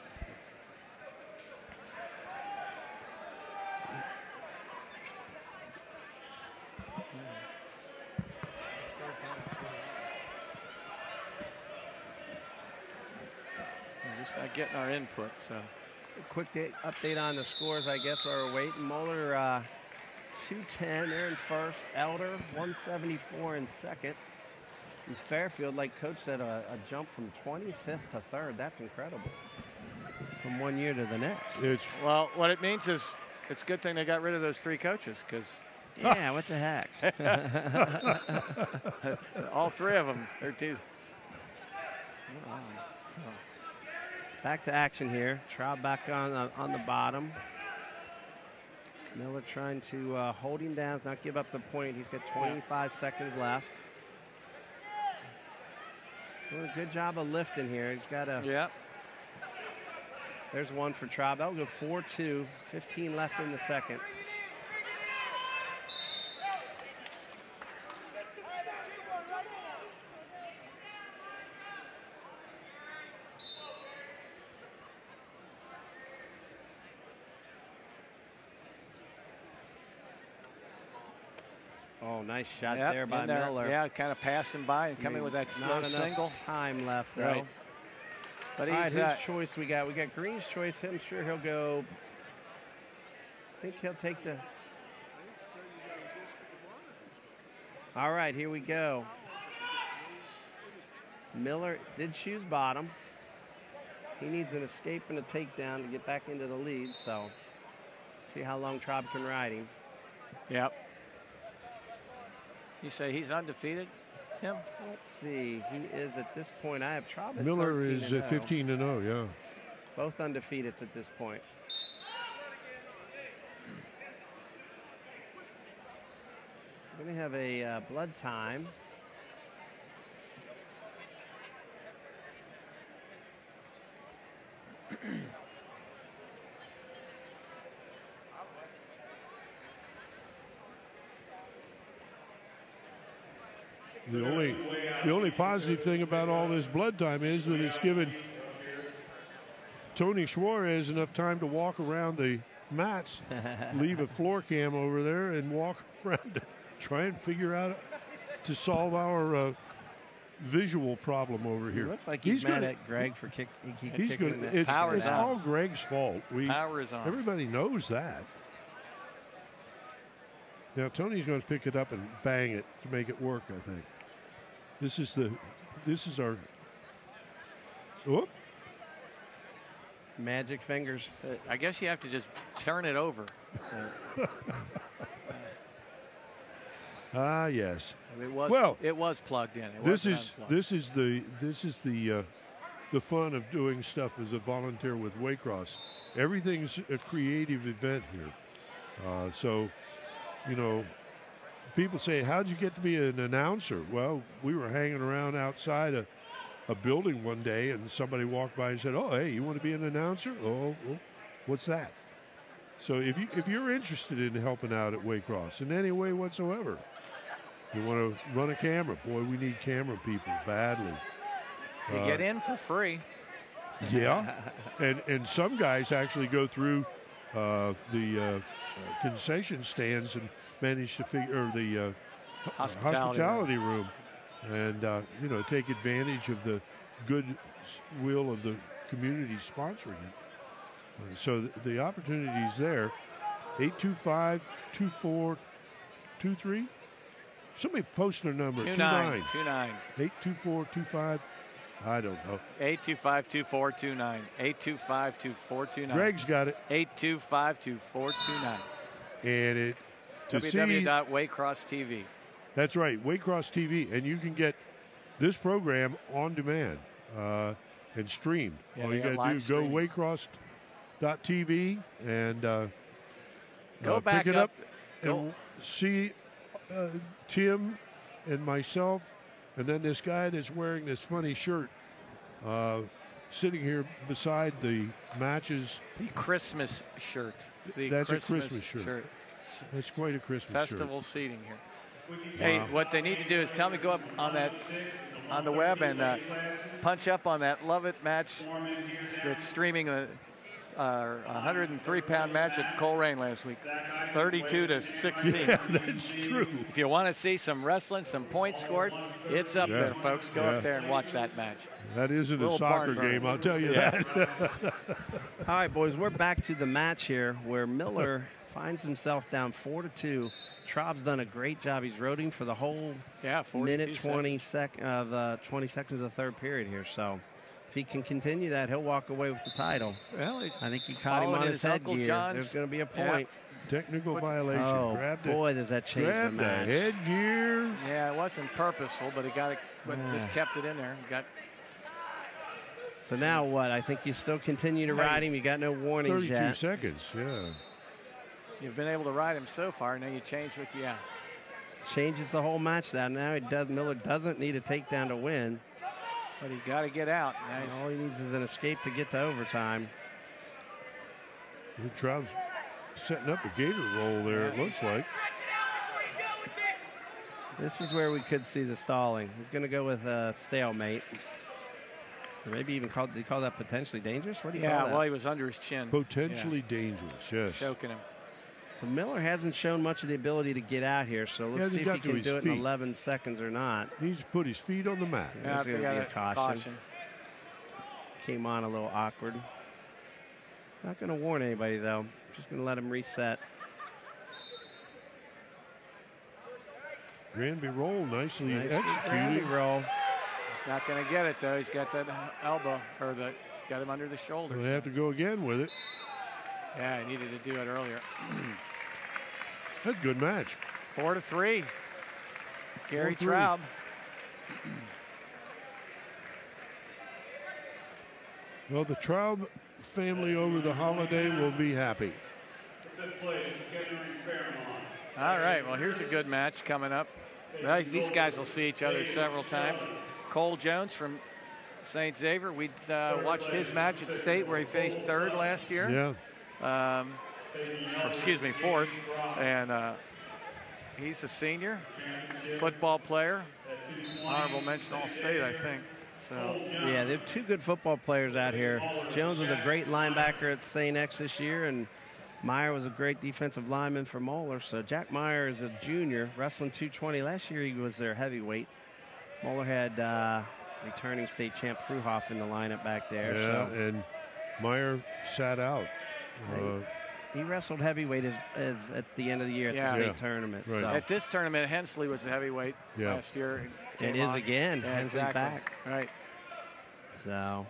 Speaker 6: We're just not getting our input, so.
Speaker 3: A quick update on the scores, I guess, while we're waiting. Muller, 210, they're in first. Elder, 174 in second. And Fairfield, like Coach said, a jump from 25th to 3rd. That's incredible. From one year to the next.
Speaker 6: Well, what it means is it's a good thing they got rid of those 3 coaches, because.
Speaker 3: Yeah, what the heck?
Speaker 6: All 3 of them. They're two.
Speaker 3: So, back to action here. Traub back on the bottom. Miller trying to hold him down, not give up the point. He's got 25 seconds left. Doing a good job of lifting here. He's got a.
Speaker 6: Yep.
Speaker 3: There's one for Traub. That'll go 4-2. 15 left in the second. Oh, nice shot there by Miller.
Speaker 6: Yeah, kind of passing by and coming with that slow single.
Speaker 3: Time left, though.
Speaker 6: Right. But
Speaker 3: all right, whose choice we got? We got Green's choice. I'm sure he'll go. I think he'll take the. All right, here we go. Miller did choose bottom. He needs an escape and a takedown to get back into the lead. So see how long Traub can ride him.
Speaker 6: Yep. You say he's undefeated, Tim?
Speaker 3: Let's see. He is at this point. I have Traub at
Speaker 1: Miller is 15-0, yeah.
Speaker 3: Both undefeated at this point. We're going to have a blood time.
Speaker 1: The only positive thing about all this blood time is that it's given Tony Suarez enough time to walk around the mats, leave a floor cam over there, and walk around to try and figure out to solve our visual problem over here.
Speaker 3: It looks like he's mad at Greg for kicking.
Speaker 1: It's all Greg's fault.
Speaker 6: Power is on.
Speaker 1: Everybody knows that. Now Tony's going to pick it up and bang it to make it work, I think. This is our whoop.
Speaker 3: Magic fingers.
Speaker 6: So I guess you have to just turn it over.
Speaker 1: Yes.
Speaker 6: It was plugged in.
Speaker 1: This is the fun of doing stuff as a volunteer with Waycross. Everything's a creative event here. So, you know, people say, how'd you get to be an announcer? Well, we were hanging around outside a building one day, and somebody walked by and said, oh, hey, you want to be an announcer? Oh, what's that? So if you're interested in helping out at Waycross in any way whatsoever, you want to run a camera. Boy, we need camera people badly.
Speaker 6: You get in for free.
Speaker 1: Yeah, and some guys actually go through the concession stands and manage to figure the hospitality room, and you know, take advantage of the good will of the community sponsoring it. So the opportunity is there. 825-2423. Somebody post their number.
Speaker 6: 29.
Speaker 1: 824-25. I don't know.
Speaker 6: 825-2429. 825-2429.
Speaker 1: Greg's got it.
Speaker 6: 825-2429.
Speaker 1: And it
Speaker 6: www.Waycross TV.
Speaker 1: That's right, Waycross TV, and you can get this program on demand and streamed.
Speaker 6: Yeah,
Speaker 1: all you got to do, go Waycross.tv and
Speaker 6: go back
Speaker 1: pick it up and see Tim and myself, and then this guy that's wearing this funny shirt sitting here beside the matches.
Speaker 6: The Christmas shirt.
Speaker 1: That's a Christmas shirt. That's quite a Christmas
Speaker 6: Festival
Speaker 1: shirt.
Speaker 6: Seating here. Hey, what they need to do is tell me, go up on the web and punch up on that Love It match that's streaming a 103-pound match at the Coleraine last week, 32-16.
Speaker 1: Yeah, that's true.
Speaker 6: If you want to see some wrestling, some points scored, it's up there, folks. Go up there and watch that match.
Speaker 1: That isn't a soccer game, I'll tell you that.
Speaker 3: All right, boys, we're back to the match here where Miller finds himself down 4-2. Traub's done a great job. He's rode for the whole minute 20 seconds of the third period here. So if he can continue that, he'll walk away with the title.
Speaker 6: Well,
Speaker 3: I think he caught him on his headgear. There's going to be a point.
Speaker 1: Technical violation.
Speaker 3: Oh, boy, does that change the match.
Speaker 1: Headgear.
Speaker 6: Yeah, it wasn't purposeful, but he got it, but just kept it in there.
Speaker 3: So now what? I think you still continue to ride him. You got no warnings
Speaker 1: 32
Speaker 3: yet.
Speaker 1: seconds, yeah.
Speaker 6: You've been able to ride him so far. Now you change what you
Speaker 3: changes the whole match now. Now Miller doesn't need a takedown to win.
Speaker 6: But he got to get out.
Speaker 3: Nice. All he needs is an escape to get to overtime.
Speaker 1: Traub's setting up a gator roll there, it looks like.
Speaker 3: This is where we could see the stalling. He's going to go with a stalemate. Or maybe even call that potentially dangerous? What do you call that?
Speaker 6: Yeah, well, he was under his chin.
Speaker 1: Potentially dangerous, yes.
Speaker 6: Choking him.
Speaker 3: So Miller hasn't shown much of the ability to get out here, so let's see if he can do it in 11 seconds or not.
Speaker 1: He's put his feet on the mat.
Speaker 3: There's going to be a caution. Came on a little awkward. Not going to warn anybody, though. Just going to let him reset.
Speaker 1: Granby roll, nicely executed.
Speaker 3: Granby roll.
Speaker 6: Not going to get it, though. He's got that elbow, or the got him under the shoulders.
Speaker 1: They have to go again with it.
Speaker 6: Yeah, he needed to do it earlier.
Speaker 1: That's a good match.
Speaker 6: 4-3. Gary
Speaker 1: 4-3.
Speaker 6: Traub.
Speaker 1: Well, the Traub family over the holiday will be happy.
Speaker 6: All right, well, here's a good match coming up. Well, these guys will see each other several times. Cole Jones from St. Xavier. We watched his match at State where he finished 3rd last year.
Speaker 1: Yeah.
Speaker 6: Or excuse me, 4th. And he's a senior, football player. Honorable mention All-State, I think. So
Speaker 3: yeah, they have 2 good football players out here. Jones was a great linebacker at St. X this year, and Meyer was a great defensive lineman for Moeller. So Jack Meyer is a junior, wrestling 220. Last year he was their heavyweight. Moeller had returning state champ Fruhoff in the lineup back there.
Speaker 1: Yeah,
Speaker 3: so.
Speaker 1: And Meyer sat out.
Speaker 3: He wrestled heavyweight as at the end of the year at the state tournament.
Speaker 1: Right.
Speaker 3: So.
Speaker 6: at this tournament, Hensley was a heavyweight last year.
Speaker 3: It is again.
Speaker 6: Yeah,
Speaker 3: Hensley's back.
Speaker 6: Right.
Speaker 3: So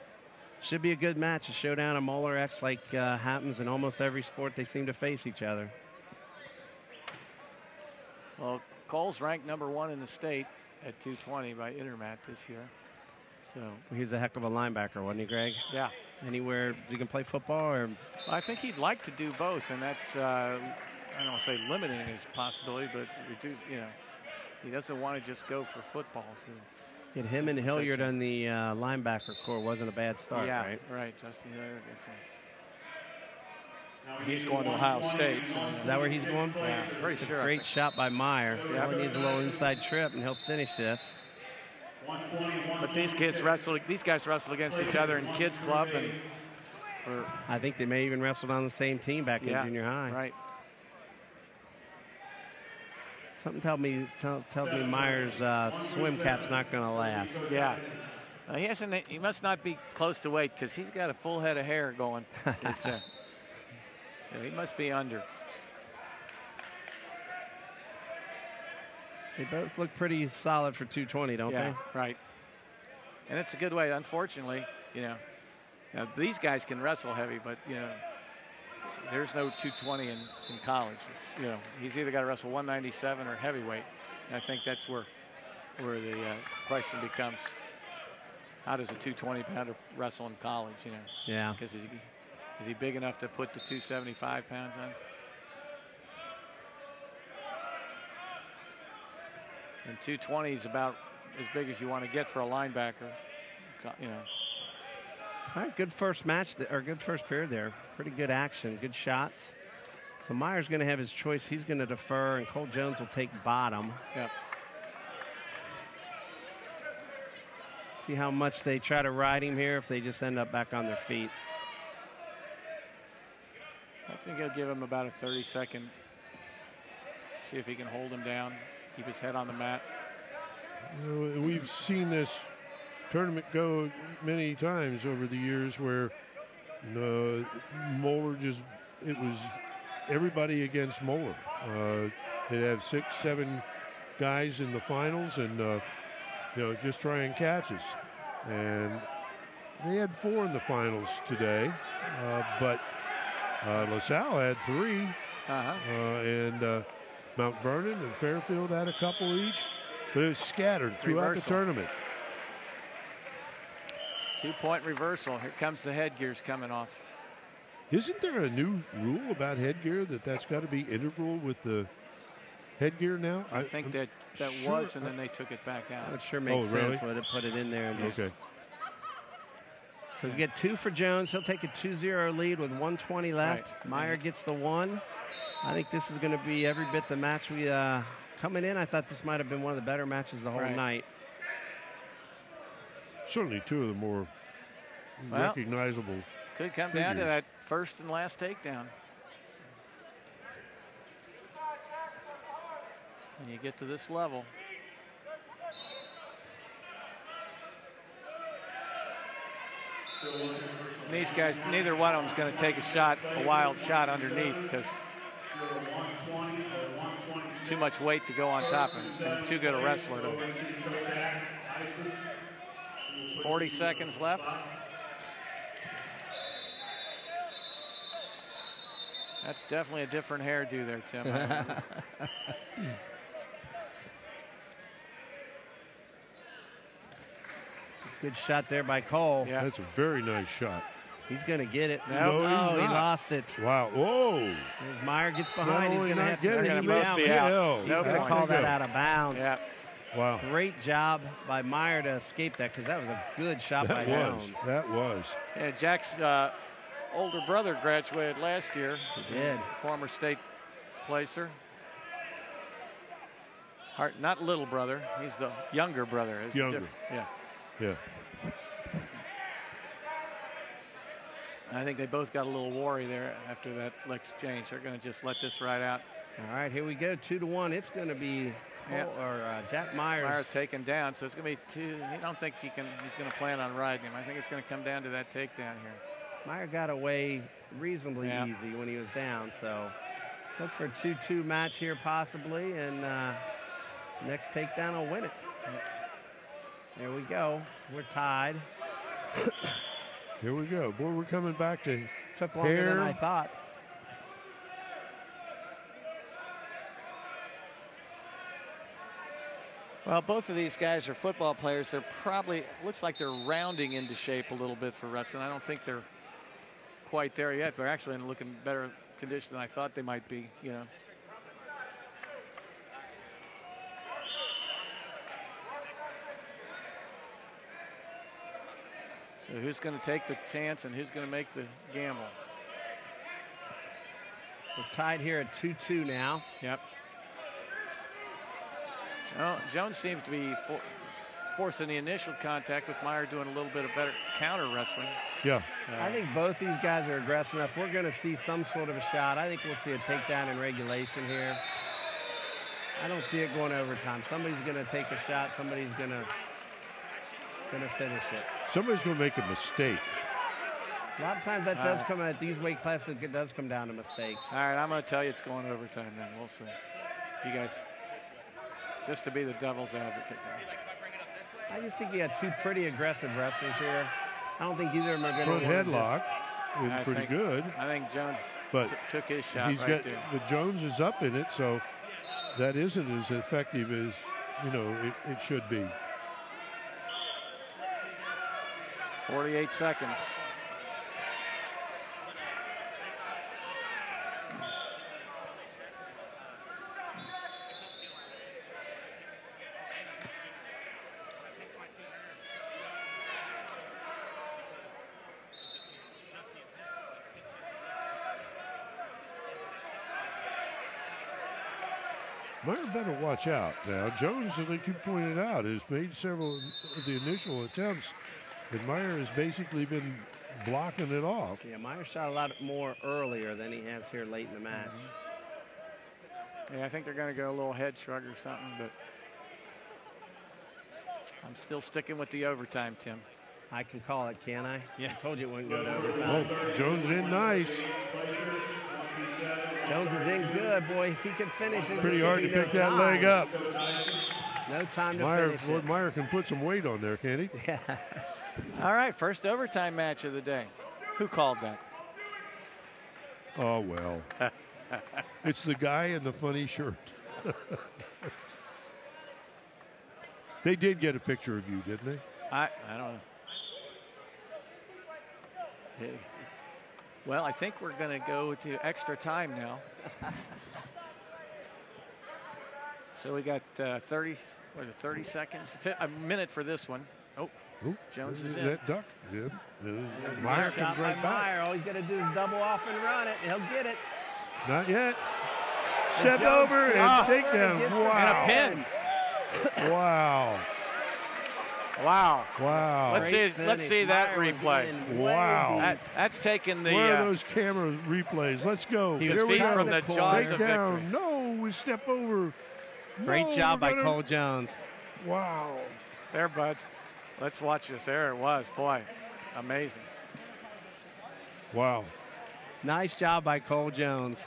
Speaker 3: should be a good match. A showdown of Moeller X like happens in almost every sport. They seem to face each other.
Speaker 6: Well, Cole's ranked #1 in the state at 220 by Intermat this year. So
Speaker 3: he's a heck of a linebacker, wasn't he, Greg?
Speaker 6: Yeah.
Speaker 3: Anywhere he can play football, or
Speaker 6: I think he'd like to do both, and that's I don't want to say limiting his possibility, but reduce. You know, he doesn't want to just go for football. So
Speaker 3: get him and Hilliard on the linebacker core wasn't a bad start,
Speaker 6: yeah,
Speaker 3: right?
Speaker 6: Right, Justin Hilliard. He's going to Ohio State. So
Speaker 3: is that where he's going?
Speaker 6: Yeah, pretty sure.
Speaker 3: Great shot by Meyer.
Speaker 6: Yeah.
Speaker 3: He needs a little inside trip, and he'll finish this.
Speaker 6: But these guys wrestle against each other in kids club, and
Speaker 3: I think they may even wrestled on the same team back in junior high.
Speaker 6: Right.
Speaker 3: Something tells me Meyer's swim cap's not going to last.
Speaker 6: Yeah. He must not be close to weight because he's got a full head of hair going. So he must be under.
Speaker 3: They both look pretty solid for 220, don't they?
Speaker 6: Right. And it's a good way. Unfortunately, now these guys can wrestle heavy, but there's no 220 in college. It's, he's either got to wrestle 197 or heavyweight. And I think that's where the question becomes: how does a 220 pounder wrestle in college?
Speaker 3: Yeah.
Speaker 6: Because is he big enough to put the 275 pounds on? And 220 is about as big as you want to get for a linebacker. All
Speaker 3: right, good first match, or good first period there. Pretty good action, good shots. So Meyer's going to have his choice. He's going to defer, and Cole Jones will take bottom.
Speaker 6: Yep.
Speaker 3: See how much they try to ride him here, if they just end up back on their feet.
Speaker 6: I think I'll give him about a 30-second. See if he can hold him down, keep his head on the mat.
Speaker 1: We've seen this tournament go many times over the years where Moeller it was everybody against Moeller. They'd have 6, 7 guys in the finals and just trying catches. And they had 4 in the finals today, but LaSalle had 3. And Mount Vernon and Fairfield had a couple each, but it was scattered throughout the tournament.
Speaker 6: 2-point reversal. Here comes the headgears coming off.
Speaker 1: Isn't there a new rule about headgear that's got to be integral with the headgear now?
Speaker 6: I think that
Speaker 1: sure,
Speaker 6: was, and then they took it back out.
Speaker 3: It sure makes sense when they put it in there. And
Speaker 1: okay.
Speaker 3: So we get 2 for Jones. He'll take a 2-0 lead with 1:20 left.
Speaker 6: Right.
Speaker 3: Meyer gets the 1. I think this is going to be every bit the match we coming in. I thought this might have been one of the better matches the whole night.
Speaker 1: Certainly 2 of the more recognizable.
Speaker 6: Could come down to that first and last takedown. And you get to this level. And these guys, neither one of them is going to take a wild shot underneath, because too much weight to go on top and too good a wrestler.
Speaker 3: 40 seconds left.
Speaker 6: That's definitely a different hairdo there, Tim.
Speaker 3: Good shot there by Cole.
Speaker 1: Yeah. That's a very nice shot.
Speaker 3: He's going to get it.
Speaker 1: No,
Speaker 3: he lost it.
Speaker 1: Wow. Whoa.
Speaker 3: As Meyer gets behind, he's going to have to
Speaker 1: get
Speaker 3: take
Speaker 1: it.
Speaker 3: him down. He's going to call that out of bounds.
Speaker 6: Yeah.
Speaker 1: Wow.
Speaker 3: Great job by Meyer to escape that, because that was a good shot by Jones.
Speaker 1: That was.
Speaker 6: Yeah, Jack's older brother graduated last year.
Speaker 3: He did.
Speaker 6: Former state placer. Not little brother. He's the younger brother.
Speaker 1: Younger.
Speaker 6: Yeah.
Speaker 1: Yeah.
Speaker 6: I think they both got a little worry there after that exchange. They're going to just let this ride out.
Speaker 3: All right, here we go, 2-1. It's going to be Jack Myers.
Speaker 6: Myers taken down, so it's going to be 2. I don't think he's going to plan on riding him. I think it's going to come down to that takedown here.
Speaker 3: Meyer got away reasonably easy when he was down, so look for a 2-2 match here possibly, and next takedown will win it. There we go. We're tied.
Speaker 1: Here we go. Boy, we're coming back to
Speaker 3: Took longer than I thought.
Speaker 6: Well, both of these guys are football players. They're probably, looks like they're rounding into shape a little bit for wrestling. I don't think they're quite there yet. They're actually in looking better condition than I thought they might be, you know. So who's going to take the chance and who's going to make the gamble?
Speaker 3: We're tied here at 2-2 now.
Speaker 6: Yep. Well, Jones seems to be forcing the initial contact, with Meyer doing a little bit of better counter wrestling.
Speaker 1: Yeah.
Speaker 3: I think both these guys are aggressive enough. We're going to see some sort of a shot. I think we'll see a takedown in regulation here. I don't see it going overtime. Somebody's going to take a shot. Somebody's going to finish it.
Speaker 1: Somebody's going to make a mistake.
Speaker 3: A lot of times that does come at these weight classes. It does come down to mistakes.
Speaker 6: All right, I'm going to tell you it's going overtime then. We'll see. You guys, just to be the devil's advocate.
Speaker 3: I just think you got two pretty aggressive wrestlers here. I don't think either of them are going to
Speaker 1: headlock is pretty good.
Speaker 6: I think Jones took his shot
Speaker 1: there. But Jones is up in it, so that isn't as effective as, you know, it should be.
Speaker 6: 48 seconds.
Speaker 1: Meyer better watch out now. Jones, as they keep pointing out, has made several of the initial attempts, and Meyer has basically been blocking it off.
Speaker 3: Yeah, Meyer shot a lot more earlier than he has here late in the match.
Speaker 6: Yeah, I think they're going to go a little head shrug or something, but I'm still sticking with the overtime, Tim.
Speaker 3: I can call it, can I?
Speaker 6: Yeah.
Speaker 3: I told you it wouldn't go to overtime.
Speaker 1: Oh, Jones in nice.
Speaker 3: Jones is in good, boy. If he can finish it,
Speaker 1: pretty hard to pick that leg up.
Speaker 3: No time to finish it.
Speaker 1: Meyer can put some weight on there, can't he?
Speaker 3: Yeah.
Speaker 6: All right, first overtime match of the day. Who called that?
Speaker 1: Oh, well. It's the guy in the funny shirt. They did get a picture of you, didn't they?
Speaker 6: I don't know. Hey. Well, I think we're going to go to extra time now. So we got 30 seconds, a minute for this one. Oh, Jones is in.
Speaker 1: That duck. Yeah. Meyer comes right back.
Speaker 3: Meyer. All he's got to do is double off and run it. He'll get it.
Speaker 1: Not yet. Step over and take down. Wow.
Speaker 6: And a pin.
Speaker 1: Wow.
Speaker 6: Wow.
Speaker 1: Wow.
Speaker 6: Let's see that replay.
Speaker 1: Wow.
Speaker 6: That's taking the.
Speaker 1: Where are those camera replays? Let's go.
Speaker 6: He was feet from the jaws of victory.
Speaker 1: No, we step over.
Speaker 3: Great job by Cole Jones.
Speaker 1: Wow.
Speaker 6: There, bud. Let's watch this. There it was. Boy, amazing.
Speaker 1: Wow.
Speaker 3: Nice job by Cole Jones.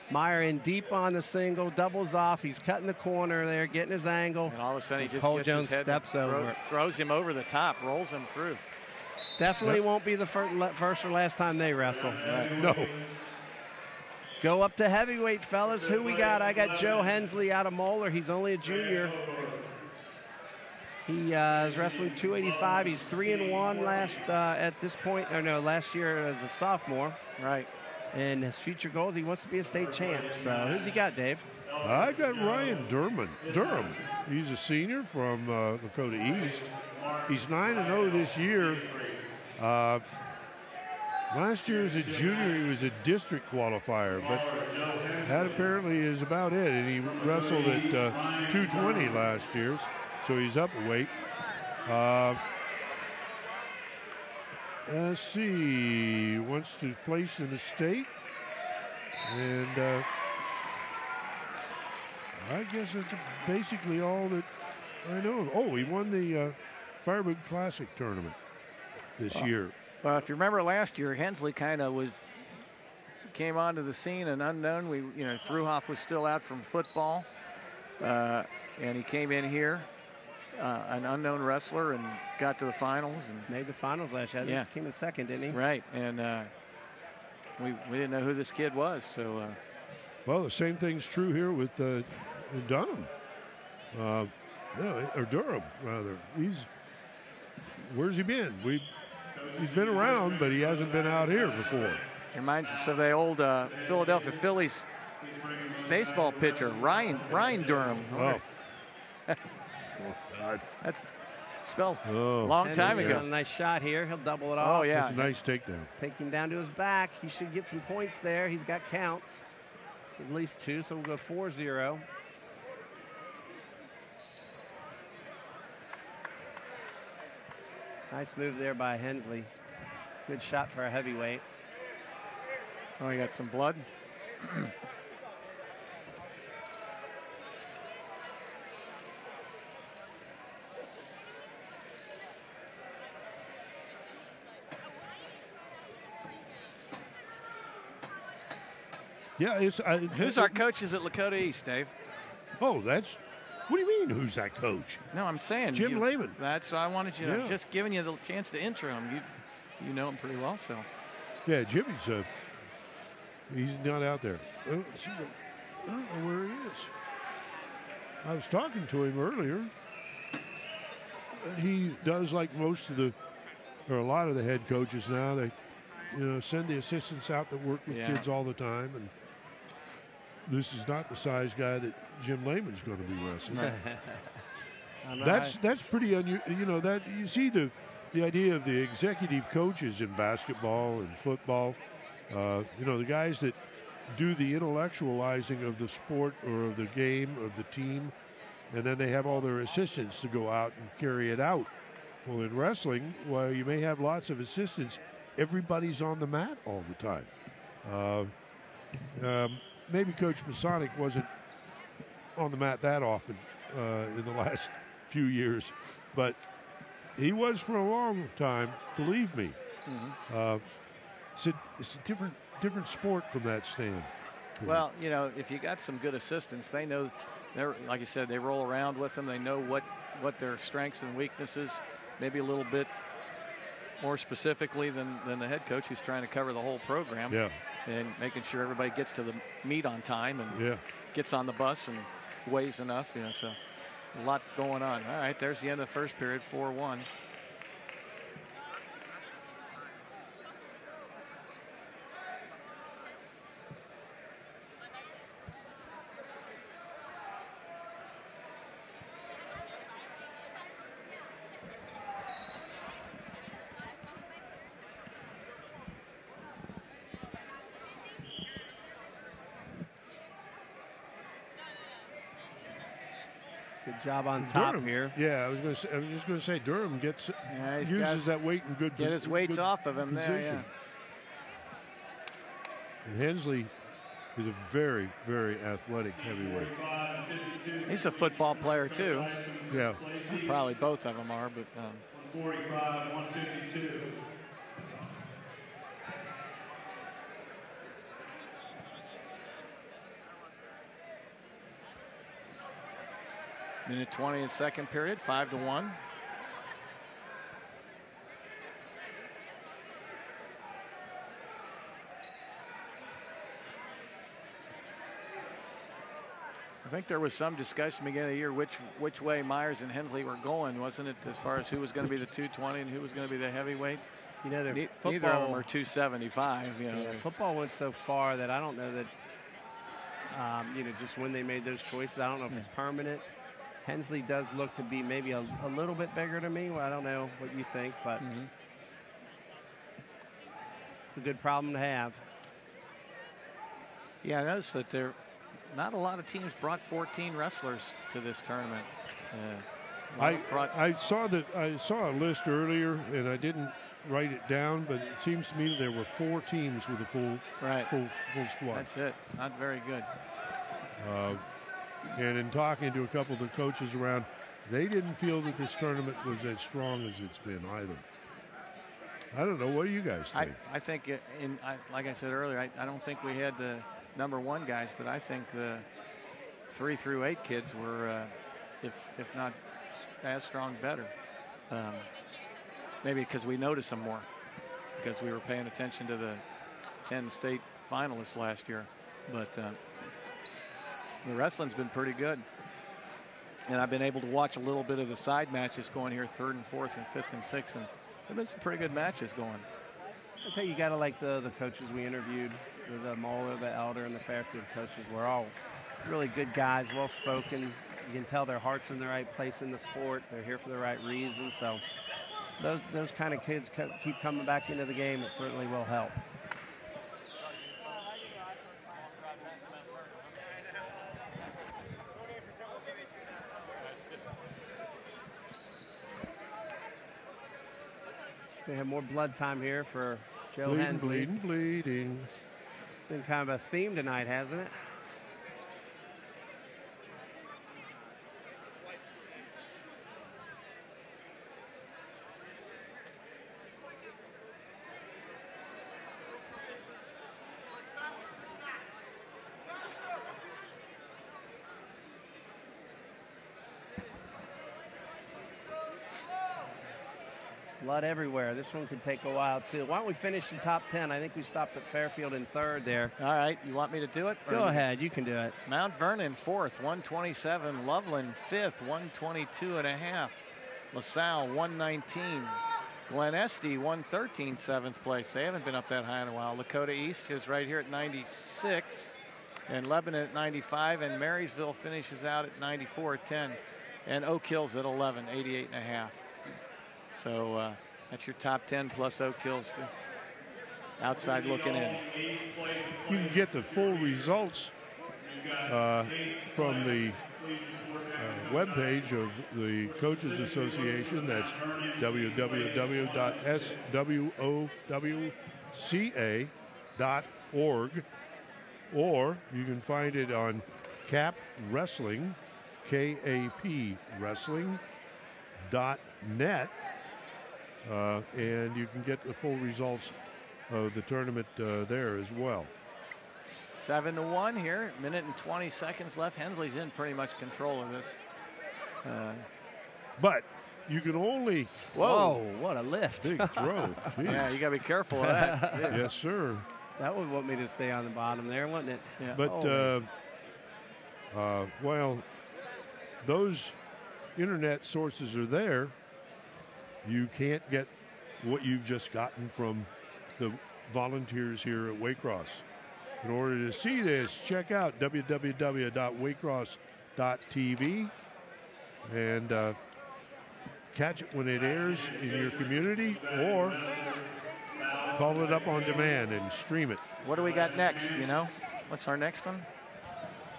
Speaker 3: Meyer in deep on the single, doubles off. He's cutting the corner there, getting his angle.
Speaker 6: And all of a sudden, he just
Speaker 3: Cole
Speaker 6: gets
Speaker 3: Jones
Speaker 6: his head,
Speaker 3: steps over,
Speaker 6: throws him over the top, rolls him through.
Speaker 3: Definitely won't be the first or last time they wrestle.
Speaker 1: No.
Speaker 3: go up to heavyweight, fellas. Who we got? I got Joe Hensley out of Moeller. He's only a junior. He is wrestling 285. He's 3-1 last at this point. Or no, last year as a sophomore.
Speaker 6: Right.
Speaker 3: And his future goals, he wants to be a state champ. So who's he got, Dave?
Speaker 1: I got Ryan Durham. He's a senior from Dakota East. He's 9-0 this year. Last year as a junior, he was a district qualifier, but that apparently is about it. And he wrestled at 220 last year, so he's up a weight. Let's see, wants to place in the state, and I guess that's basically all that I know. Oh, he won the Firebug Classic tournament this year.
Speaker 6: Well, if you remember last year, Hensley kind of came onto the scene an unknown. Fruhoff was still out from football, and he came in here, an unknown wrestler, and got to the finals and
Speaker 3: made the finals last year.
Speaker 6: Yeah,
Speaker 3: he came in second, didn't he?
Speaker 6: Right, and we didn't know who this kid was. So,
Speaker 1: well, the same thing's true here with Dunham, or Durham rather. Where's he been? He's been around, but he hasn't been out here before.
Speaker 6: Reminds us of the old Philadelphia Phillies baseball pitcher, Ryan Durham.
Speaker 1: Oh.
Speaker 6: God. That's spelled a long time ago.
Speaker 3: A nice shot here. He'll double it off.
Speaker 6: Oh, yeah.
Speaker 1: That's a nice takedown.
Speaker 3: Take him down to his back. He should get some points there. He's got counts. At least 2, so we'll go 4-0. Nice move there by Hensley. Good shot for a heavyweight.
Speaker 6: Oh, he got some blood.
Speaker 1: Yeah,
Speaker 6: who's our coaches at Lakota East, Dave?
Speaker 1: Oh, what do you mean, who's that coach?
Speaker 6: No, I'm saying
Speaker 1: Jim Lehman.
Speaker 6: That's why I wanted you to, just giving you the chance to intro him. You know him pretty well, so.
Speaker 1: Yeah, Jimmy's he's not out there. I don't know where he is. I was talking to him earlier. He does like most of or a lot of the head coaches now. They, send the assistants out that work with kids all the time, and this is not the size guy that Jim Lehman's going to be wrestling. That's pretty unusual. That you see the idea of the executive coaches in basketball and football. The guys that do the intellectualizing of the sport or of the game of the team, and then they have all their assistants to go out and carry it out. Well, in wrestling, while you may have lots of assistants, everybody's on the mat all the time. Maybe Coach Masonic wasn't on the mat that often in the last few years, but he was for a long time, believe me. Mm-hmm. It's a different sport from that stand.
Speaker 6: Well, if you got some good assistants, they know, like you said, they roll around with them. They know what their strengths and weaknesses, maybe a little bit more specifically than the head coach who's trying to cover the whole program.
Speaker 1: Yeah.
Speaker 6: And making sure everybody gets to the meet on time and gets on the bus and weighs enough. So a lot going on. All right, there's the end of the first period, 4-1.
Speaker 3: Job on top
Speaker 1: Durham,
Speaker 3: here.
Speaker 1: Yeah, I was just going to say Durham uses that weight in good
Speaker 6: get his weights off of him
Speaker 1: position.
Speaker 6: There. Yeah.
Speaker 1: And Hensley is a very, very athletic heavyweight.
Speaker 6: He's a football player too.
Speaker 1: Yeah,
Speaker 6: probably both of them are, but.
Speaker 2: 145, 152.
Speaker 6: Minute 20 in second period, 5-1. think there was some discussion beginning of the year which way Myers and Hensley were going, wasn't it, as far as who was going to be the 220 and who was going to be the heavyweight?
Speaker 3: You know,
Speaker 6: neither of them are 275. You know,
Speaker 3: yeah, football went so far that I don't know that, you know, just when they made those choices, I don't know if it's permanent. Hensley does look to be maybe a little bit bigger to me. Well, I don't know what you think, but it's a good problem to have.
Speaker 6: Yeah, I noticed that there not a lot of teams brought 14 wrestlers to this tournament.
Speaker 1: I saw a list earlier, and I didn't write it down, but it seems to me that there were 4 teams with a full squad.
Speaker 6: That's it. Not very good.
Speaker 1: And in talking to a couple of the coaches around, they didn't feel that this tournament was as strong as it's been either. I don't know. What do you guys think?
Speaker 6: I think, like I said earlier, I don't think we had the #1 guys, but I think the 3 through 8 kids were, if not as strong, better. Maybe because we noticed them more, because we were paying attention to the 10 state finalists last year. But the wrestling's been pretty good. And I've been able to watch a little bit of the side matches going here, 3rd and 4th and 5th and 6th. And there have been some pretty good matches going.
Speaker 3: I tell you, you got to like the coaches we interviewed, the Moeller, the Elder, and the Fairfield coaches. We're all really good guys, well-spoken. You can tell their heart's in the right place in the sport. They're here for the right reasons. So those kind of kids keep coming back into the game. It certainly will help. We have more blood time here for Joe Hensley.
Speaker 1: Bleeding.
Speaker 3: Been kind of a theme tonight, hasn't it? Blood everywhere. This one could take a while, too. Why don't we finish the top 10? I think we stopped at Fairfield in 3rd there.
Speaker 6: All right. You want me to do it?
Speaker 3: Go ahead. You can do it.
Speaker 6: Mount Vernon, 4th, 127. Loveland, 5th, 122.5. LaSalle, 119. Glen Estee, 113, 7th place. They haven't been up that high in a while. Lakota East is right here at 96. And Lebanon at 95. And Marysville finishes out at 94 at 10. And Oak Hill's at 11, 88.5. So that's your top 10 plus Oak Hill's outside looking in.
Speaker 1: You can get the full results from the webpage of the Coaches Association. That's www.swowca.org. Or you can find it on CAP Wrestling, KAP Wrestling.net. And you can get the full results of the tournament there as well.
Speaker 6: 7-1 here, minute and 20 seconds left. Hensley's in pretty much control of this.
Speaker 1: But you can only...
Speaker 3: Whoa, what a lift.
Speaker 1: Big throw.
Speaker 6: Yeah, you got to be careful of that.
Speaker 1: Yes, sir.
Speaker 3: That would want me to stay on the bottom there, wouldn't it?
Speaker 6: Yeah.
Speaker 1: But, well, those internet sources are there. You can't get what you've just gotten from the volunteers here at Waycross. In order to see this, check out www.waycross.tv and catch it when it airs in your community, or call it up on demand and stream it.
Speaker 6: What do we got next, you know? What's our next one?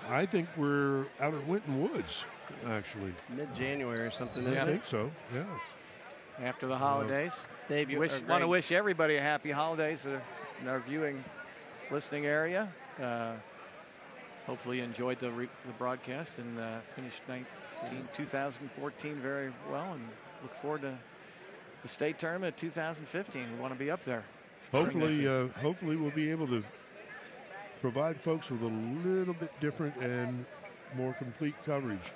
Speaker 1: I think we're out at Winton Woods, actually.
Speaker 3: Mid-January or something.
Speaker 1: I think so, yeah.
Speaker 6: After the holidays.
Speaker 3: Dave, you
Speaker 6: want to wish everybody a happy holidays in our viewing, listening area. Hopefully you enjoyed the broadcast and finished 2014 very well, and look forward to the state tournament of 2015. We want to be up there.
Speaker 1: Hopefully we'll be able to provide folks with a little bit different and more complete coverage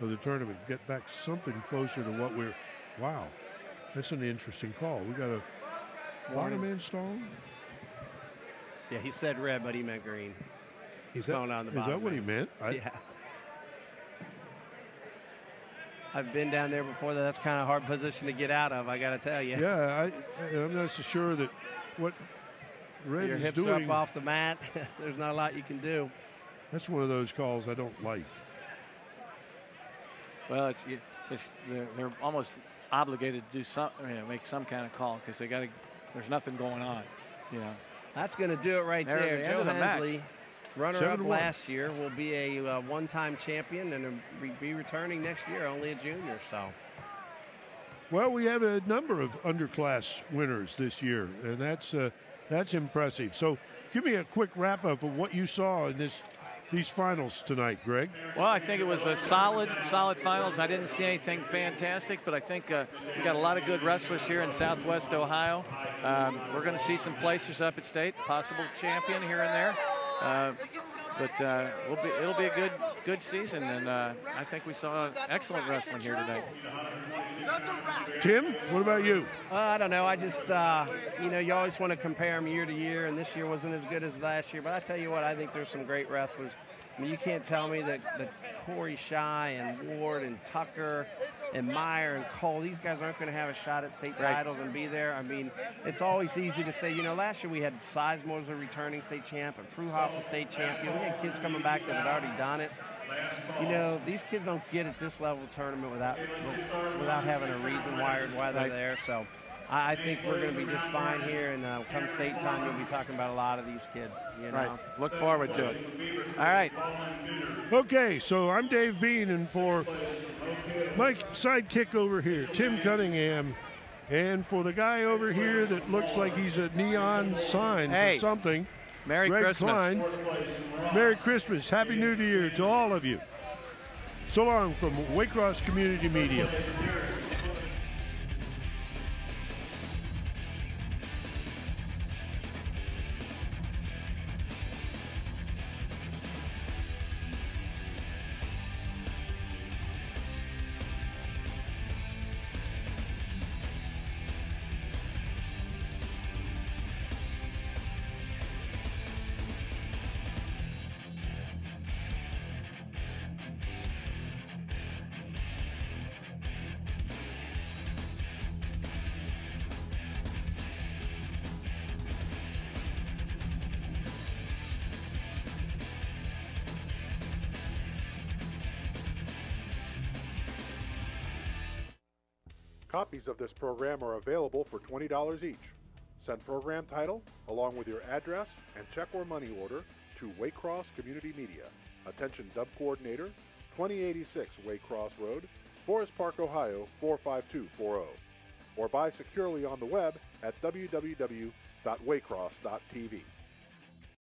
Speaker 1: of the tournament. Get back something closer to what we're... Wow. That's an interesting call. We got a waterman stall.
Speaker 3: Yeah, he said red, but he meant green. He's going on the bottom.
Speaker 1: Is that what he meant?
Speaker 3: Yeah. I've been down there before. That's kind of a hard position to get out of, I got to tell you.
Speaker 1: Yeah, I'm not so sure that what Red
Speaker 3: Your
Speaker 1: is
Speaker 3: hips
Speaker 1: doing.
Speaker 3: are up off the mat. There's not a lot you can do.
Speaker 1: That's one of those calls I don't like.
Speaker 6: Well, they're almost obligated to do make some kind of call because there's nothing going on, you know.
Speaker 3: That's going to do it right
Speaker 6: They're
Speaker 3: there.
Speaker 6: at the end
Speaker 3: Joe
Speaker 6: of the match.
Speaker 3: Hensley, runner-up
Speaker 1: 7-1.
Speaker 3: last year, will be a one-time champion and be returning next year, only a junior. So,
Speaker 1: Well, we have a number of underclass winners this year, and that's impressive. So give me a quick wrap-up of what you saw in these finals tonight, Greg.
Speaker 6: Well, I think it was a solid finals. I didn't see anything fantastic, but I think we got a lot of good wrestlers here in Southwest Ohio. We're going to see some placers up at state, possible champion here and there. But it'll be a good season, and I think we saw excellent wrestling here today.
Speaker 1: Tim, what about you?
Speaker 3: I don't know. I just, you always want to compare them year to year, and this year wasn't as good as last year. But I tell you what, I think there's some great wrestlers. I mean, you can't tell me that Corey Shy and Ward and Tucker and Meyer and Cole, these guys aren't going to have a shot at state titles and be there. I mean, it's always easy to say, last year we had Sizemore as a returning state champ and Fruhoff a state champion. We had kids coming back that had already done it. These kids don't get at this level of tournament without having a reason why they're there. So I think we're going to be just fine here, and come state time, you'll be talking about a lot of these kids.
Speaker 6: Right. Look forward to it. All right.
Speaker 1: Okay, so I'm Dave Bean, and for my sidekick over here, Tim Cunningham, and for the guy over here that looks like he's a neon sign or something,
Speaker 6: Merry
Speaker 1: Greg
Speaker 6: Christmas.
Speaker 1: Klein. Merry Christmas. Happy New Year to all of you. So long from Waycross Community Media.
Speaker 11: Copies of this program are available for $20 each. Send program title along with your address and check or money order to Waycross Community Media. Attention Dub Coordinator, 2086 Waycross Road, Forest Park, Ohio 45240. Or buy securely on the web at www.waycross.tv.